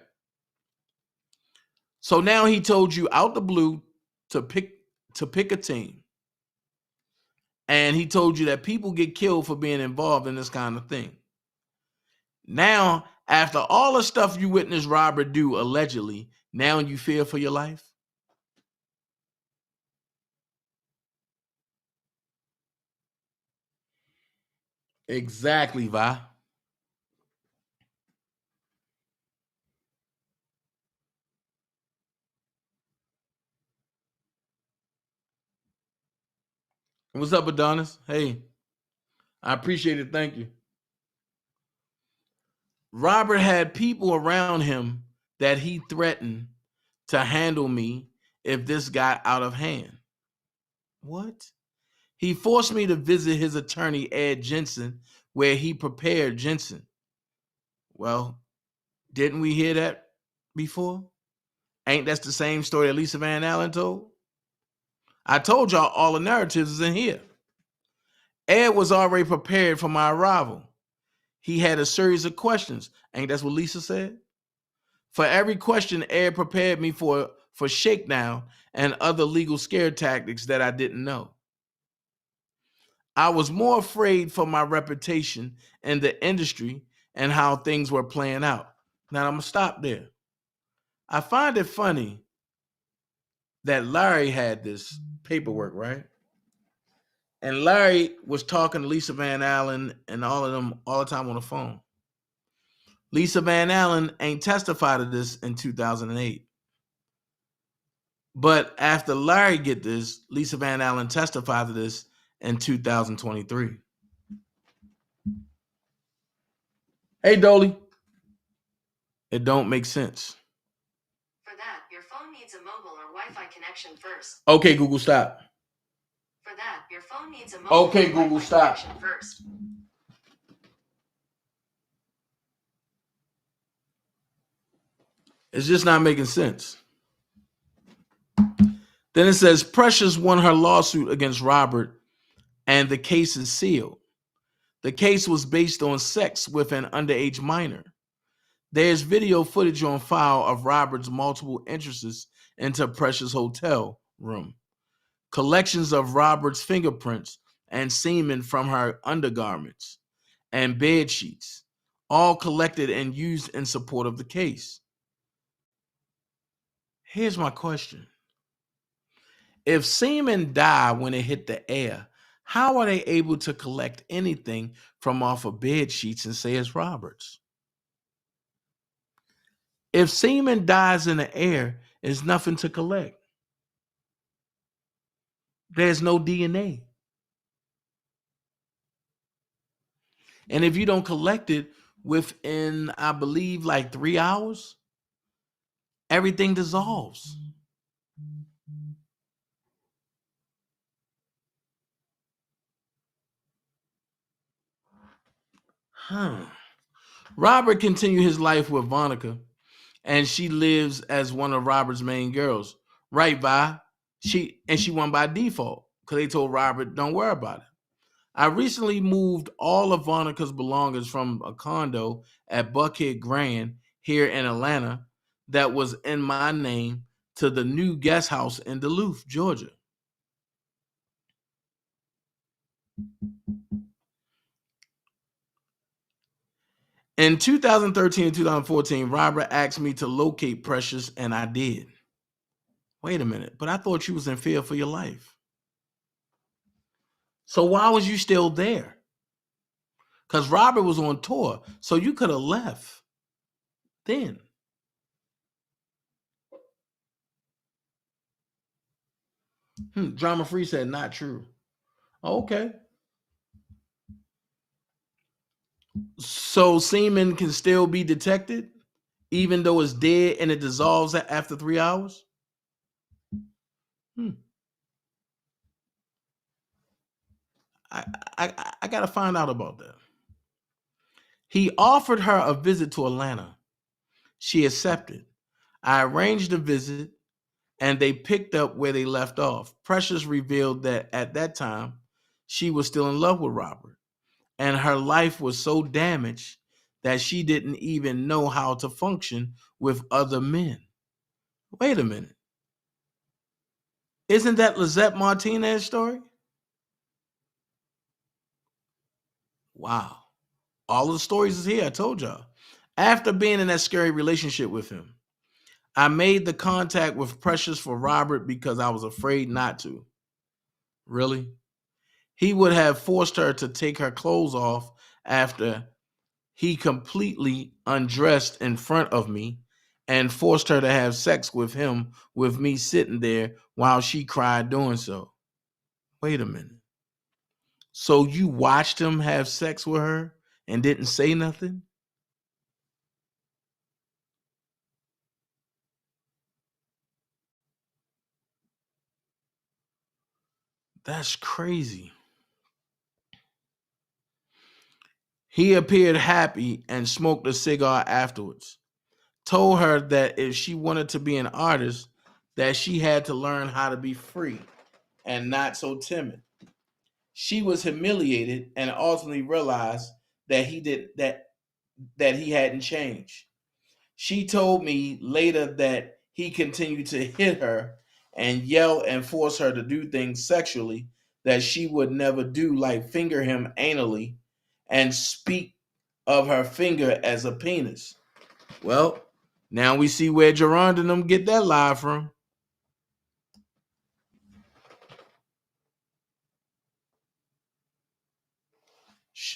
So now he told you out the blue to pick a team. And he told you that people get killed for being involved in this kind of thing. Now, after all the stuff you witnessed Robert do allegedly, now you fear for your life? Exactly, Vi. What's up, Adonis? Hey, I appreciate it. Thank you. Robert had people around him that he threatened to handle me if this got out of hand. What? He forced me to visit his attorney, Ed Jensen, where he prepared Jensen. Well, didn't we hear that before? Ain't that the same story that Lisa Van Allen told? I told y'all all the narratives is in here. Ed was already prepared for my arrival. He had a series of questions. Ain't that what Lisa said? For every question, Ed prepared me for shakedown and other legal scare tactics that I didn't know. I was more afraid for my reputation in the industry and how things were playing out. Now, I'm going to stop there. I find it funny that Larry had this paperwork, right? And Larry was talking to Lisa Van Allen and all of them all the time on the phone. Lisa Van Allen ain't testified to this in 2008. But after Larry get this, Lisa Van Allen testified to this in 2023. Hey, Dolly. It don't make sense. For that, your phone needs a mobile or Wi-Fi connection first. Okay, Google, stop. For that, your phone needs a mobile or Okay, Google, Wi-Fi stop. connection first. It's just not making sense. Then it says Precious won her lawsuit against Robert and the case is sealed. The case was based on sex with an underage minor. There's video footage on file of Robert's multiple entrances into Precious' hotel room, collections of Robert's fingerprints and semen from her undergarments, and bed sheets, all collected and used in support of the case. Here's my question. If semen die when it hit the air, how are they able to collect anything from off of bed sheets and say it's Robert's? If semen dies in the air, there's nothing to collect. There's no DNA. And if you don't collect it within, I believe, like 3 hours, everything dissolves. Robert continued his life with Vonica, and she lives as one of Robert's main girls. Right, Vi? She won by default because they told Robert, don't worry about it. I recently moved all of Vonica's belongings from a condo at Buckhead Grand here in Atlanta that was in my name to the new guest house in Duluth, Georgia. In 2013 and 2014, Robert asked me to locate Precious, and I did. Wait a minute, but I thought you was in fear for your life. So why was you still there? Because Robert was on tour, so you could have left then. Drama Free said not true. Okay. So semen can still be detected, even though it's dead and it dissolves after 3 hours? I got to find out about that. He offered her a visit to Atlanta. She accepted. I arranged the visit, and they picked up where they left off. Precious revealed that at that time, she was still in love with Robert, and her life was so damaged that she didn't even know how to function with other men. Wait a minute. Isn't that Lizette Martinez's story? Wow. All of the stories is here, I told y'all. After being in that scary relationship with him, I made the contact with Precious for Robert because I was afraid not to. Really? He would have forced her to take her clothes off after he completely undressed in front of me and forced her to have sex with him with me sitting there while she cried doing so. Wait a minute. So you watched him have sex with her and didn't say nothing? That's crazy. He appeared happy and smoked a cigar afterwards. Told her that if she wanted to be an artist, that she had to learn how to be free and not so timid. She was humiliated and ultimately realized that he hadn't changed. She told me later that he continued to hit her and yell and force her to do things sexually that she would never do, like finger him anally and speak of her finger as a penis. Well, now we see where Geronda and them get that lie from.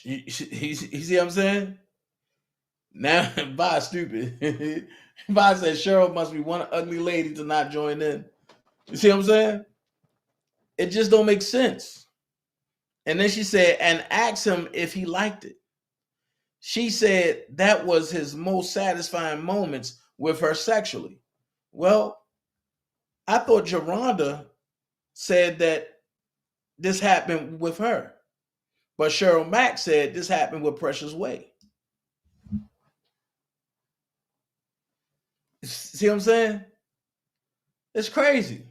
You see what I'm saying? Now, Bye stupid. Bye said Cheryl must be one ugly lady to not join in. You see what I'm saying? It just don't make sense. And then she said, and asked him if he liked it. She said that was his most satisfying moments with her sexually. Well, I thought Geronda said that this happened with her. But Cheryl Mack said this happened with Precious Way. See what I'm saying? It's crazy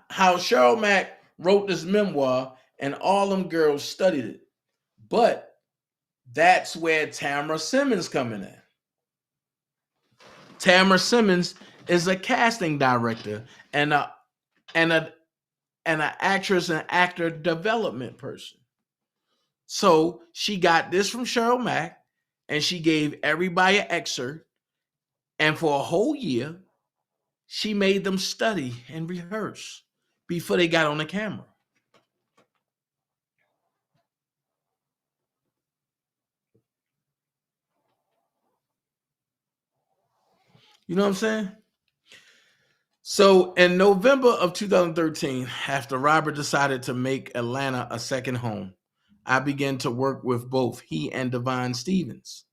how Cheryl Mack wrote this memoir and all them girls studied it. But that's where Tamara Simmons coming in. Tamara Simmons is a casting director and an actress and actor development person. So she got this from Cheryl Mack and she gave everybody an excerpt. And for a whole year, she made them study and rehearse before they got on the camera. You know what I'm saying? So in November of 2013, after Robert decided to make Atlanta a second home, I began to work with both he and Divine Stevens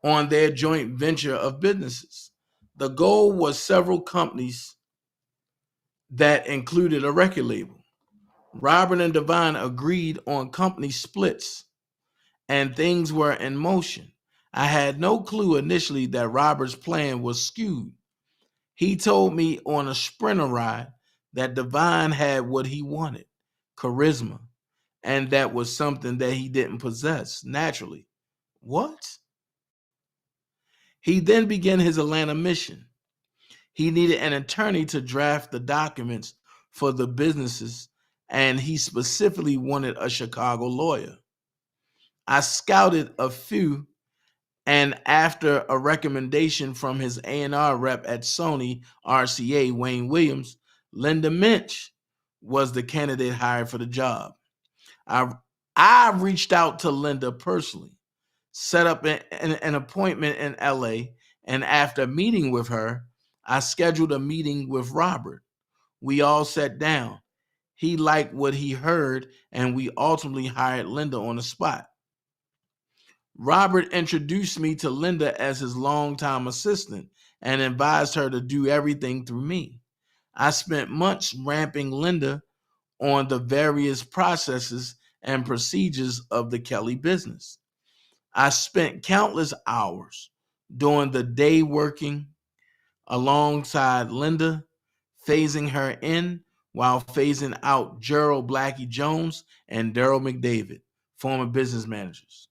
on their joint venture of businesses. The goal was several companies that included a record label. Robert and Divine agreed on company splits, and things were in motion. I had no clue initially that Robert's plan was skewed. He told me on a Sprinter ride that Divine had what he wanted, charisma, and that was something that he didn't possess naturally. What? He then began his Atlanta mission. He needed an attorney to draft the documents for the businesses, and he specifically wanted a Chicago lawyer. I scouted a few, and after a recommendation from his A&R rep at Sony RCA, Wayne Williams, Linda Minch was the candidate hired for the job. I reached out to Linda personally, set up an appointment in LA, and after meeting with her, I scheduled a meeting with Robert. We all sat down. He liked what he heard, and we ultimately hired Linda on the spot. Robert introduced me to Linda as his longtime assistant and advised her to do everything through me. I spent months ramping Linda on the various processes and procedures of the Kelly business. I spent countless hours during the day working alongside Linda, phasing her in while phasing out Gerald Blackie Jones and Daryl McDavid, former business managers.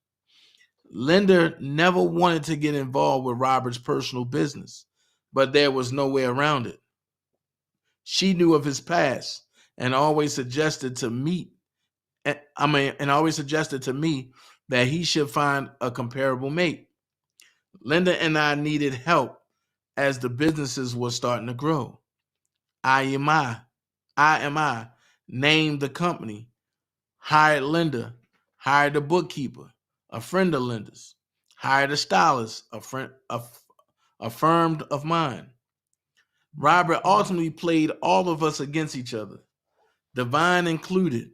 Linda never wanted to get involved with Robert's personal business, but there was no way around it. She knew of his past and always suggested to me that he should find a comparable mate. Linda and I needed help as the businesses were starting to grow. I named the company, hired Linda, hired a bookkeeper, a friend of Linda's, hired a stylist, a friend of mine. Robert ultimately played all of us against each other, Divine included,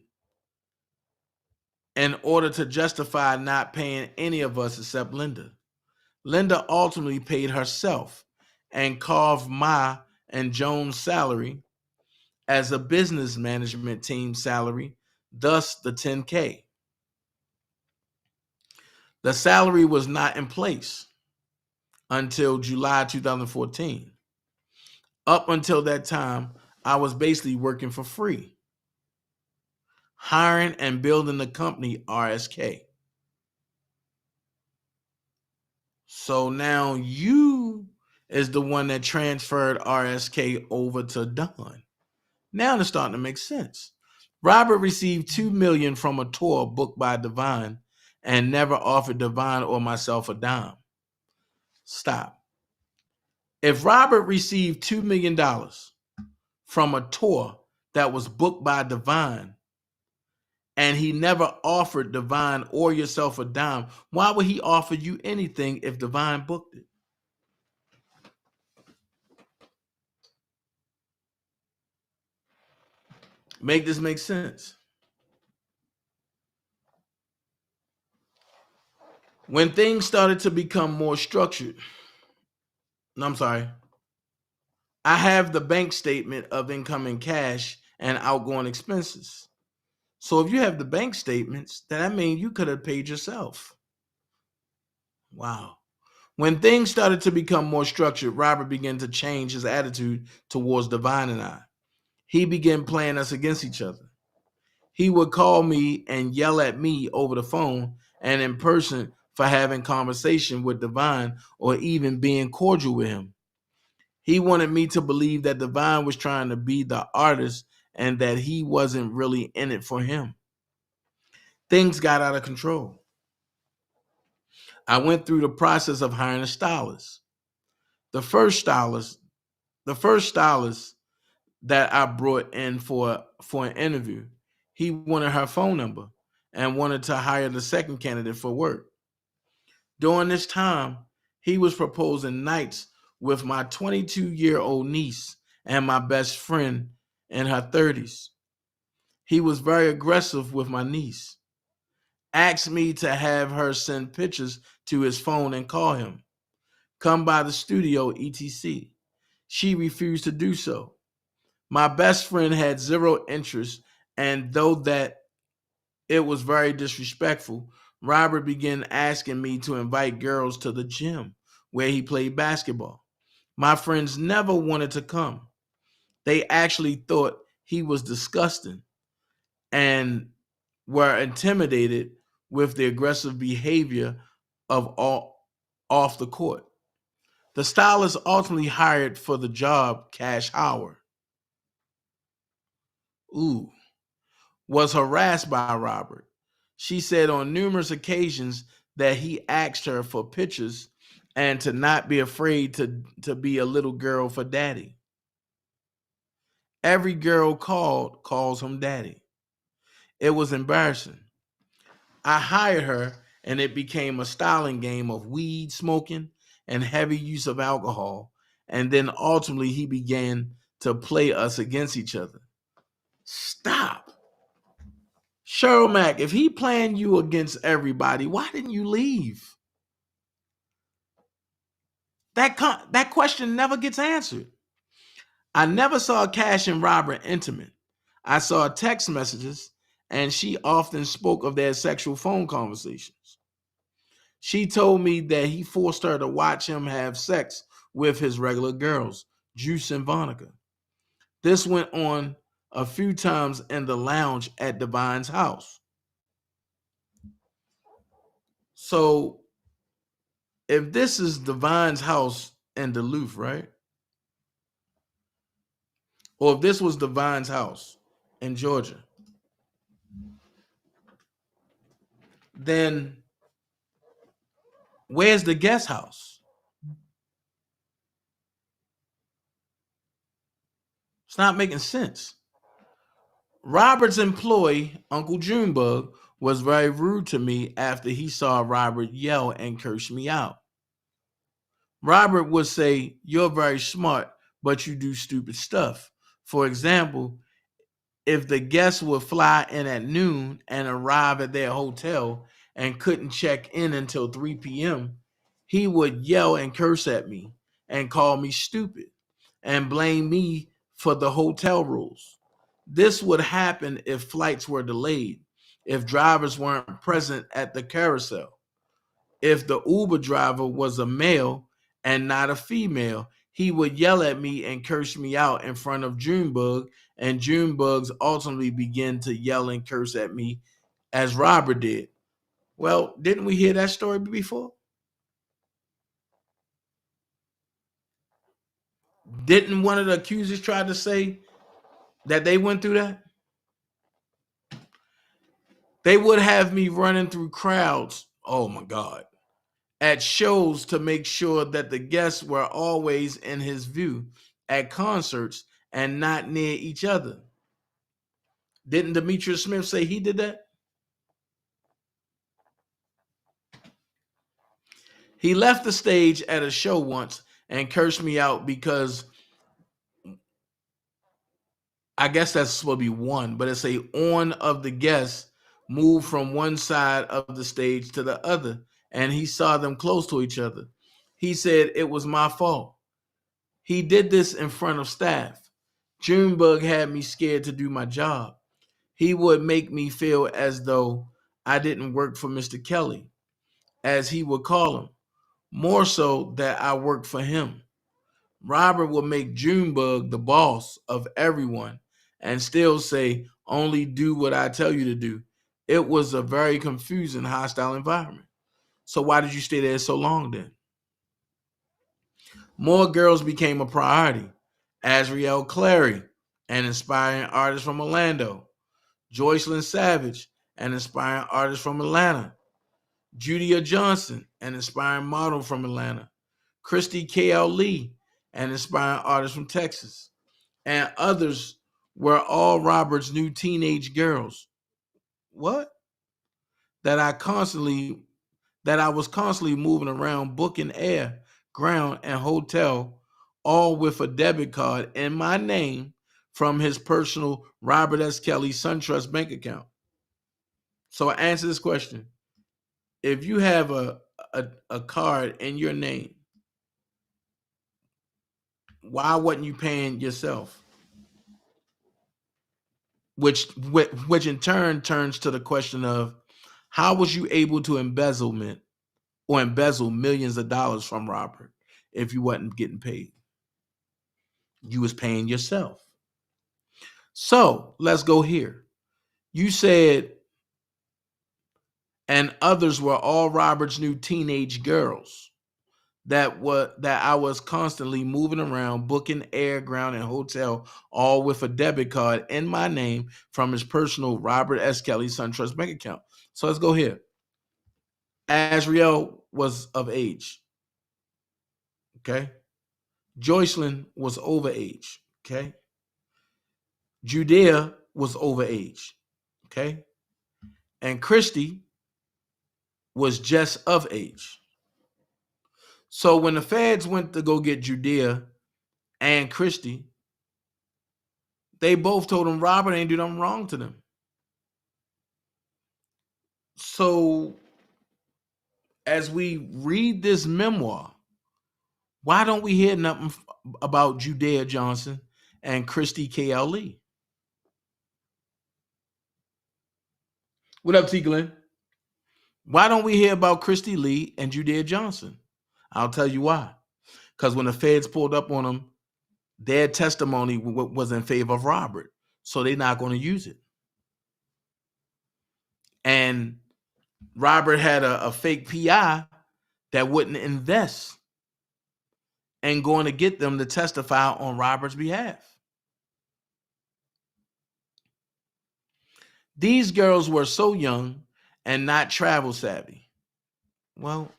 in order to justify not paying any of us except Linda. Linda ultimately paid herself and carved my and Joan's salary as a business management team salary, thus the $10K. The salary was not in place until July 2014. Up until that time, I was basically working for free, hiring and building the company RSK. So now you is the one that transferred RSK over to Don. Now it's starting to make sense. Robert received $2 million from a tour booked by Divine and never offered Divine or myself a dime. Stop. If Robert received $2 million from a tour that was booked by Divine and he never offered Divine or yourself a dime, why would he offer you anything if Divine booked it? Make this make sense. When things started to become more structured, I have the bank statement of incoming cash and outgoing expenses. So if you have the bank statements, then that means you could have paid yourself. Wow. When things started to become more structured, Robert began to change his attitude towards Divine and I. He began playing us against each other. He would call me and yell at me over the phone and in person for having conversation with Divine or even being cordial with him. He wanted me to believe that Divine was trying to be the artist and that he wasn't really in it for him. Things got out of control. I went through the process of hiring a stylist. The first stylist that I brought in for an interview, he wanted her phone number and wanted to hire the second candidate for work. During this time, he was proposing nights with my 22-year-old niece and my best friend in her 30s. He was very aggressive with my niece. Asked me to have her send pictures to his phone and call him. Come by the studio, etc. She refused to do so. My best friend had zero interest, and though that it was very disrespectful, Robert began asking me to invite girls to the gym where he played basketball. My friends never wanted to come. They actually thought he was disgusting and were intimidated with the aggressive behavior of all off the court. The stylist ultimately hired for the job, Cash Howard, was harassed by Robert. She said on numerous occasions that he asked her for pictures and to not be afraid to be a little girl for daddy. Every girl calls him daddy. It was embarrassing. I hired her and it became a styling game of weed smoking and heavy use of alcohol. And then ultimately he began to play us against each other. Stop. Cheryl Mack, if he planned you against everybody, why didn't you leave? That question never gets answered. I never saw Cash and Robert intimate. I saw text messages, and she often spoke of their sexual phone conversations. She told me that he forced her to watch him have sex with his regular girls, Juice and Vonica. This went on a few times in the lounge at Divine's house. So, if this is Divine's house in Duluth, right? Or if this was Divine's house in Georgia, then where's the guest house? It's not making sense. Robert's employee, Uncle Junebug, was very rude to me after he saw Robert yell and curse me out. Robert would say, "You're very smart, but you do stupid stuff." For example, if the guests would fly in at noon and arrive at their hotel and couldn't check in until 3 p.m., he would yell and curse at me and call me stupid and blame me for the hotel rules. This would happen if flights were delayed, if drivers weren't present at the carousel, if the Uber driver was a male and not a female. He would yell at me and curse me out in front of Junebug, and Junebugs ultimately begin to yell and curse at me as Robert did. Well, didn't we hear that story before? Didn't one of the accusers try to say that they went through that? They would have me running through crowds, oh my God, at shows to make sure that the guests were always in his view at concerts and not near each other. Didn't Demetrius Smith say he did that? He left the stage at a show once and cursed me out because I guess that's supposed to be one, but it's a on of the guests moved from one side of the stage to the other, and he saw them close to each other. He said it was my fault. He did this in front of staff. Junebug had me scared to do my job. He would make me feel as though I didn't work for Mr. Kelly, as he would call him, more so that I worked for him. Robert would make Junebug the boss of everyone and still say, "Only do what I tell you to do." It was a very confusing, hostile environment. So why did you stay there so long then? More girls became a priority. Azriel Clary, an inspiring artist from Orlando. Joycelyn Savage, an inspiring artist from Atlanta. Judia Johnson, an inspiring model from Atlanta. Christy K.L. Lee, an inspiring artist from Texas. And others were all Robert's new teenage girls. What? That I was constantly moving around, booking air, ground, and hotel, all with a debit card in my name from his personal Robert S. Kelly SunTrust bank account. So I answer this question. If you have a card in your name, why wasn't you paying yourself? Which in turn turns to the question of, how was you able to embezzle millions of dollars from Robert if you wasn't getting paid? You was paying yourself. So let's go here. You said, and others were all Robert's new teenage girls that I was constantly moving around, booking air, ground, and hotel, all with a debit card in my name from his personal Robert S. Kelly SunTrust bank account. So let's go here. Azriel was of age. Okay. Joycelyn was over age. Okay. Judea was over age. Okay. And Christy was just of age. So when the feds went to go get Judea and Christy, they both told him Robert ain't do nothing wrong to them. So as we read this memoir, why don't we hear nothing about Judea Johnson and Christy K.L. Lee? What up, T. Glenn? Why don't we hear about Christy Lee and Judea Johnson? I'll tell you why. Because when the feds pulled up on them, their testimony was in favor of Robert. So they're not going to use it. And Robert had a fake PI that wouldn't invest in going to get them to testify on Robert's behalf. These girls were so young and not travel savvy. Well,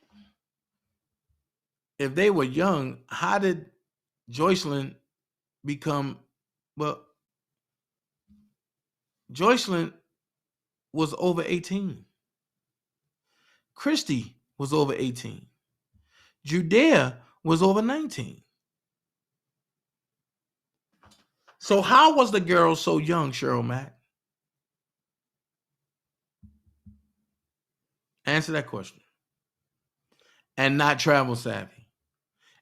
if they were young, how did Joycelyn become, well, Joycelyn was over 18. Christy was over 18. Judea was over 19. So how was the girl so young, Cheryl Mack? Answer that question. And not travel savvy.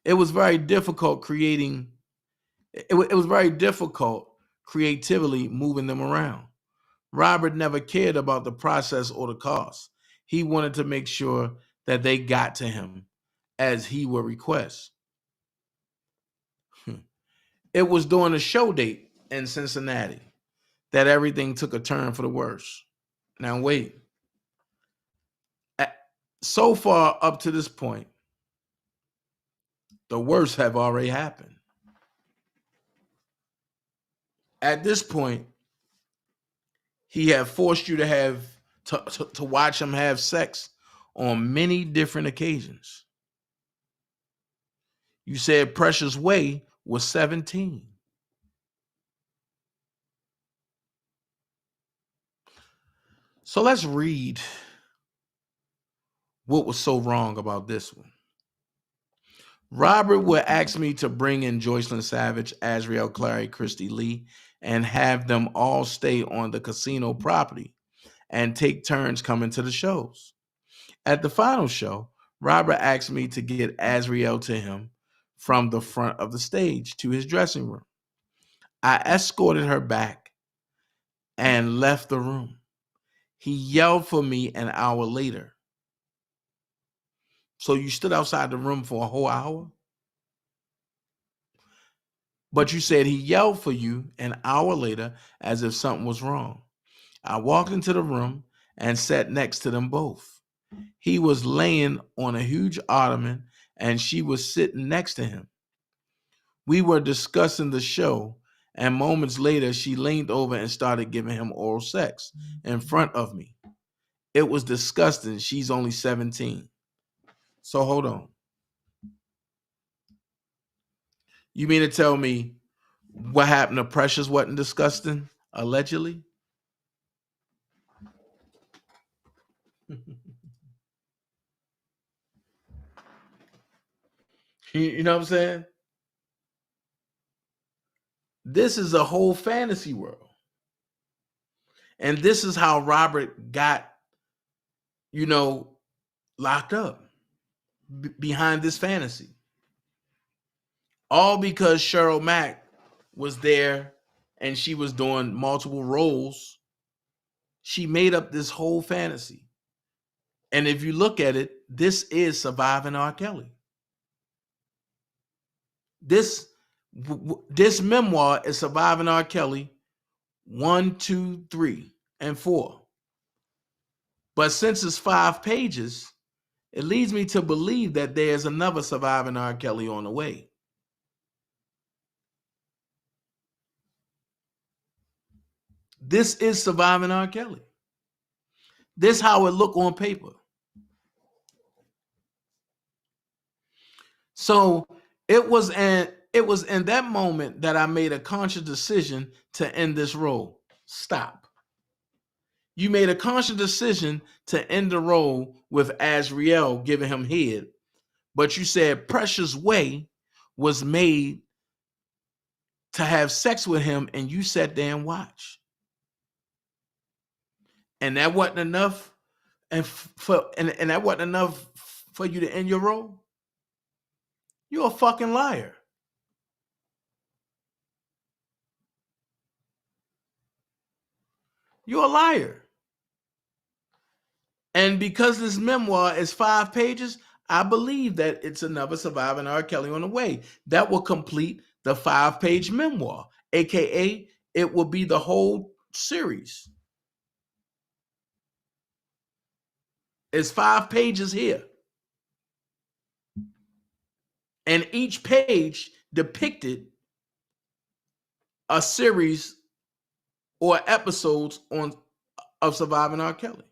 It was very difficult creating, it was very difficult creatively moving them around. Robert never cared about the process or the cost. He wanted to make sure that they got to him as he would request. It was during a show date in Cincinnati that everything took a turn for the worse. Now wait. So far up to this point, the worst have already happened. At this point, he had forced you to have to watch him have sex on many different occasions. You said Precious Way was 17. So let's read what was so wrong about this one. Robert would ask me to bring in Joycelyn Savage, Azriel Clary, Christy Lee, and have them all stay on the casino property and take turns coming to the shows. At the final show, Robert asked me to get Azriel to him from the front of the stage to his dressing room. I escorted her back and left the room. He yelled for me an hour later. So you stood outside the room for a whole hour? But you said he yelled for you an hour later as if something was wrong. I walked into the room and sat next to them both. He was laying on a huge ottoman and she was sitting next to him. We were discussing the show, and moments later, she leaned over and started giving him oral sex in front of me. It was disgusting. She's only 17. So hold on. You mean to tell me what happened to Precious wasn't disgusting, allegedly? You know what I'm saying? This is a whole fantasy world. And this is how Robert got, locked up behind this fantasy. All because Cheryl Mack was there and she was doing multiple roles. She made up this whole fantasy. And if you look at it, this is Surviving R. Kelly. This memoir is Surviving R. Kelly 1, 2, 3, and 4. But since it's 5 pages, it leads me to believe that there's another Surviving R. Kelly on the way. This is Surviving R. Kelly. This how it look on paper. So it was in that moment that I made a conscious decision to end this role. Stop. You made a conscious decision to end the role with Azriel giving him head, but you said Precious Way was made to have sex with him, and you sat there and watched. And that wasn't enough. and and that wasn't enough for you to end your role? You're a fucking liar. You're a liar. And because this memoir is 5 pages, I believe that it's another Surviving R. Kelly on the way that will complete the 5-page memoir, aka it will be the whole series. It's 5 pages here. And each page depicted a series or episodes of Surviving R. Kelly.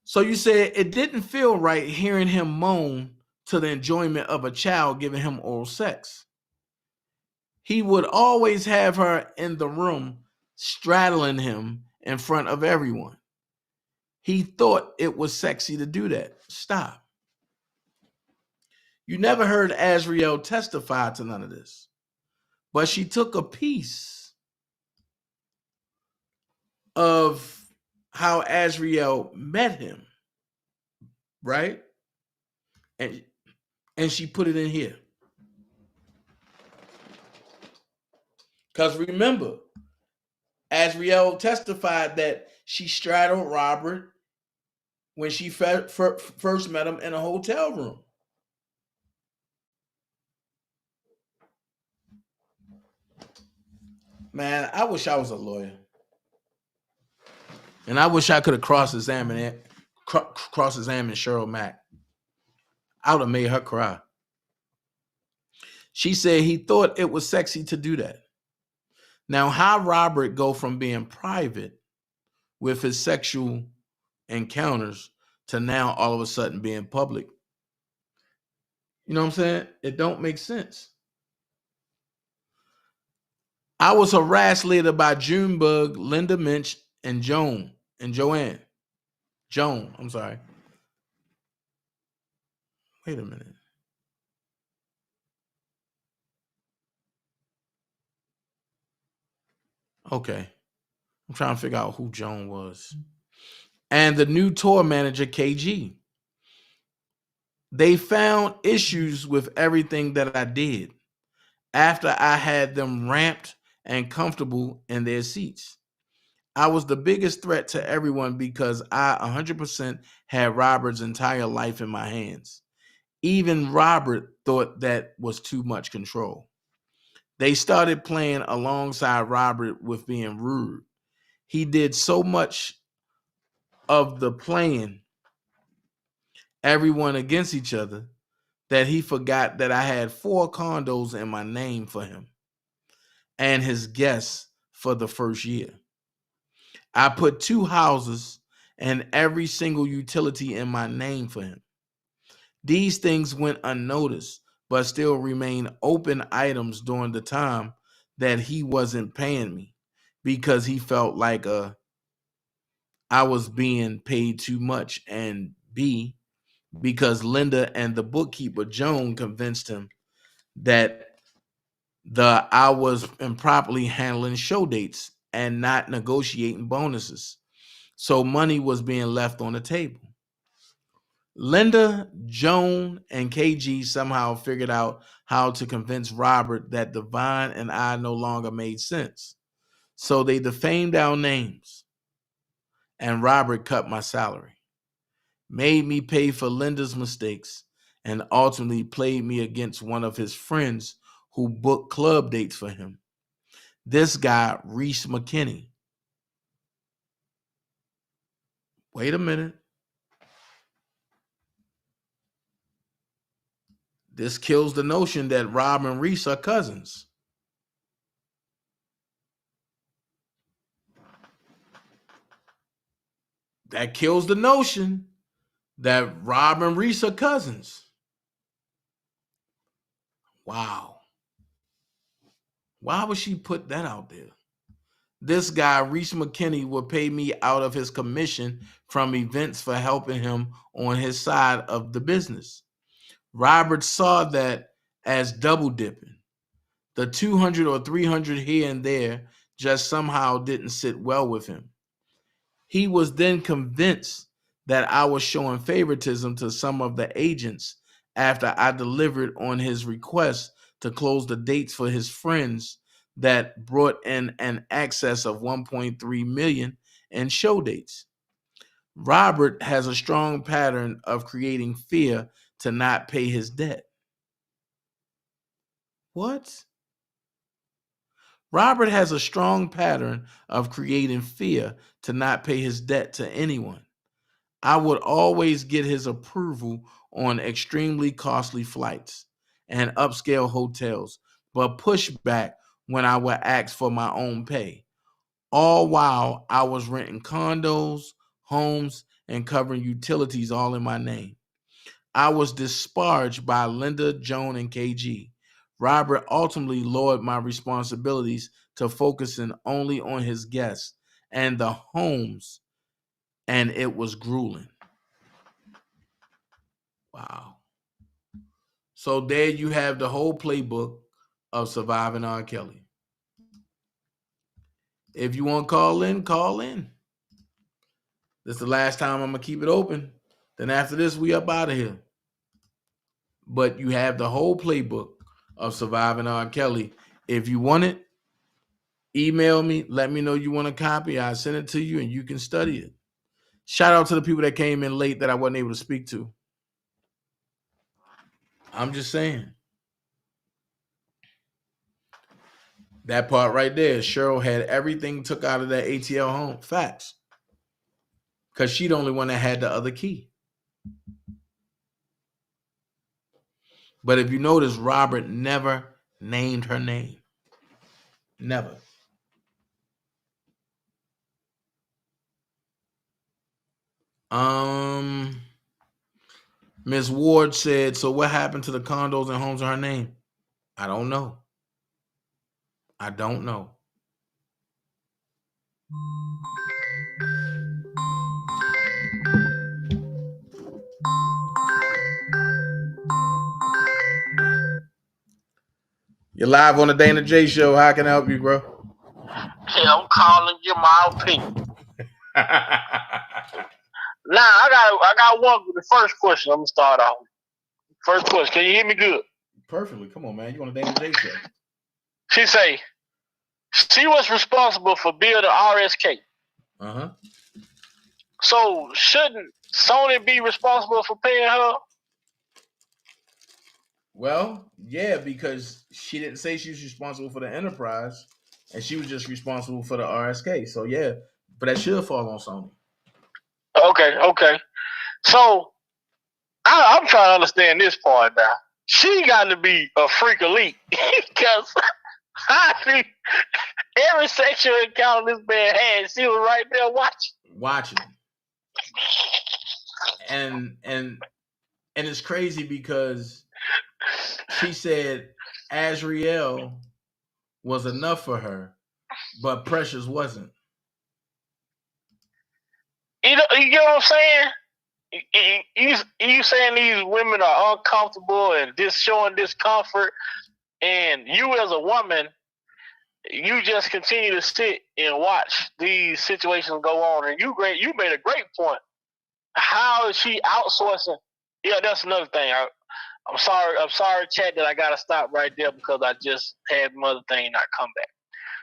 So you said it didn't feel right hearing him moan to the enjoyment of a child giving him oral sex. He would always have her in the room straddling him in front of everyone. He thought it was sexy to do that. Stop. You never heard Azriel testify to none of this, but she took a piece of how Azriel met him, right? And she put it in here. Because remember, Azriel testified that she straddled Robert when she first met him in a hotel room. Man, I wish I was a lawyer. And I wish I could have cross-examined Cheryl Mack. I would have made her cry. She said he thought it was sexy to do that. Now, how Robert go from being private with his sexual encounters to now all of a sudden being public? You know what I'm saying? It don't make sense. I was harassed later by Junebug, Linda Minch, and Joan. I'm sorry. Wait a minute. Okay. I'm trying to figure out who Joan was. And the new tour manager, KG. They found issues with everything that I did after I had them ramped and comfortable in their seats. I was the biggest threat to everyone because I 100% had Robert's entire life in my hands. Even Robert thought that was too much control. They started playing alongside Robert with being rude. He did so much of the playing everyone against each other that he forgot that I had 4 condos in my name for him and his guests for the first year. I put 2 houses and every single utility in my name for him. These things went unnoticed, but still remain open items during the time that he wasn't paying me because he felt like I was being paid too much, and B, because Linda and the bookkeeper Joan convinced him that I was improperly handling show dates and not negotiating bonuses. So money was being left on the table. Linda, Joan, and KG somehow figured out how to convince Robert that Divine and I no longer made sense. So they defamed our names, and Robert cut my salary, made me pay for Linda's mistakes, and ultimately played me against one of his friends who booked club dates for him. This guy, Reese McKinney. Wait a minute. This kills the notion that Rob and Reese are cousins. That kills the notion that Rob and Reese are cousins. Wow. Why would she put that out there? This guy, Reese McKinney, would pay me out of his commission from events for helping him on his side of the business. Robert saw that as double dipping. The 200 or 300 here and there just somehow didn't sit well with him. He was then convinced that I was showing favoritism to some of the agents after I delivered on his request to close the dates for his friends that brought in an excess of 1.3 million in show dates. Robert has a strong pattern of creating fear to not pay his debt. What? Robert has a strong pattern of creating fear to not pay his debt to anyone. I would always get his approval on extremely costly flights and upscale hotels, but push back when I would ask for my own pay. All while I was renting condos, homes, and covering utilities all in my name. I was disparaged by Linda, Joan, and KG. Robert ultimately lowered my responsibilities to focusing only on his guests and the homes, and it was grueling. Wow. So there you have the whole playbook of surviving R. Kelly. If you want to call in, call in. This is the last time I'm going to keep it open. Then after this, we up out of here. But you have the whole playbook of surviving R. Kelly. If you want it, email me. Let me know you want a copy. I'll send it to you and you can study it. Shout out to the people that came in late that I wasn't able to speak to. I'm just saying. That part right there, Cheryl had everything took out of that ATL home. Facts. Because she the only one that had the other key. But if you notice, Robert never named her name. Never. Ms. Ward said, so what happened to the condos and homes in her name? I don't know. I don't know. You're live on the Dana J Show. How can I help you, bro? Hey, I'm calling you my opinion. Now I got one for the first question. I'm gonna start off. First question, can you hear me good? Perfectly. Come on, man. You on the Dana J Show. She say she was responsible for building RSK. Uh-huh. So shouldn't Sony be responsible for paying her? Well, yeah, because she didn't say she was responsible for the enterprise, and she was just responsible for the RSK. So yeah, but that should fall on Sony. Okay. So I'm trying to understand this part now. She got to be a freak elite because every sexual encounter this man had, she was right there watching. And it's crazy because she said Azriel was enough for her, but Precious wasn't. You know what I'm saying? You saying these women are uncomfortable and just showing discomfort, and you as a woman, you just continue to sit and watch these situations go on. And you made a great point. How is she outsourcing? Yeah, that's another thing. I'm sorry, chat, that I gotta stop right there because I just had another thing not come back.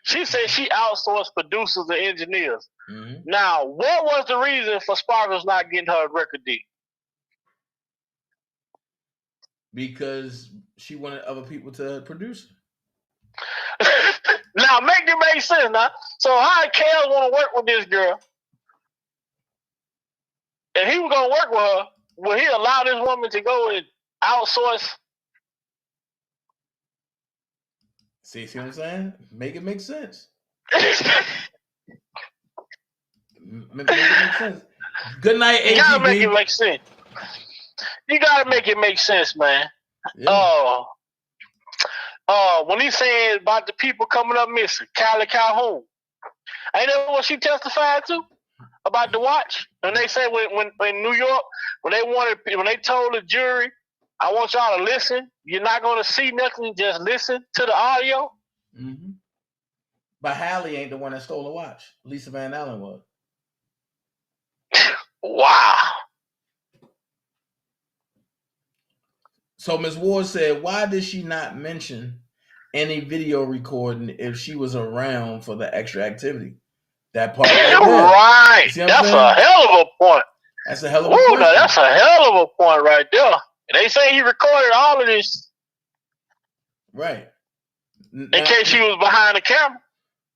She said she outsourced producers and engineers. Mm-hmm. Now, what was the reason for Sparkles not getting her a record deal? Because she wanted other people to produce her. Now, make it make sense now. So how Kel want to work with this girl? And he was going to work with her. Will he allow this woman to go and outsource? See what I'm saying? Make it make sense. Make it make sense. Good night, AGB. You gotta make it make sense. You gotta make it make sense, man. Yeah. When he said about the people coming up missing, Kylie Calhoun, ain't that what she testified to about the watch? And they said when in New York, when they told the jury, I want y'all to listen. You're not gonna see nothing. Just listen to the audio. Mm-hmm. But Hallie ain't the one that stole the watch. Lisa Van Allen was. Wow. So Ms. Ward said, why did she not mention any video recording if she was around for the extra activity? That part right there. Right. You see what That's I'm saying? a hell of a point. That's a hell of a Ooh, question. now that's a hell of a point right there. They say he recorded all of this. Right. In case she was behind the camera.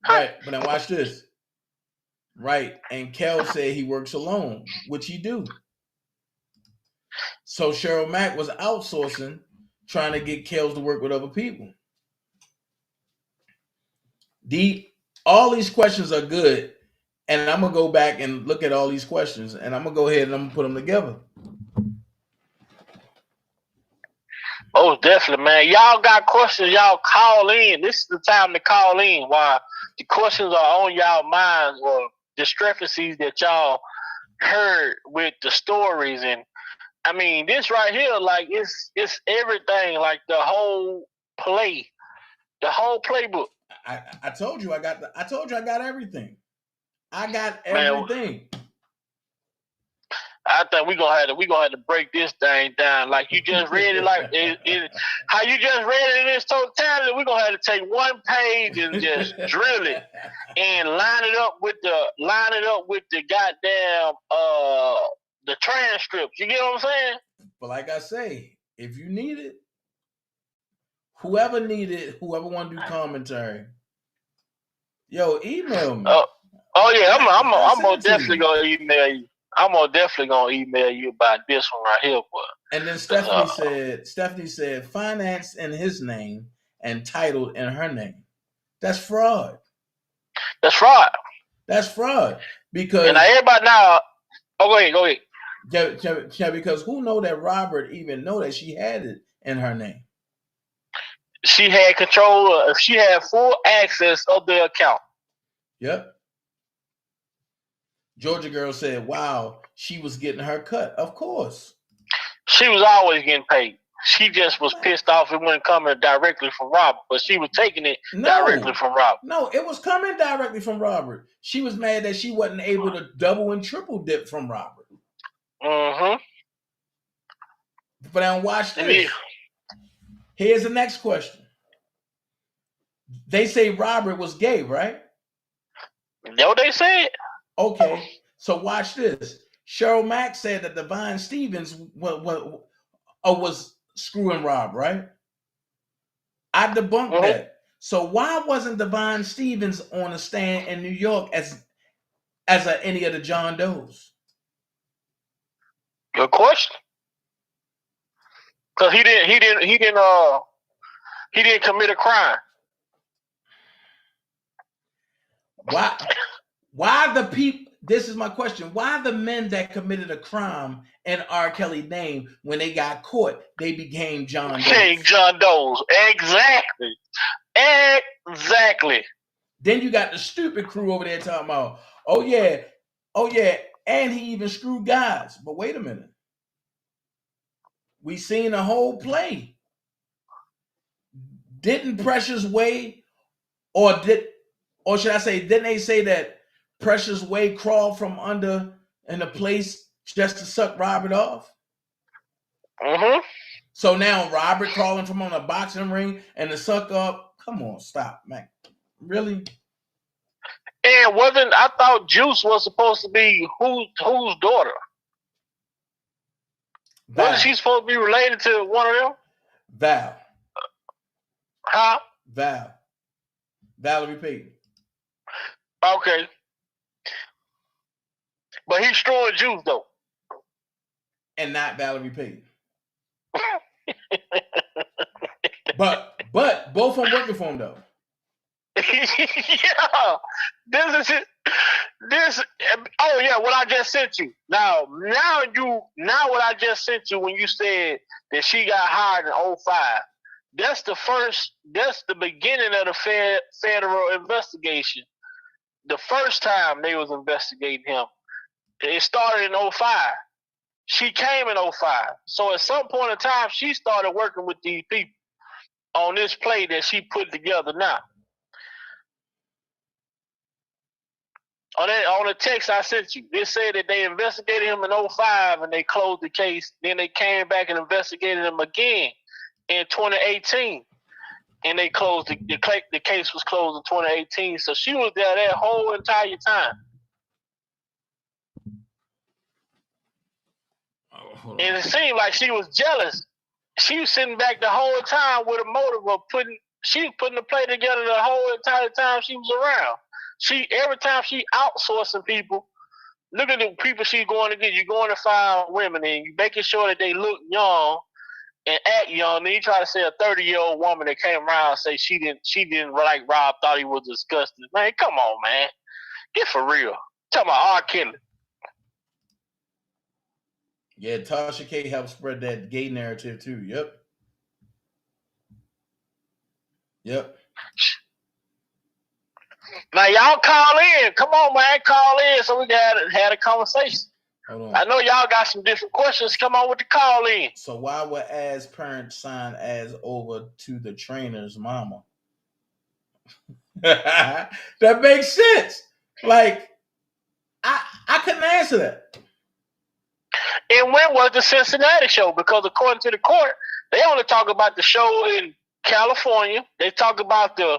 Right. But now watch this. Right. And Kel said he works alone, which he do. So Cheryl Mack was outsourcing, trying to get Kels to work with other people. All these questions are good, and I'm gonna go back and look at all these questions, and I'm gonna go ahead and I'm gonna put them together. Oh, definitely, man. Y'all got questions, y'all call in. This is the time to call in while the questions are on y'all minds or discrepancies that y'all heard with the stories. And I mean, this right here, like it's everything, like the whole play, the whole playbook. I told you I got everything. I got everything. Man, I think we gonna have to break this thing down. Like you just read it, like how you just read it in its totality. We're gonna have to take one page and just drill it and line it up with the goddamn the transcripts. You get what I'm saying? But like I say, if you need it, whoever want to do commentary, yo, email me. Oh yeah, I'm gonna definitely gonna email you. I'm definitely gonna email you about this one right here, boy. And then Stephanie said finance in his name and titled in her name. That's fraud. That's fraud. That's fraud. Because and everybody now. Oh, go ahead. Yeah, because who know that Robert even know that she had it in her name? She had control. She had full access of the account. Yep. Georgia girl said, wow, she was getting her cut. Of course. She was always getting paid. She just was pissed off it wasn't coming directly from Robert, but she was taking it directly from Robert. No, it was coming directly from Robert. She was mad that she wasn't able to double and triple dip from Robert. Mm-hmm. But now watch this. Here's the next question. They say Robert was gay, right? No, they said. Okay, so watch this. Cheryl Mack said that Divine Stevens was screwing Rob, right? I debunked that. So why wasn't Divine Stevens on a stand in New York as any of the John Does? Good question. Because he didn't commit a crime. Why the people? This is my question. Why the men that committed a crime in R. Kelly's name, when they got caught, they became John Does? John Does. Exactly. Then you got the stupid crew over there talking about, oh yeah, and he even screwed guys. But wait a minute. We seen the whole play. Didn't Precious Way, or should I say, didn't they say that Precious Way crawled from under in a place just to suck Robert off? Mm-hmm. So now Robert crawling from on a boxing ring and to suck up. Come on, stop, man. Really? And I thought Juice was supposed to be whose daughter? Val. Wasn't she supposed to be related to one of them? Val. Huh? Val. Valerie Payton. Okay. But he's throwing Juice though. And not Valerie Payton. but both of them working for him though. Yeah. This is it. Oh yeah, what I just sent you. Now what I just sent you when you said that she got hired in 2005. That's the beginning of the federal investigation. The first time they was investigating him. It started in 2005. She came in 2005. So at some point in time, she started working with these people on this play that she put together now. On the text I sent you, it said that they investigated him in 2005 and they closed the case. Then they came back and investigated him again in 2018, and they closed the case was closed in 2018. So she was there that whole entire time. And it seemed like she was jealous. She was sitting back the whole time with a motive of putting the play together the whole entire time she was around. Every time she outsourcing people, look at the people she's going to get. You're going to find women and you're making sure that they look young and act young. Then you try to say a 30-year-old woman that came around and say she didn't like Rob, thought he was disgusting. Man, come on, man. Get for real. Talking about R. Kelly. Yeah, Tasha K helped spread that gay narrative too. Yep. Now y'all call in. Come on, man, call in so we can had a conversation. Hold on. I know y'all got some different questions. Come on with the call in. So why would Az parents sign Az over to the trainer's mama? That makes sense. Like, I couldn't answer that. And when was the Cincinnati show? Because according to the court, they only talk about the show in California. They talk about the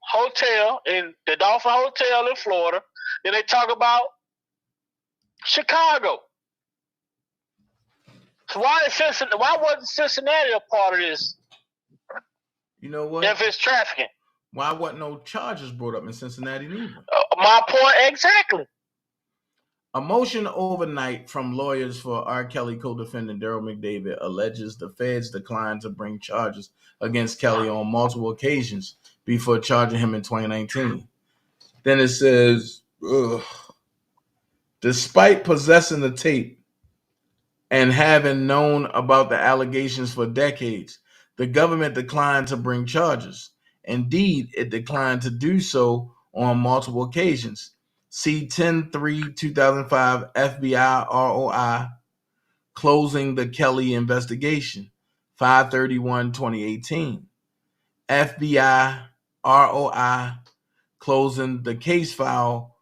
hotel in the Dolphin Hotel in Florida. Then they talk about Chicago. So why wasn't Cincinnati a part of this? You know what? If it's trafficking. Why wasn't no charges brought up in Cincinnati neither? My point exactly. A motion overnight from lawyers for R. Kelly co-defendant Daryl McDavid alleges the feds declined to bring charges against Kelly on multiple occasions before charging him in 2019. Then it says, despite possessing the tape and having known about the allegations for decades, the government declined to bring charges. Indeed, it declined to do so on multiple occasions. See 10/3/2005 FBI ROI closing the Kelly investigation, 5/31/2018. FBI ROI closing the case file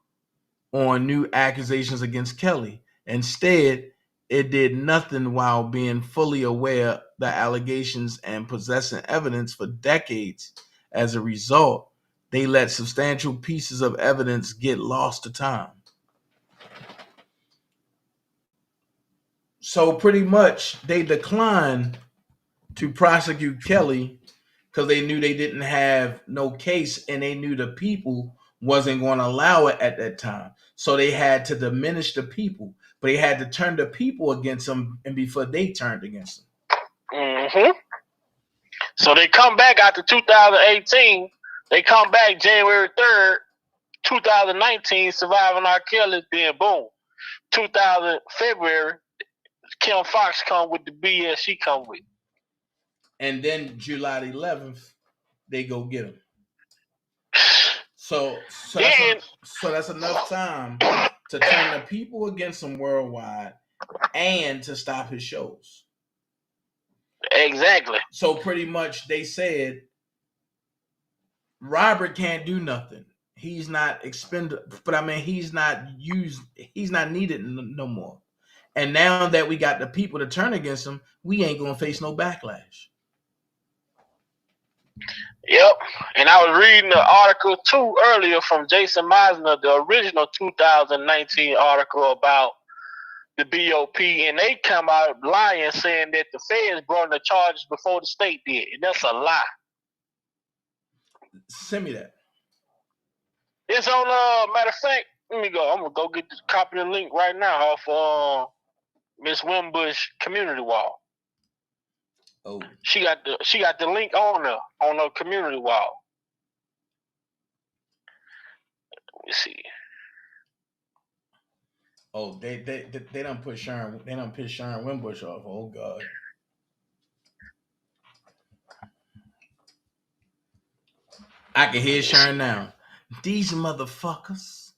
on new accusations against Kelly. Instead, it did nothing while being fully aware of the allegations and possessing evidence for decades. As a result, they let substantial pieces of evidence get lost to time. So pretty much they declined to prosecute Kelly because they knew they didn't have no case and they knew the people wasn't going to allow it at that time. So they had to diminish the people, but they had to turn the people against them and before they turned against them. Mm-hmm. So they come back after 2018. They come back January 3rd, 2019, surviving R. Kelly. Then boom, 2000 February, Kim Fox come with the BS she come with. And then July 11th, they go get him. So that's enough time to turn the people against him worldwide and to stop his shows. Exactly. So pretty much they said Robert can't do nothing. He's not expendable, but I mean he's not needed no more. And now that we got the people to turn against him, we ain't gonna face no backlash. Yep. And I was reading the article too earlier from Jason Meisner, the original 2019 article about the BOP, and they come out lying saying that the feds brought the charges before the state did. And that's a lie. Send me that. It's on matter of fact, let me go. I'm gonna go get the copy of the link right now off Miss Wimbush community wall. Oh. She got the link on her community wall. Let me see. Oh, they done put Sharon Wimbush off. Oh God. I can hear Sharon now. These motherfuckers,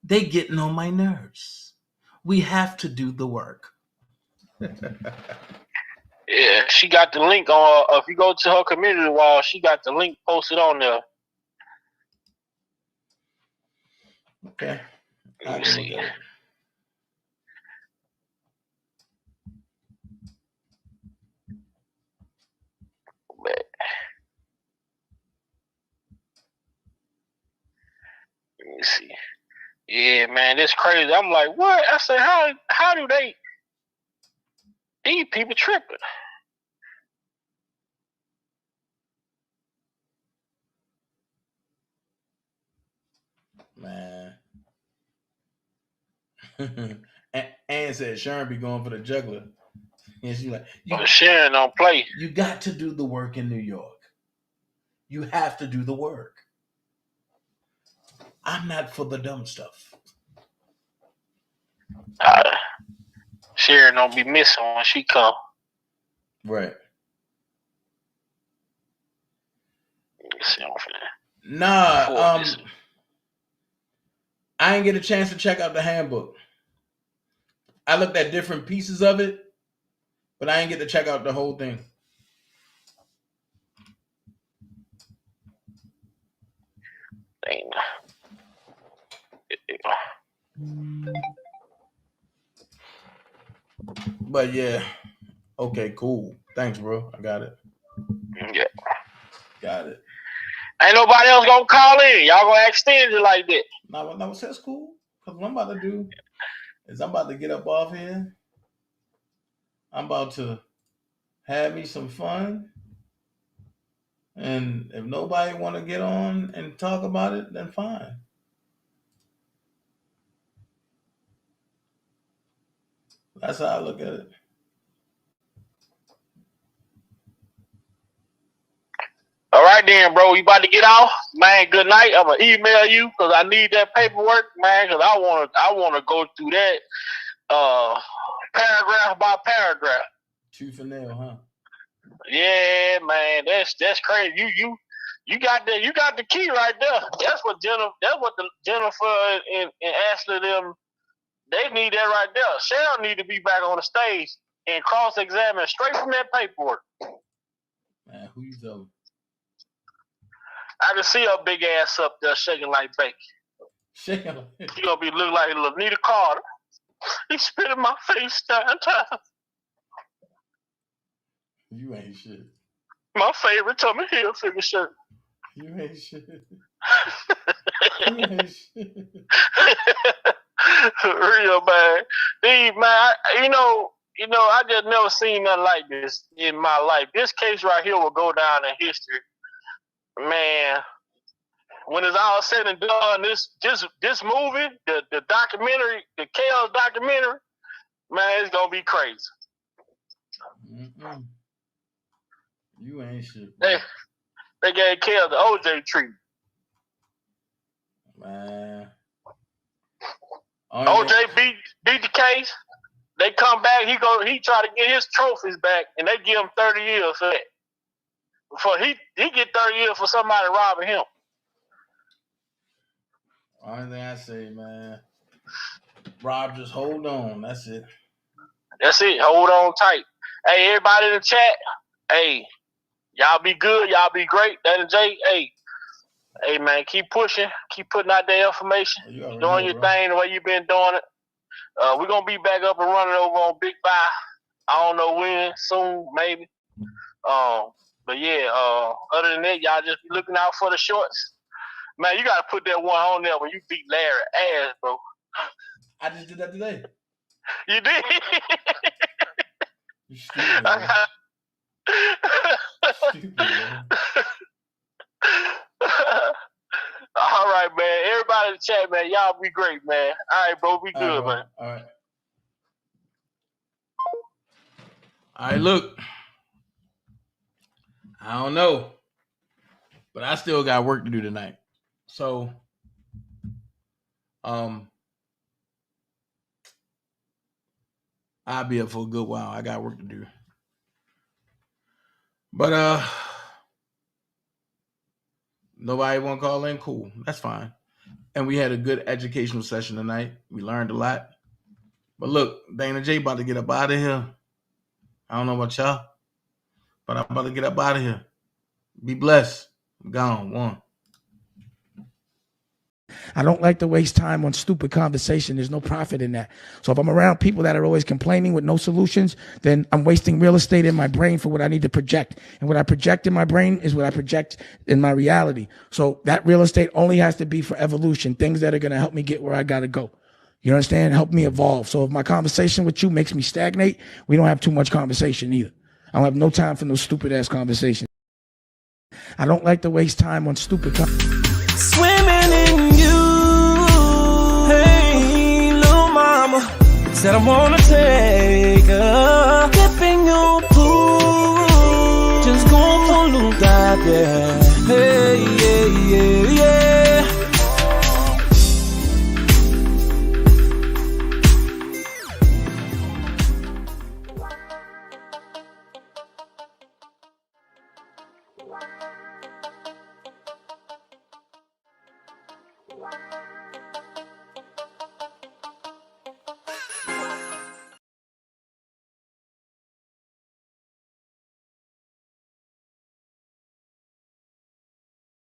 they getting on my nerves. We have to do the work. Yeah, she got the link on. If you go to her community wall, she got the link posted on there. Okay. Let me see. Let me see. Yeah, man, it's crazy. I'm like, what? I said, how do these people tripping? Man. and said Sharon be going for the juggler. And she's like, Sharon don't play. You got to do the work in New York. You have to do the work. I'm not for the dumb stuff. Sharon don't be missing when she come. Right. Nah, I didn't get a chance to check out the handbook. I looked at different pieces of it, but I didn't get to check out the whole thing. But yeah. Okay, cool. Thanks, bro. I got it. Yeah. Got it. Ain't nobody else gonna call in. Y'all gonna extend it like that. No, that's cool. Because what I'm about to do is I'm about to get up off here. I'm about to have me some fun. And if nobody want to get on and talk about it, then fine. That's how I look at it. All right then, bro. You about to get off? Man, good night. I'm gonna email you because I need that paperwork, man, because I wanna go through that paragraph by paragraph. Tooth and nail, huh? Yeah, man. That's crazy. You got the key right there. That's what Jennifer and Ashley them, they need that right there. Cheryl need to be back on the stage and cross-examine straight from that paperwork. Man, who you telling? I can see her big ass up there shaking like bacon. Shaking like She gonna be looking like Lanita Carter. He spit in my face time. You ain't shit. My favorite Tommy Hilfiger shirt. You ain't shit. You ain't shit. Real man. Man, I just never seen nothing like this in my life. This case right here will go down in history. Man, when it's all said and done, this movie, the documentary, the Chaos documentary, man, it's gonna be crazy. Mm-mm. You ain't shit. They gave Chaos the OJ treatment. Man. OJ beat the case. They come back. He try to get his trophies back, and they give him 30 years for that. For he get 30 years for somebody robbing him. Only thing I say, man, Rob, just hold on. That's it. That's it. Hold on tight. Hey, everybody in the chat. Hey, y'all be good. Y'all be great. DanaJay. Hey, man, keep pushing. Keep putting out that information. Doing your thing the way you've been doing it. We're going to be back up and running over on Big Buy. I don't know when. Soon, maybe. But yeah, other than that, y'all just be looking out for the shorts. Man, you got to put that one on there when you beat Larry ass, bro. I just did that today. You did? You stupid, man. Stupid, man. All right, man. Everybody in the chat, man. Y'all be great, man. All right, bro. Be good, man. All right. All right, look. I don't know, but I still got work to do tonight. So, I'll be up for a good while. I got work to do. But nobody want to call in? Cool. That's fine. And we had a good educational session tonight. We learned a lot. But look, DanaJay about to get up out of here. I don't know about y'all, but I'm about to get up out of here. Be blessed. I'm gone. One. I don't like to waste time on stupid conversation. There's no profit in that. So if I'm around people that are always complaining with no solutions, then I'm wasting real estate in my brain for what I need to project. And what I project in my brain is what I project in my reality. So that real estate only has to be for evolution, things that are going to help me get where I got to go. You understand? Help me evolve. So if my conversation with you makes me stagnate, we don't have too much conversation either. I don't have no time for no stupid ass conversation. I don't like to waste time on stupid Swimming in you. Hey, little mama. Said I wanna take her. Dipping your pool. Just go for a little dive, yeah. Hey, yeah, yeah, yeah.